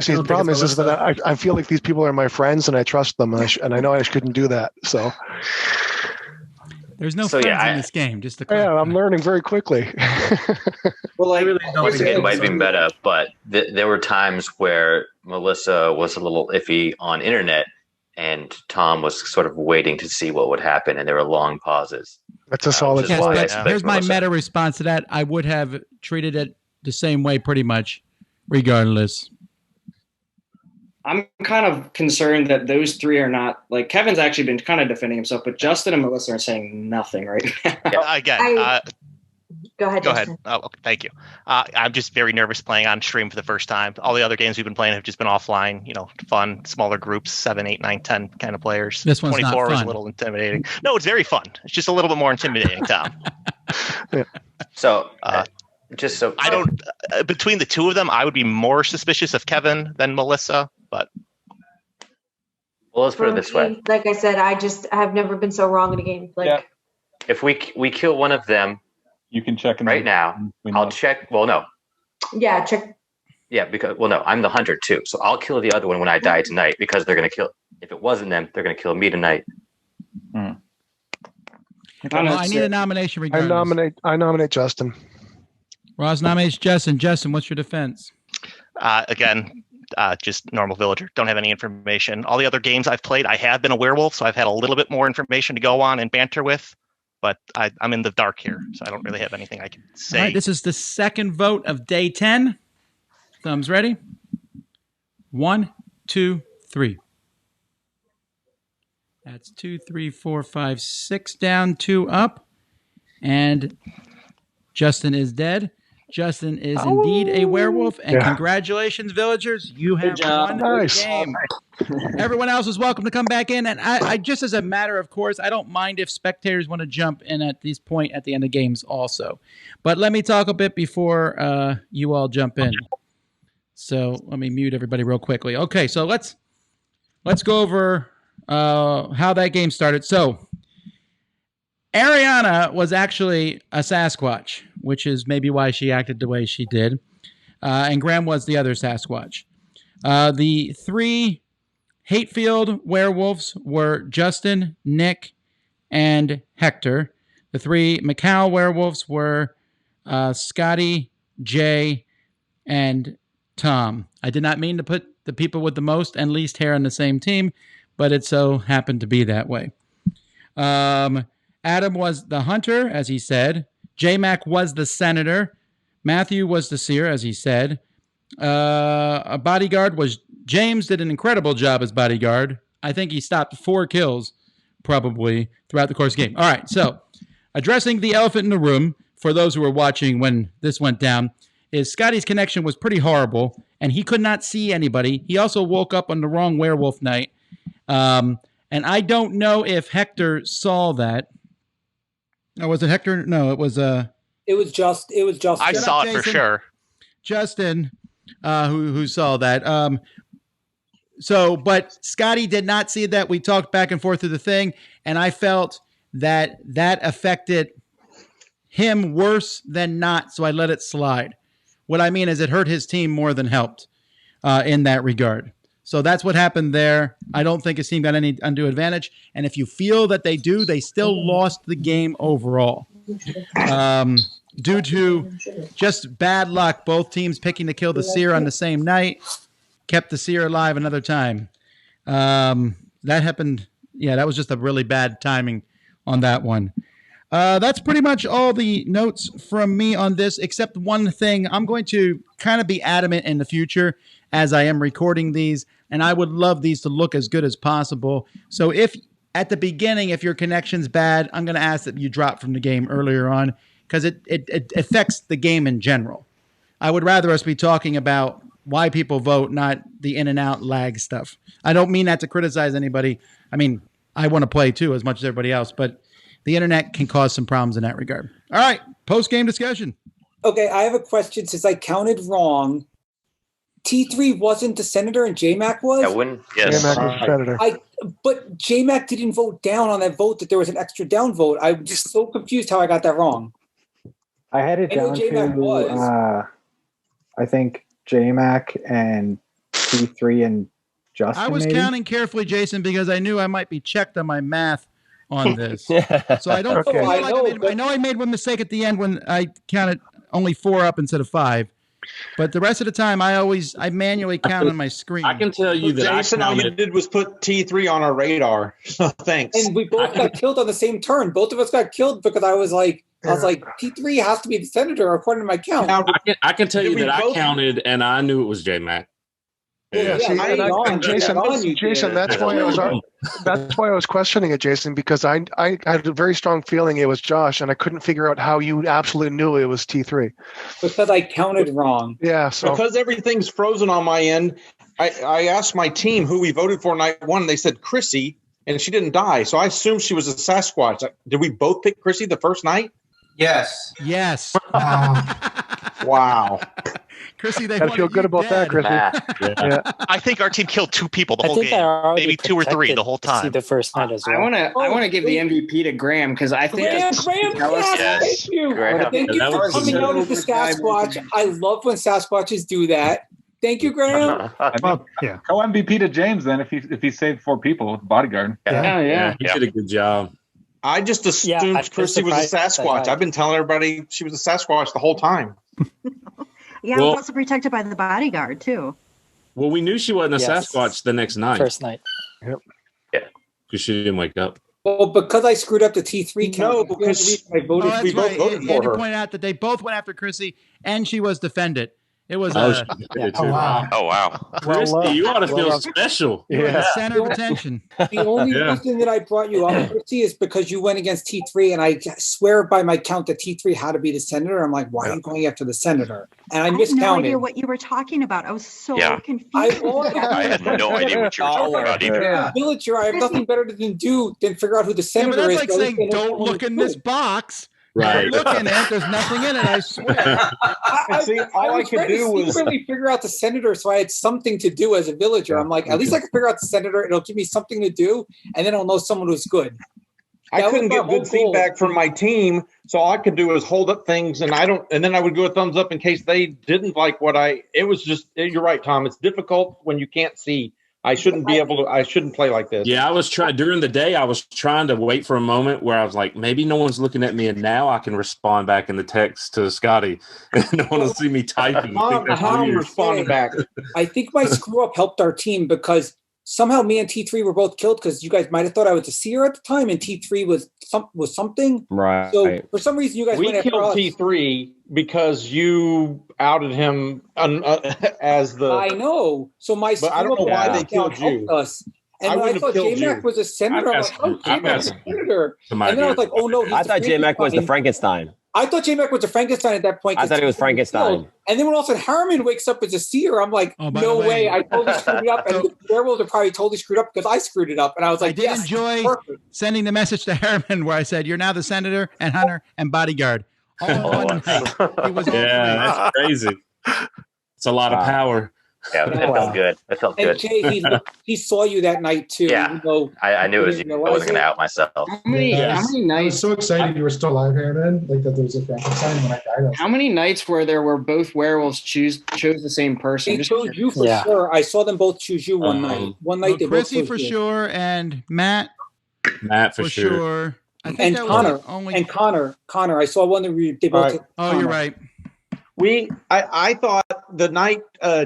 See, the problem is that I feel like these people are my friends and I trust them, and I know I couldn't do that. So there's no friends in this game. Just I'm learning very quickly. Well, I really once again, it might be meta, but there were times where Melissa was a little iffy on internet, and Tom was sort of waiting to see what would happen, and there were long pauses. That's a solid point. Here's my meta response to that. I would have treated it the same way pretty much, regardless. I'm kind of concerned that those 3 are not like Kevin's actually been kind of defending himself, but Justin and Melissa are saying nothing right now. Go ahead. Go ahead. Oh, okay, thank you. I'm just very nervous playing on stream for the first time. All the other games we've been playing have just been offline. Fun, smaller groups, 7, 8, 9, 10 kind of players. This one's 24 not fun. Was a little intimidating. No, it's very fun. It's just a little bit more intimidating, Tom. So. I don't. Between the 2 of them, I would be more suspicious of Kevin than Melissa. But let's put it this way. Like I said, I have never been so wrong in a game. If we kill one of them, you can check right now. I'll check. Well, no. Yeah, check. Yeah, because I'm the hunter too, so I'll kill the other one when I die tonight because they're gonna kill. If it wasn't them, they're gonna kill me tonight. Well, I need a nomination. Regardless. I nominate Justin. Ross nominates Justin. Justin, what's your defense? Again, just normal villager. Don't have any information. All the other games I've played, I have been a werewolf, so I've had a little bit more information to go on and banter with. But I'm in the dark here, so I don't really have anything I can say. All right, this is the second vote of day 10. Thumbs ready? 1, 2, 3. That's 2, 3, 4, 5, 6 down, 2 up. And Justin is dead. Justin is indeed a werewolf, and congratulations, villagers. You have won the game. Everyone else is welcome to come back in, and I just as a matter of course, I don't mind if spectators want to jump in at this point at the end of games also. But let me talk a bit before you all jump in. So let me mute everybody real quickly. Okay, so let's go over how that game started. So Ariana was actually a Sasquatch, which is maybe why she acted the way she did. And Graham was the other Sasquatch. The 3 Hatefield werewolves were Justin, Nick, and Hector. The 3 Macau werewolves were Scotty, Jay, and Tom. I did not mean to put the people with the most and least hair on the same team, but it so happened to be that way. Adam was the hunter, as he said. J-Mac was the senator. Matthew was the seer, as he said. A bodyguard was James, did an incredible job as bodyguard. I think he stopped 4 kills, probably, throughout the course of the game. All right, so addressing the elephant in the room, for those who were watching when this went down, is Scotty's connection was pretty horrible, and he could not see anybody. He also woke up on the wrong werewolf night. And I don't know if Hector saw that. Oh, was it Hector? No, it was It was just. I saw it for sure. Justin, who saw that. But Scotty did not see that. We talked back and forth through the thing, and I felt that affected him worse than not, so I let it slide. What I mean is it hurt his team more than helped in that regard. So that's what happened there. I don't think his team got any undue advantage. And if you feel that they do, they still lost the game overall. Due to just bad luck, both teams picking to kill the seer on the same night kept the seer alive another time. That happened. Yeah, that was just a really bad timing on that one. That's pretty much all the notes from me on this, except one thing. I'm going to kind of be adamant in the future as I am recording these, and I would love these to look as good as possible. So if at the beginning, if your connection's bad, I'm going to ask that you drop from the game earlier on because it affects the game in general. I would rather us be talking about why people vote, not the in and out lag stuff. I don't mean that to criticize anybody. I mean, I want to play too as much as everybody else, but the internet can cause some problems in that regard. All right, post-game discussion. Okay, I have a question. Since I counted wrong, T3 wasn't the senator and J-Mac was? Yes. J-Mac was the senator. But J-Mac didn't vote down on that vote that there was an extra down vote. I'm just so confused how I got that wrong. I had it down to, I think, J-Mac and T3 and Justin. I was counting carefully, Jason, because I knew I might be checked on my math on this. So I don't feel like I know I made one mistake at the end when I counted only 4 up instead of 5. But the rest of the time, I manually count on my screen. I can tell you that Jason, all you did was put T3 on our radar. Thanks. And we both got killed on the same turn. Both of us got killed because I was like, T3 has to be the senator according to my count. I can tell you that I counted and I knew it was J-Mac. Yeah, Jason, that's why I was questioning it, Jason, because I had a very strong feeling it was Josh, and I couldn't figure out how you absolutely knew it was T3. Because I counted wrong. Yeah, so because everything's frozen on my end, I asked my team who we voted for night 1, and they said Chrissy, and she didn't die, so I assumed she was a Sasquatch. Did we both pick Chrissy the first night? Yes. Yes. Wow. Chrissy, they gotta feel good about that, Chrissy. Yeah. I think our team killed 2 people the whole game, maybe 2 or 3 the whole time. The first night as well. I want to give the MVP to Graham because I think Graham, thank you. Thank you for coming out as the Sasquatch. I love when Sasquatches do that. Thank you, Graham. Yeah. Co-MVP to James then if he saved 4 people with the bodyguard. Yeah. He did a good job. I just assumed Chrissy was a Sasquatch. I've been telling everybody she was a Sasquatch the whole time. Yeah, I was also protected by the bodyguard, too. Well, we knew she wasn't a Sasquatch the next night. First night. Yep. Yeah. Because she didn't wake up. Well, because I screwed up the T3 count. No, because we both voted for her. You pointed out that they both went after Chrissy, and she was defended. It was Oh, wow. Oh wow, Christy, you ought to feel special. You were the center of attention. The only reason that I brought you up, Christy, is because you went against T3, and I swear by my count that T3 had to be the senator. I'm like, why are you going after the senator? And I I had miscounted. no idea what you were talking about. I was so confused. I had no idea what you were talking about either. Villager, I have nothing better to do than figure out who the senator but that's is. like saying, don't look in this box. Right. Look in it. There's nothing in it. I swear. See, all I could do was secretly figure out the senator, so I had something to do as a villager. I'm like, at least I can figure out the senator. It'll give me something to do, and then I'll know someone who's good. I couldn't get good feedback from my team, so all I could do is hold up things, and then I would go a thumbs up in case they didn't like what it was just. You're right, Tom. It's difficult when you can't see. I shouldn't play like this. Yeah, I was trying during the day. I was trying to wait for a moment where I was like, maybe no one's looking at me, and now I can respond back in the text to Scotty. No one will see me typing. I'm responding back. I think my screw up helped our team because somehow me and T3 were both killed because you guys might have thought I was a seer at the time, and T3 was something. Right. So for some reason, you guys We went after killed us. T3 because you outed him as the. I know. So my But I don't know why they killed you. helped us. And I when I wouldn't thought have killed J-Mac you. was a senator, I'm like, oh, J-Mac's a senator. And then I was like, oh no, he's I thought J-Mac was the Frankenstein. I thought J-Mac was a Frankenstein at that point. I thought he was Frankenstein. And then when all of a sudden Harriman wakes up as a seer, I'm like, by no the way, way. I totally screwed it up. And the werewolves are probably totally screwed up because I screwed it up. And I was like, I did enjoy sending the message to Harriman where I said, you're now the senator and hunter and bodyguard. All in one night. It was all that's crazy. It's a lot of power. Yeah, it felt good. It felt And good. Jay, he saw you that night too. Yeah. Even though I knew it was you. I wasn't going to out myself. How many I was so excited you were still alive, Aaron. Like that there was a Frankenstein when I died. How many nights where there were both werewolves chose the same person? They chose you for sure. I saw them both choose you one night. One night they both Chrissy chose for you. sure and Matt for sure. I think And that Connor. was the only... And Connor. I saw one that they both. Oh, you're right. I thought the night,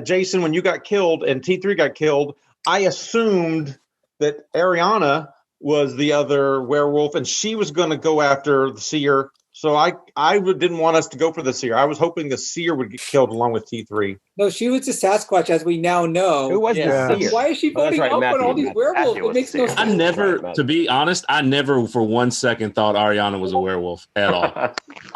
Jason, when you got killed and T3 got killed, I assumed that Ariana was the other werewolf and she was going to go after the seer. So I didn't want us to go for the seer. I was hoping the seer would get killed along with T3. No, she was the Sasquatch, as we now know. Who was the seer? Why is she voting up on all these werewolves? It makes no sense. I never, to be honest, I never for 1 second thought Ariana was a werewolf at all.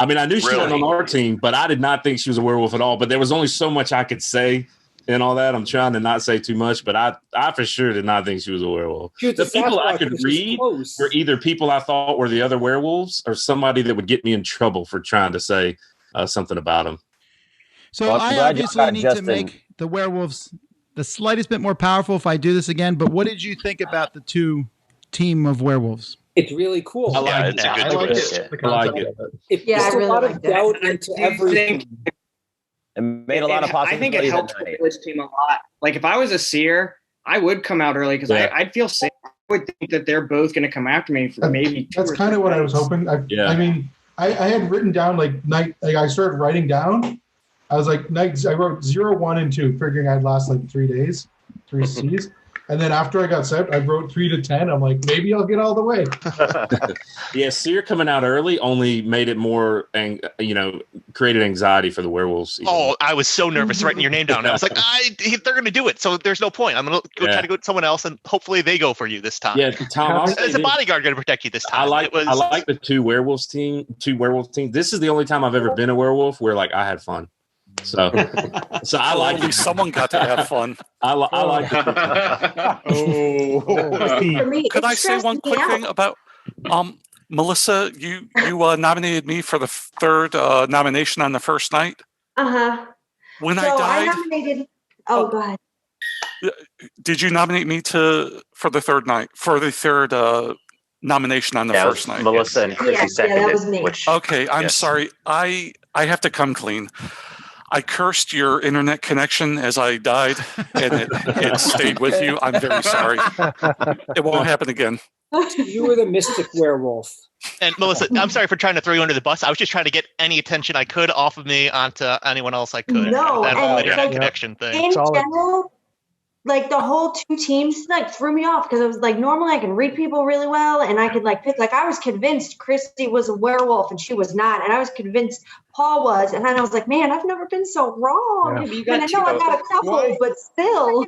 I mean, I knew she was on our team, but I did not think she was a werewolf at all. But there was only so much I could say and all that. I'm trying to not say too much, but I for sure did not think she was a werewolf. The people I could read were either people I thought were the other werewolves or somebody that would get me in trouble for trying to say something about them. So I obviously need to make the werewolves the slightest bit more powerful if I do this again. But what did you think about the two team of werewolves? It's really cool. I like it. I like it. It puts a lot of doubt into everything. It made a lot of I think it possibilities. helped the village team a lot. Like if I was a seer, I would come out early because I'd feel safe. I would think that they're both going to come after me for maybe. That's kind of what I was hoping. I mean, I had written down night. Like I started writing down. I was like night. I wrote 0, 1, and 2, figuring I'd last like 3 days, 3 C's. And then after I got set, I wrote 3 to 10. I'm like, maybe I'll get all the way. Yeah, Seer coming out early only made it more, created anxiety for the werewolves. Oh, I was so nervous writing your name down. I was like, they're going to do it, so there's no point. I'm going to try to go with someone else, and hopefully they go for you this time. Yeah, Tom. Is a bodyguard going to protect you this time? I like the two werewolf teams. This is the only time I've ever been a werewolf where I had fun. So I like. At least someone got to have fun. I like. Could I say one quick thing about Melissa? You nominated me for the third nomination on the first night. When I died, I nominated. Oh, go ahead. Did you nominate me for the third nomination on the first night? Melissa and Chrissy seconded. Yeah, that was me. Okay, I'm sorry. I have to come clean. I cursed your internet connection as I died, and it stayed with you. I'm very sorry. It won't happen again. You were the mystic werewolf. And Melissa, I'm sorry for trying to throw you under the bus. I was just trying to get any attention I could off of me onto anyone else I could. No, that whole and internet connection thing. In general, like the whole two teams like threw me off because I was like, normally I can read people really well and I could like pick, like I was convinced Christy was a werewolf and she was not. And I was convinced Paul was. And then I was like, man, I've never been so wrong. Yeah. And I know I got a couple, but still.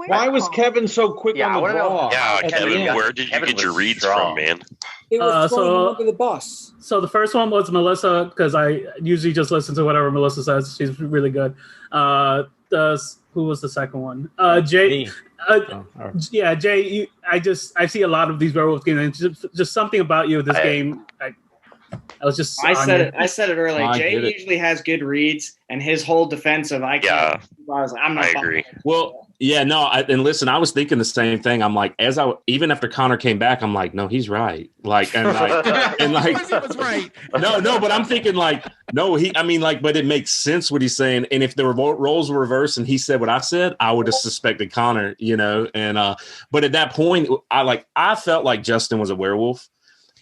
Why was Kevin so quick on the draw? Yeah, at the Kevin, end? where did you get your reads from, man? It was throwing him under the bus. So the first one was Melissa, because I usually just listen to whatever Melissa says. She's really good. Who was the second one? Jay. Yeah, Jay. I see a lot of these werewolf games. And just something about you, this game. I was just. I said it earlier. Jay usually has good reads, and his whole defensive. I was like, I'm not. I agree. Well, yeah, no, and listen, I was thinking the same thing. I'm like, even after Connor came back, I'm like, no, he's right. Like, and like, he was right. No, but I'm thinking like, no, but it makes sense what he's saying. And if the roles were reversed and he said what I said, I would have suspected Connor, and but at that point, I felt like Justin was a werewolf,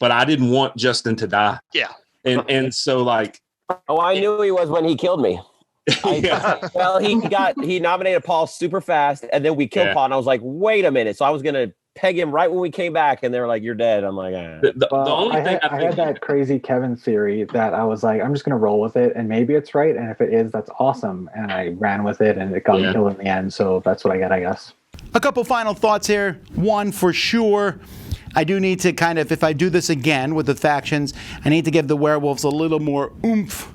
but I didn't want Justin to die. Yeah. And so like, oh, I knew he was when he killed me. Well, he nominated Paul super fast, and then we killed Paul, and I was like, wait a minute. So I was gonna peg him right when we came back, and they were like, "You're dead." I'm like, the only thing I had that crazy Kevin theory that I was like, I'm just gonna roll with it, and maybe it's right, and if it is, that's awesome. And I ran with it, and it got me killed in the end. So that's what I get, I guess. A couple final thoughts here. One, for sure, I do need to kind of, if I do this again with the factions, I need to give the werewolves a little more oomph.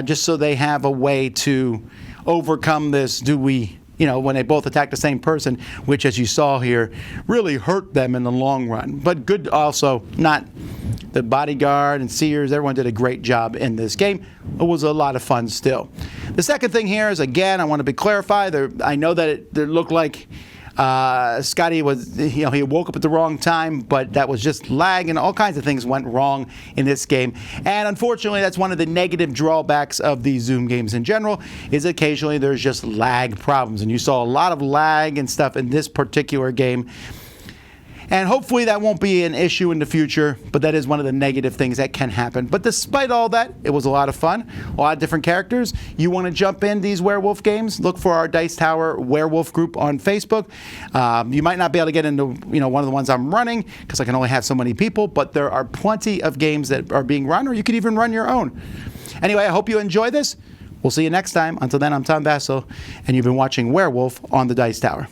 Just so they have a way to overcome this. When they both attack the same person, which, as you saw here, really hurt them in the long run. But good also, not the bodyguard and seers, everyone did a great job in this game. It was a lot of fun still. The second thing here is, again, I want to be clarified. I know that it looked like Scotty was, he woke up at the wrong time, but that was just lag and all kinds of things went wrong in this game. And unfortunately, that's one of the negative drawbacks of these Zoom games in general, is occasionally there's just lag problems. And you saw a lot of lag and stuff in this particular game. And hopefully that won't be an issue in the future, but that is one of the negative things that can happen. But despite all that, it was a lot of fun, a lot of different characters. You want to jump in these werewolf games, look for our Dice Tower werewolf group on Facebook. You might not be able to get into one of the ones I'm running because I can only have so many people, but there are plenty of games that are being run, or you could even run your own. Anyway, I hope you enjoy this. We'll see you next time. Until then, I'm Tom Vasel, and you've been watching Werewolf on the Dice Tower.